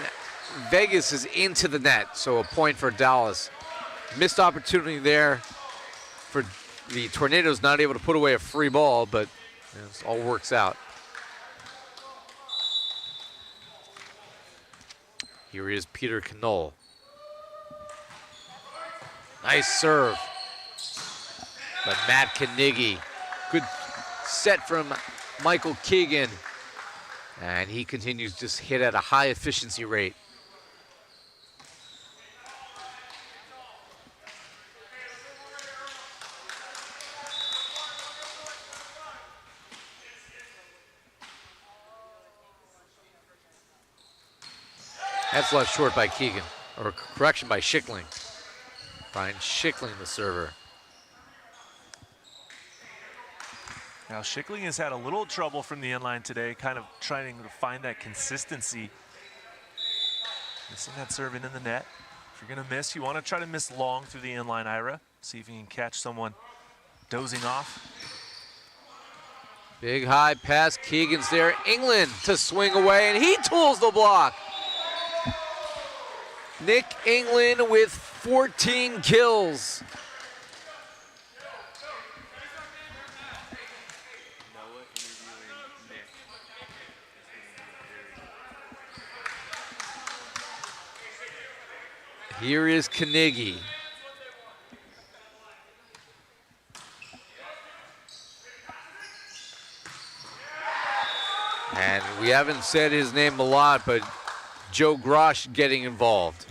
Vegas is into the net, so a point for Dallas. Missed opportunity there for the Tornadoes, not able to put away a free ball, but it all works out. Here is Peter Canole. Nice serve by Matt Carnegie. Good set from Michael Keegan. And he continues to just hit at a high efficiency rate. That's left short by Keegan, or correction by Schickling. Brian Schickling, the server. Now Schickling has had a little trouble from the inline today, kind of trying to find that consistency. Missing that serve in the net. If you're gonna miss, you wanna try to miss long through the inline, Ira. See if you can catch someone dozing off. Big high pass, Keegan's there. England to swing away, and he tools the block. Nick England with 14 kills. Here is Carnegie. And we haven't said his name a lot, but Joe Grosh getting involved.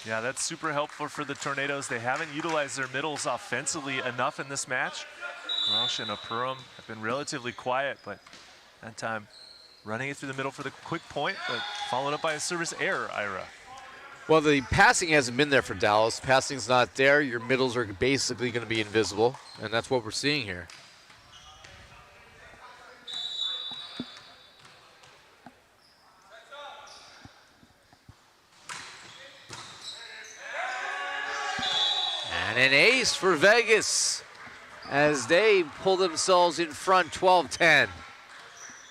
Yeah, that's super helpful for the Tornadoes. They haven't utilized their middles offensively enough in this match. Grosh and Apurum have been relatively quiet, but that time running it through the middle for the quick point, but followed up by a service error, Ira. Well, the passing hasn't been there for Dallas. Passing's not there. Your middles are basically going to be invisible, and that's what we're seeing here. And an ace for Vegas as they pull themselves in front 12-10.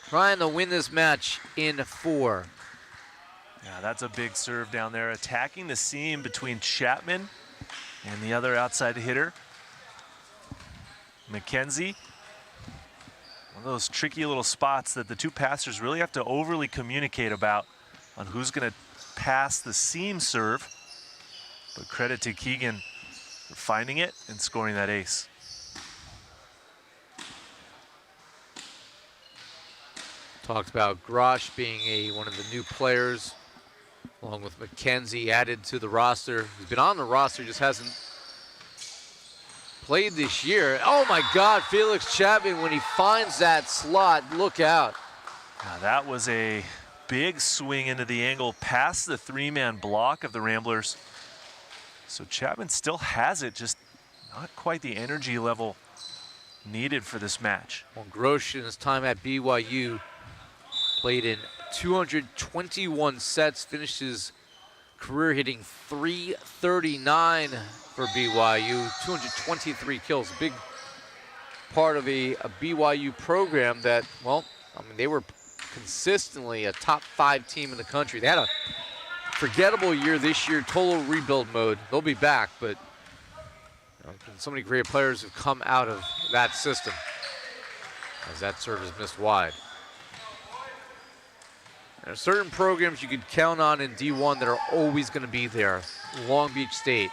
Trying to win this match in 4. Yeah, that's a big serve down there, attacking the seam between Chapman and the other outside hitter, McKenzie. One of those tricky little spots that the two passers really have to overly communicate about on who's going to pass the seam serve. But credit to Keegan for finding it and scoring that ace. Talked about Grosh being one of the new players, along with McKenzie added to the roster. He's been on the roster, just hasn't played this year. Oh my God, Felix Chapman, when he finds that slot, look out. Now that was a big swing into the angle past the 3-man block of the Ramblers. So Chapman still has it, just not quite the energy level needed for this match. Well, Grosh in his time at BYU played in 221 sets, finished his career hitting .339 for BYU, 223 kills. A big part of a BYU program that, well, I mean, they were consistently a top 5 team in the country. They had a forgettable year this year, total rebuild mode. They'll be back, but so many great players have come out of that system as that serve is missed wide. There are certain programs you could count on in D1 that are always going to be there. Long Beach State,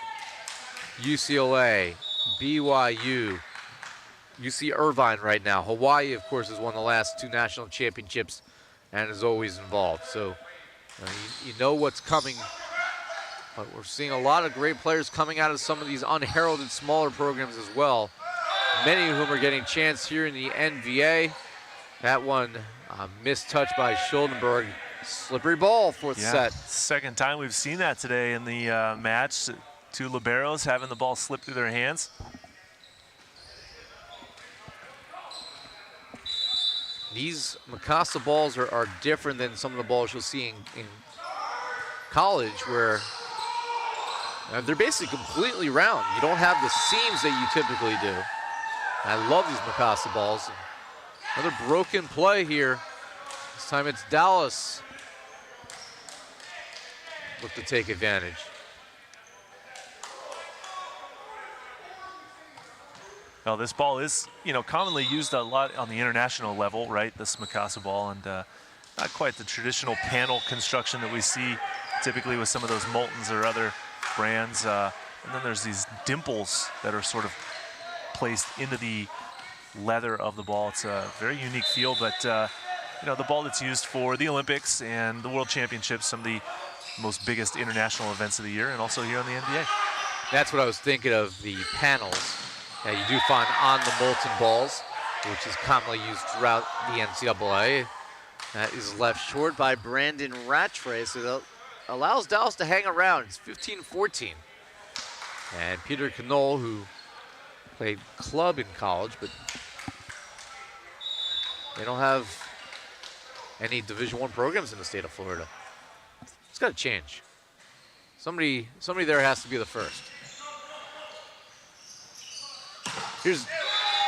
UCLA, BYU, UC Irvine right now. Hawaii, of course, has won the last 2 national championships and is always involved. So you know what's coming. But we're seeing a lot of great players coming out of some of these unheralded smaller programs as well. Many of whom are getting a chance here in the NVA. That one missed touch by Schuldenberg. Slippery ball, fourth set. Second time we've seen that today in the match. 2 liberos having the ball slip through their hands. These Mikasa balls are different than some of the balls you'll see in college, where they're basically completely round. You don't have the seams that you typically do. I love these Mikasa balls. Another broken play here. This time it's Dallas look to take advantage. Well, this ball is, commonly used a lot on the international level, right? This Mikasa ball, and not quite the traditional panel construction that we see typically with some of those Moultons or other brands. And then there's these dimples that are sort of placed into the leather of the ball. It's a very unique feel, but the ball that's used for the Olympics and the World Championships, some of the most biggest international events of the year, and also here on the NBA. That's what I was thinking of, the panels that you do find on the molten balls, which is commonly used throughout the NCAA. That is left short by Brandon Rattray, so that allows Dallas to hang around. It's 15-14. And Peter Canole, who played club in college, but they don't have any Division I programs in the state of Florida. It's got to change. Somebody there has to be the first. Here's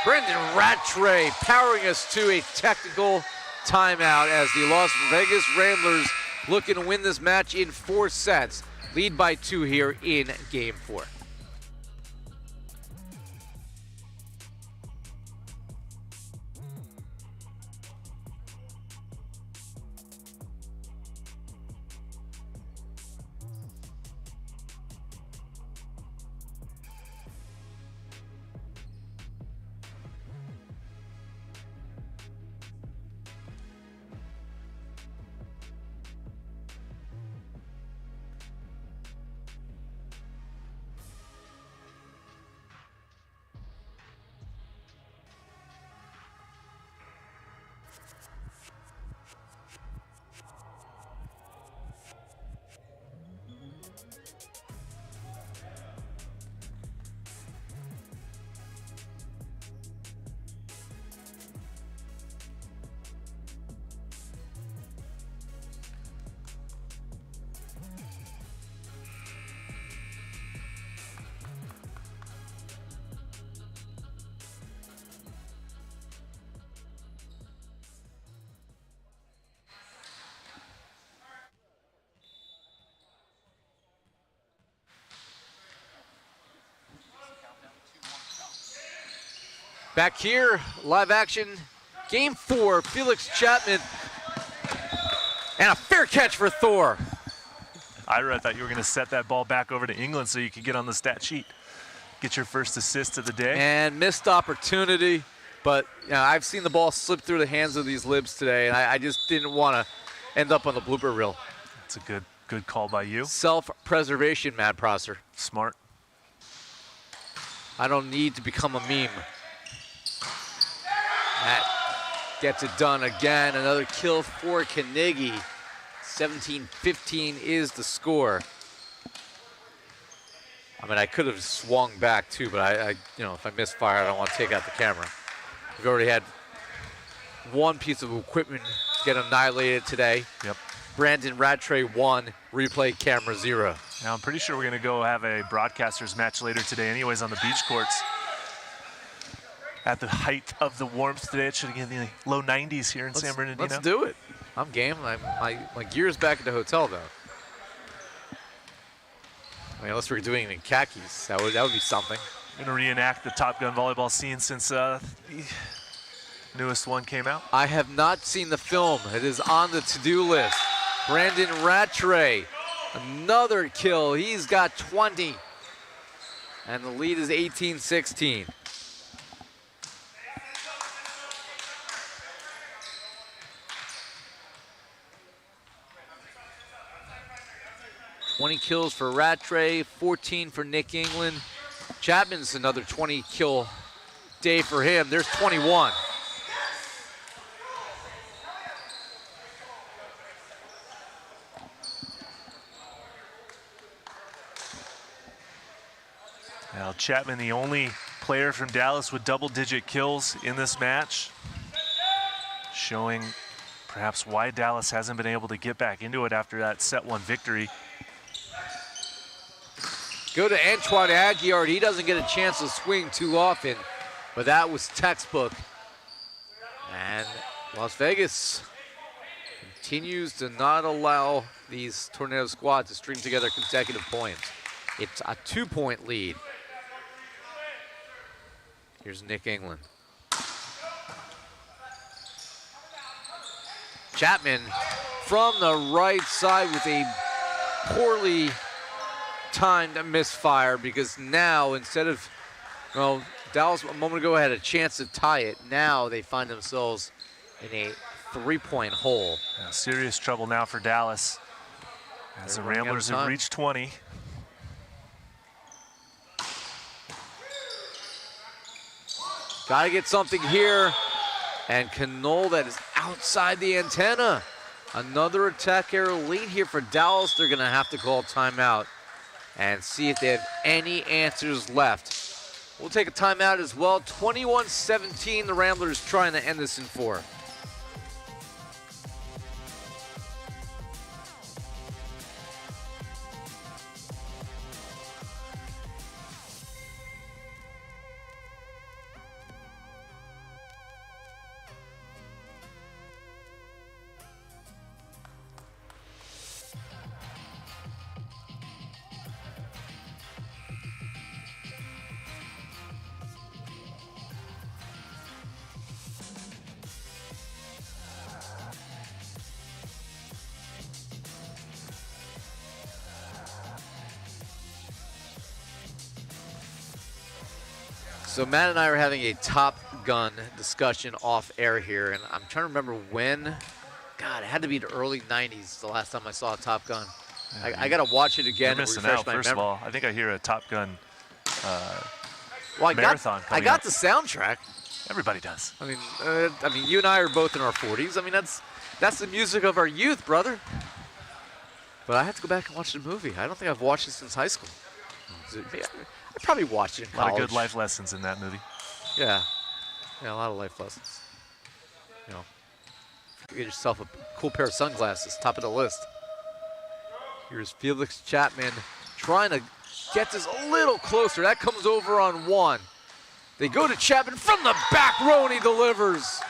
Brandon Rattray powering us to a technical timeout as the Las Vegas Ramblers looking to win this match in 4 sets. Lead by 2 here in Game 4. Back here, live action, Game 4, Felix Chapman, and a fair catch for Thor. Ira, I thought you were going to set that ball back over to England so you could get on the stat sheet, get your first assist of the day. And missed opportunity, but I've seen the ball slip through the hands of these libs today, and I just didn't want to end up on the blooper reel. That's a good call by you. Self-preservation, Matt Prosser. Smart. I don't need to become a meme. That gets it done again. Another kill for Carnegie. 17-15 is the score. I mean, I could have swung back too, but I if I misfire, I don't want to take out the camera. We've already had one piece of equipment get annihilated today. Yep. Brandon Rattray 1, replay camera 0. Now, I'm pretty sure we're going to go have a broadcasters match later today anyways on the beach courts. At the height of the warmth today, it should get in the low 90s here in San Bernardino. Let's do it. I'm game. My gear's back at the hotel, though. I mean, unless we're doing it in khakis, that would be something. I'm going to reenact the Top Gun volleyball scene since the newest one came out. I have not seen the film. It is on the to-do list. Brandon Rattray, another kill. He's got 20. And the lead is 18-16. $20 kills for Rattray, 14 for Nick England. Chapman's another 20 kill day for him. There's 21. Now Chapman, the only player from Dallas with double-digit kills in this match, showing perhaps why Dallas hasn't been able to get back into it after that set 1 victory. Go to Antoine Aguillard. He doesn't get a chance to swing too often, but that was textbook. And Las Vegas continues to not allow these Tornado squads to string together consecutive points. It's a 2-point lead. Here's Nick England. Chapman from the right side with a poorly timed misfire, because now instead of, Dallas a moment ago had a chance to tie it. Now they find themselves in a 3-point hole. Yeah, serious trouble now for Dallas as the Ramblers have reached 20. Got to get something here. And Canole that is outside the antenna. Another attack error late here for Dallas. They're going to have to call timeout and see if they have any answers left. We'll take a timeout as well. 21-17, the Ramblers trying to end this in 4. So Matt and I are having a Top Gun discussion off air here, and I'm trying to remember when. God, it had to be the early 90s the last time I saw Top Gun. Yeah, I got to watch it again. You're missing refresh out, my first of memory. all. I think I hear a Top Gun Well, marathon I coming got up. the soundtrack. Everybody does. I mean, you and I are both in our 40s. I mean, that's the music of our youth, brother. But I have to go back and watch the movie. I don't think I've watched it since high school. I probably watched it in A lot college. of good life lessons in that movie. Yeah, a lot of life lessons. You know, get yourself a cool pair of sunglasses, top of the list. Here's Felix Chapman trying to get this a little closer. That comes over on 1. They go to Chapman from the back row and he delivers.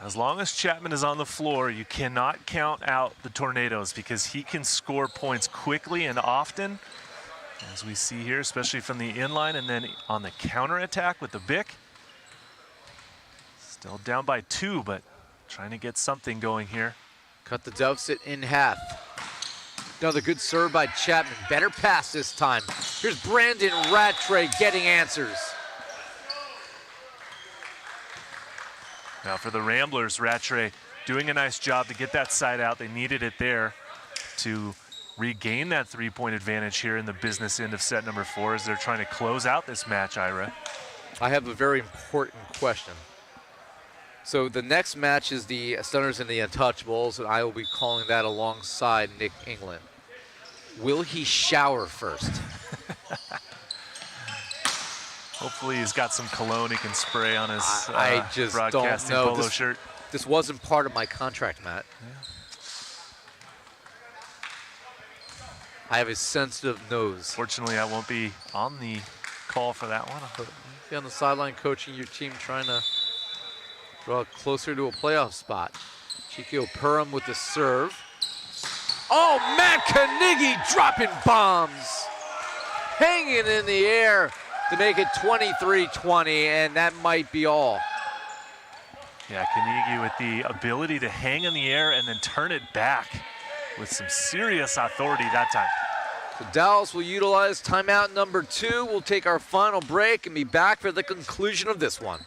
As long as Chapman is on the floor, you cannot count out the Tornadoes because he can score points quickly and often, as we see here, especially from the inline and then on the counterattack with the Bic. Still down by 2, but trying to get something going here. Cut the deficit in half. Another good serve by Chapman. Better pass this time. Here's Brandon Rattray getting answers. Now for the Ramblers, Rattray doing a nice job to get that side out. They needed it there to regain that 3-point advantage here in the business end of set number 4 as they're trying to close out this match, Ira. I have a very important question. So the next match is the Stunners and the Untouchables, and I will be calling that alongside Nick England. Will he shower first? Hopefully he's got some cologne he can spray on his I just don't broadcasting know. polo shirt. This wasn't part of my contract, Matt. Yeah. I have a sensitive nose. Fortunately, I won't be on the call for that one. But be on the sideline coaching your team, trying to draw closer to a playoff spot. Chico Perham with the serve. Oh, Matt Carnegie dropping bombs. Hanging in the air to make it 23-20, and that might be all. Yeah, Carnegie with the ability to hang in the air and then turn it back with some serious authority that time. So Dallas will utilize timeout number 2. We'll take our final break and be back for the conclusion of this one.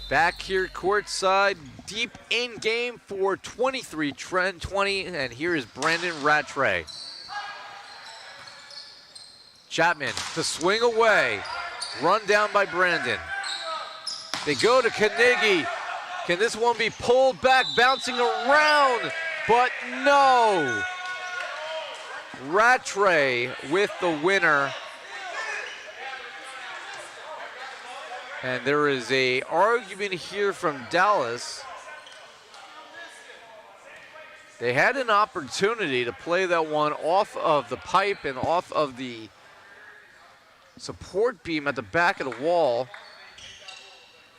Back here courtside, deep in game for 23-20, and here is Brandon Rattray. Chapman, the swing away, run down by Brandon. They go to Carnegie. Can this one be pulled back, bouncing around? But no. Rattray with the winner. And there is an argument here from Dallas. They had an opportunity to play that one off of the pipe and off of the support beam at the back of the wall.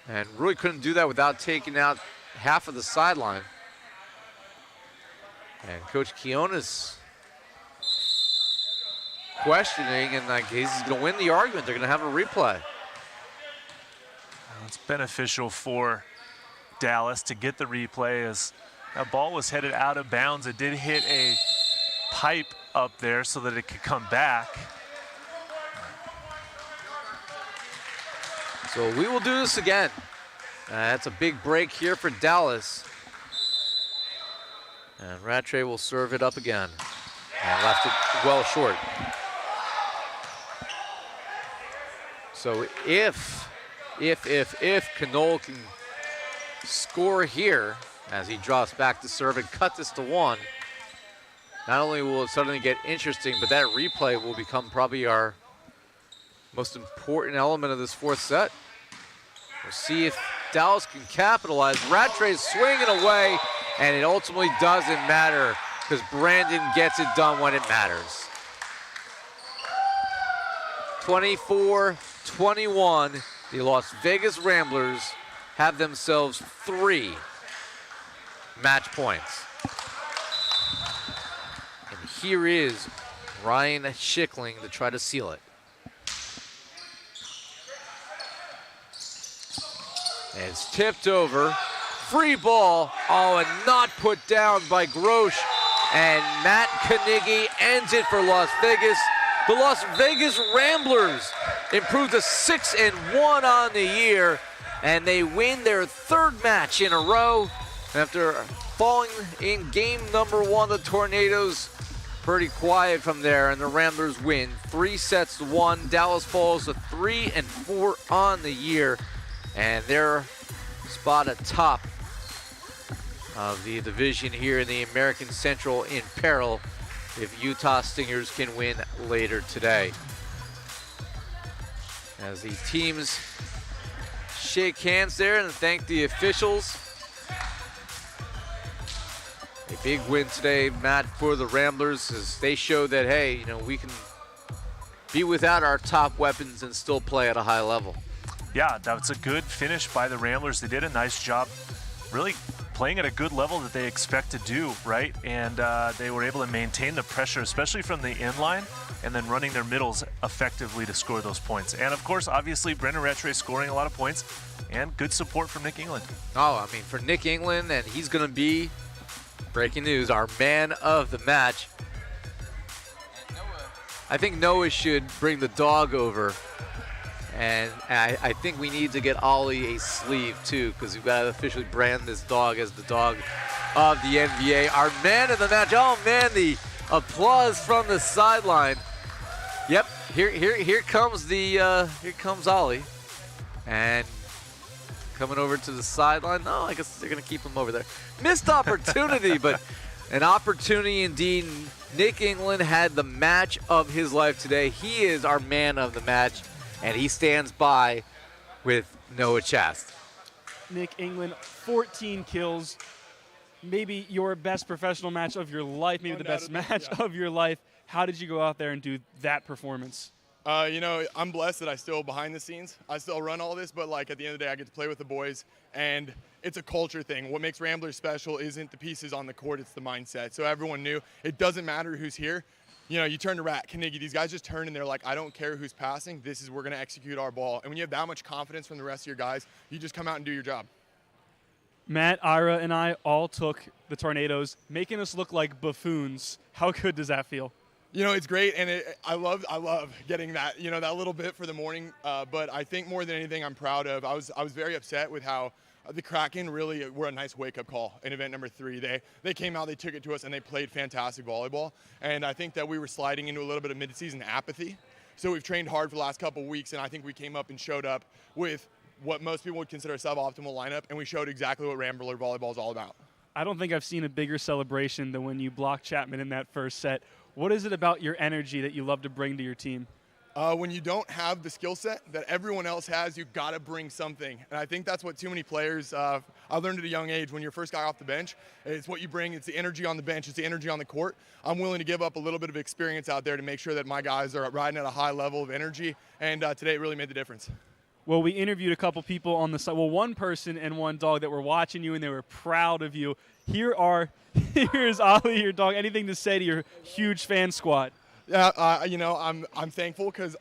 And really couldn't do that without taking out half of the sideline. And Coach Quiones questioning, and like he's going to win the argument. They're going to have a replay. It's beneficial for Dallas to get the replay as that ball was headed out of bounds. It did hit a pipe up there so that it could come back. So we will do this again. That's a big break here for Dallas. And Rattray will serve it up again. And left it well short. So if Canole can score here as he drops back to serve and cut this to 1, not only will it suddenly get interesting, but that replay will become probably our most important element of this 4th set. We'll see if Dallas can capitalize. Rattray's swinging away, and it ultimately doesn't matter because Brandon gets it done when it matters. 24-21, the Las Vegas Ramblers have themselves 3 match points. And here is Ryan Schickling to try to seal it. And it's tipped over. Free ball. Oh, and not put down by Grosh. And Matt Carnegie ends it for Las Vegas. The Las Vegas Ramblers improve to 6-1 on the year, and they win their 3rd match in a row. After falling in game number 1, the Tornadoes pretty quiet from there, and the Ramblers win 3-1. Dallas falls to 3-4 on the year, and they're spot atop of the division here in the American Central in peril if Utah Stingers can win later today. As the teams shake hands there and thank the officials. A big win today, Matt, for the Ramblers as they show that, hey, you know, we can be without our top weapons and still play at a high level. Yeah, that's a good finish by the Ramblers. They did a nice job really playing at a good level that they expect to do, right? And they were able to maintain the pressure, especially from the inline, and then running their middles effectively to score those points. And of course, obviously, Brendan Rattray scoring a lot of points and good support from Nick England. Oh, I mean, for Nick England, and he's going to be, breaking news, our man of the match. I think Noah should bring the dog over. And I think we need to get Ollie a sleeve, too, because we've got to officially brand this dog as the dog of the NVA. Our man of the match. Oh, man, the applause from the sideline. Yep, here comes Ollie. And coming over to the sideline. No, I guess they're going to keep him over there. Missed opportunity, but an opportunity indeed. Nick England had the match of his life today. He is our man of the match. And he stands by with Noah Chast. Nick England, 14 kills, maybe your best professional match of your life, maybe the best match of your life. How did you go out there and do that performance? You know, I'm blessed that I still behind the scenes. I still run all this, but like at the end of the day, I get to play with the boys, and it's a culture thing. What makes Ramblers special isn't the pieces on the court, it's the mindset. So everyone knew it doesn't matter who's here. You know, you turn to Rat, Carnegie, these guys just turn and they're like, I don't care who's passing, we're gonna execute our ball. And when you have that much confidence from the rest of your guys, you just come out and do your job. Matt, Ira, and I all took the Tornadoes, making us look like buffoons. How good does that feel? You know, it's great, and I love getting that, you know, that little bit for the morning. But I think more than anything, I'm proud of. I was very upset with how the Kraken really were a nice wake-up call in event number 3. They came out, they took it to us, and they played fantastic volleyball. And I think that we were sliding into a little bit of mid-season apathy. So we've trained hard for the last couple of weeks, and I think we came up and showed up with what most people would consider a suboptimal lineup, and we showed exactly what Rambler volleyball is all about. I don't think I've seen a bigger celebration than when you blocked Chapman in that first set. What is it about your energy that you love to bring to your team? When you don't have the skill set that everyone else has, you got to bring something. And I think that's what too many players, I learned at a young age, when you're first guy off the bench, it's what you bring. It's the energy on the bench. It's the energy on the court. I'm willing to give up a little bit of experience out there to make sure that my guys are riding at a high level of energy. And today it really made the difference. Well, we interviewed a couple people on the side. Well, one person and one dog that were watching you, and they were proud of you. Here's Ollie, your dog. Anything to say to your huge fan squad? Yeah, you know, I'm thankful because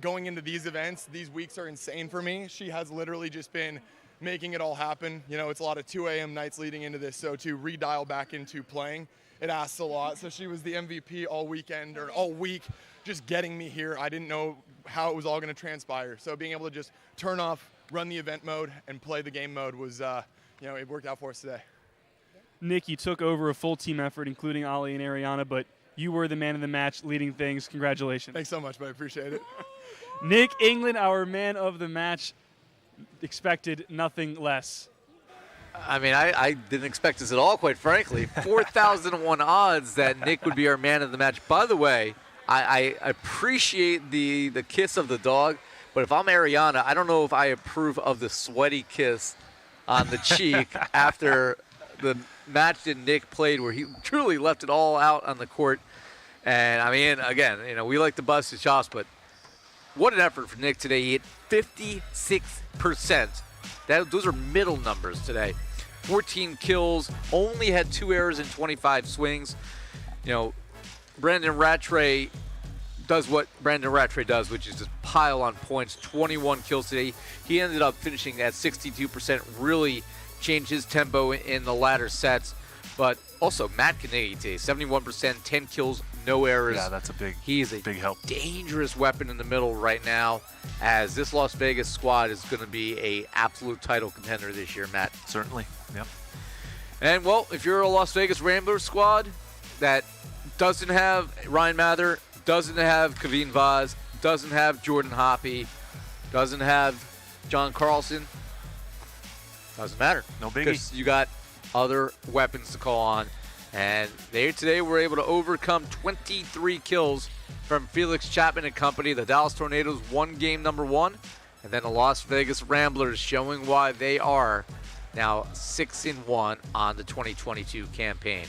going into these events, these weeks are insane for me. She has literally just been making it all happen. You know, it's a lot of 2 a.m. nights leading into this, so to redial back into playing, it asks a lot. So she was the MVP all weekend or all week, just getting me here. I didn't know how it was all going to transpire. So being able to just turn off, run the event mode, and play the game mode was, you know, it worked out for us today. Nick, you took over a full team effort, including Ali and Ariana, but you were the man of the match, leading things. Congratulations. Thanks so much, but I appreciate it. Nick England, our man of the match, expected nothing less. I mean, I didn't expect this at all, quite frankly. 4,001 odds that Nick would be our man of the match. By the way, I appreciate the kiss of the dog, but if I'm Ariana, I don't know if I approve of the sweaty kiss on the cheek after the match that Nick played where he truly left it all out on the court. And, I mean, again, you know, we like to bust his chops, but what an effort for Nick today. He hit 56%. Those are middle numbers today. 14 kills, only had 2 errors in 25 swings. You know, Brandon Rattray does what Brandon Rattray does, which is just pile on points. 21 kills today. He ended up finishing at 62%, really changed his tempo in the latter sets. But also Matt Canole today, 71%, 10 kills, no errors. Yeah, that's a big help. Dangerous weapon in the middle right now, as this Las Vegas squad is going to be a absolute title contender this year, Matt. Certainly, yep. And, well, if you're a Las Vegas Ramblers squad that doesn't have Ryan Mather, doesn't have Keegan Vaz, doesn't have Jordan Hoppe, doesn't have John Carlson, doesn't matter. No biggie. Because you got other weapons to call on. And they today were able to overcome 23 kills from Felix Chapman and company. The Dallas Tornadoes won game number 1. And then the Las Vegas Ramblers showing why they are now 6-1 on the 2022 campaign.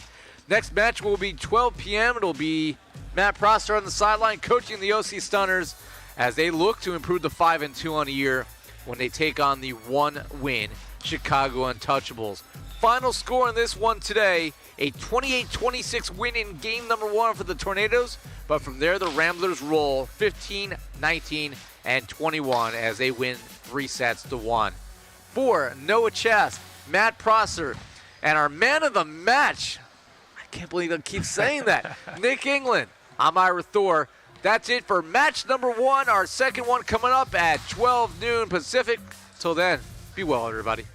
Next match will be 12 p.m. It'll be Matt Prosser on the sideline coaching the OC Stunners as they look to improve to 5-2 on the year when they take on the 1-win Chicago Untouchables. Final score in this one today, a 28-26 win in game number 1 for the Tornadoes. But from there, the Ramblers roll 15, 19, and 21 as they win 3 sets to 1. For Noah Chast, Matt Prosser, and our man of the match, I can't believe I keep saying that, Nick England. I'm Ira Thor. That's it for match number 1. Our second one coming up at 12 noon Pacific. Till then, be well, everybody.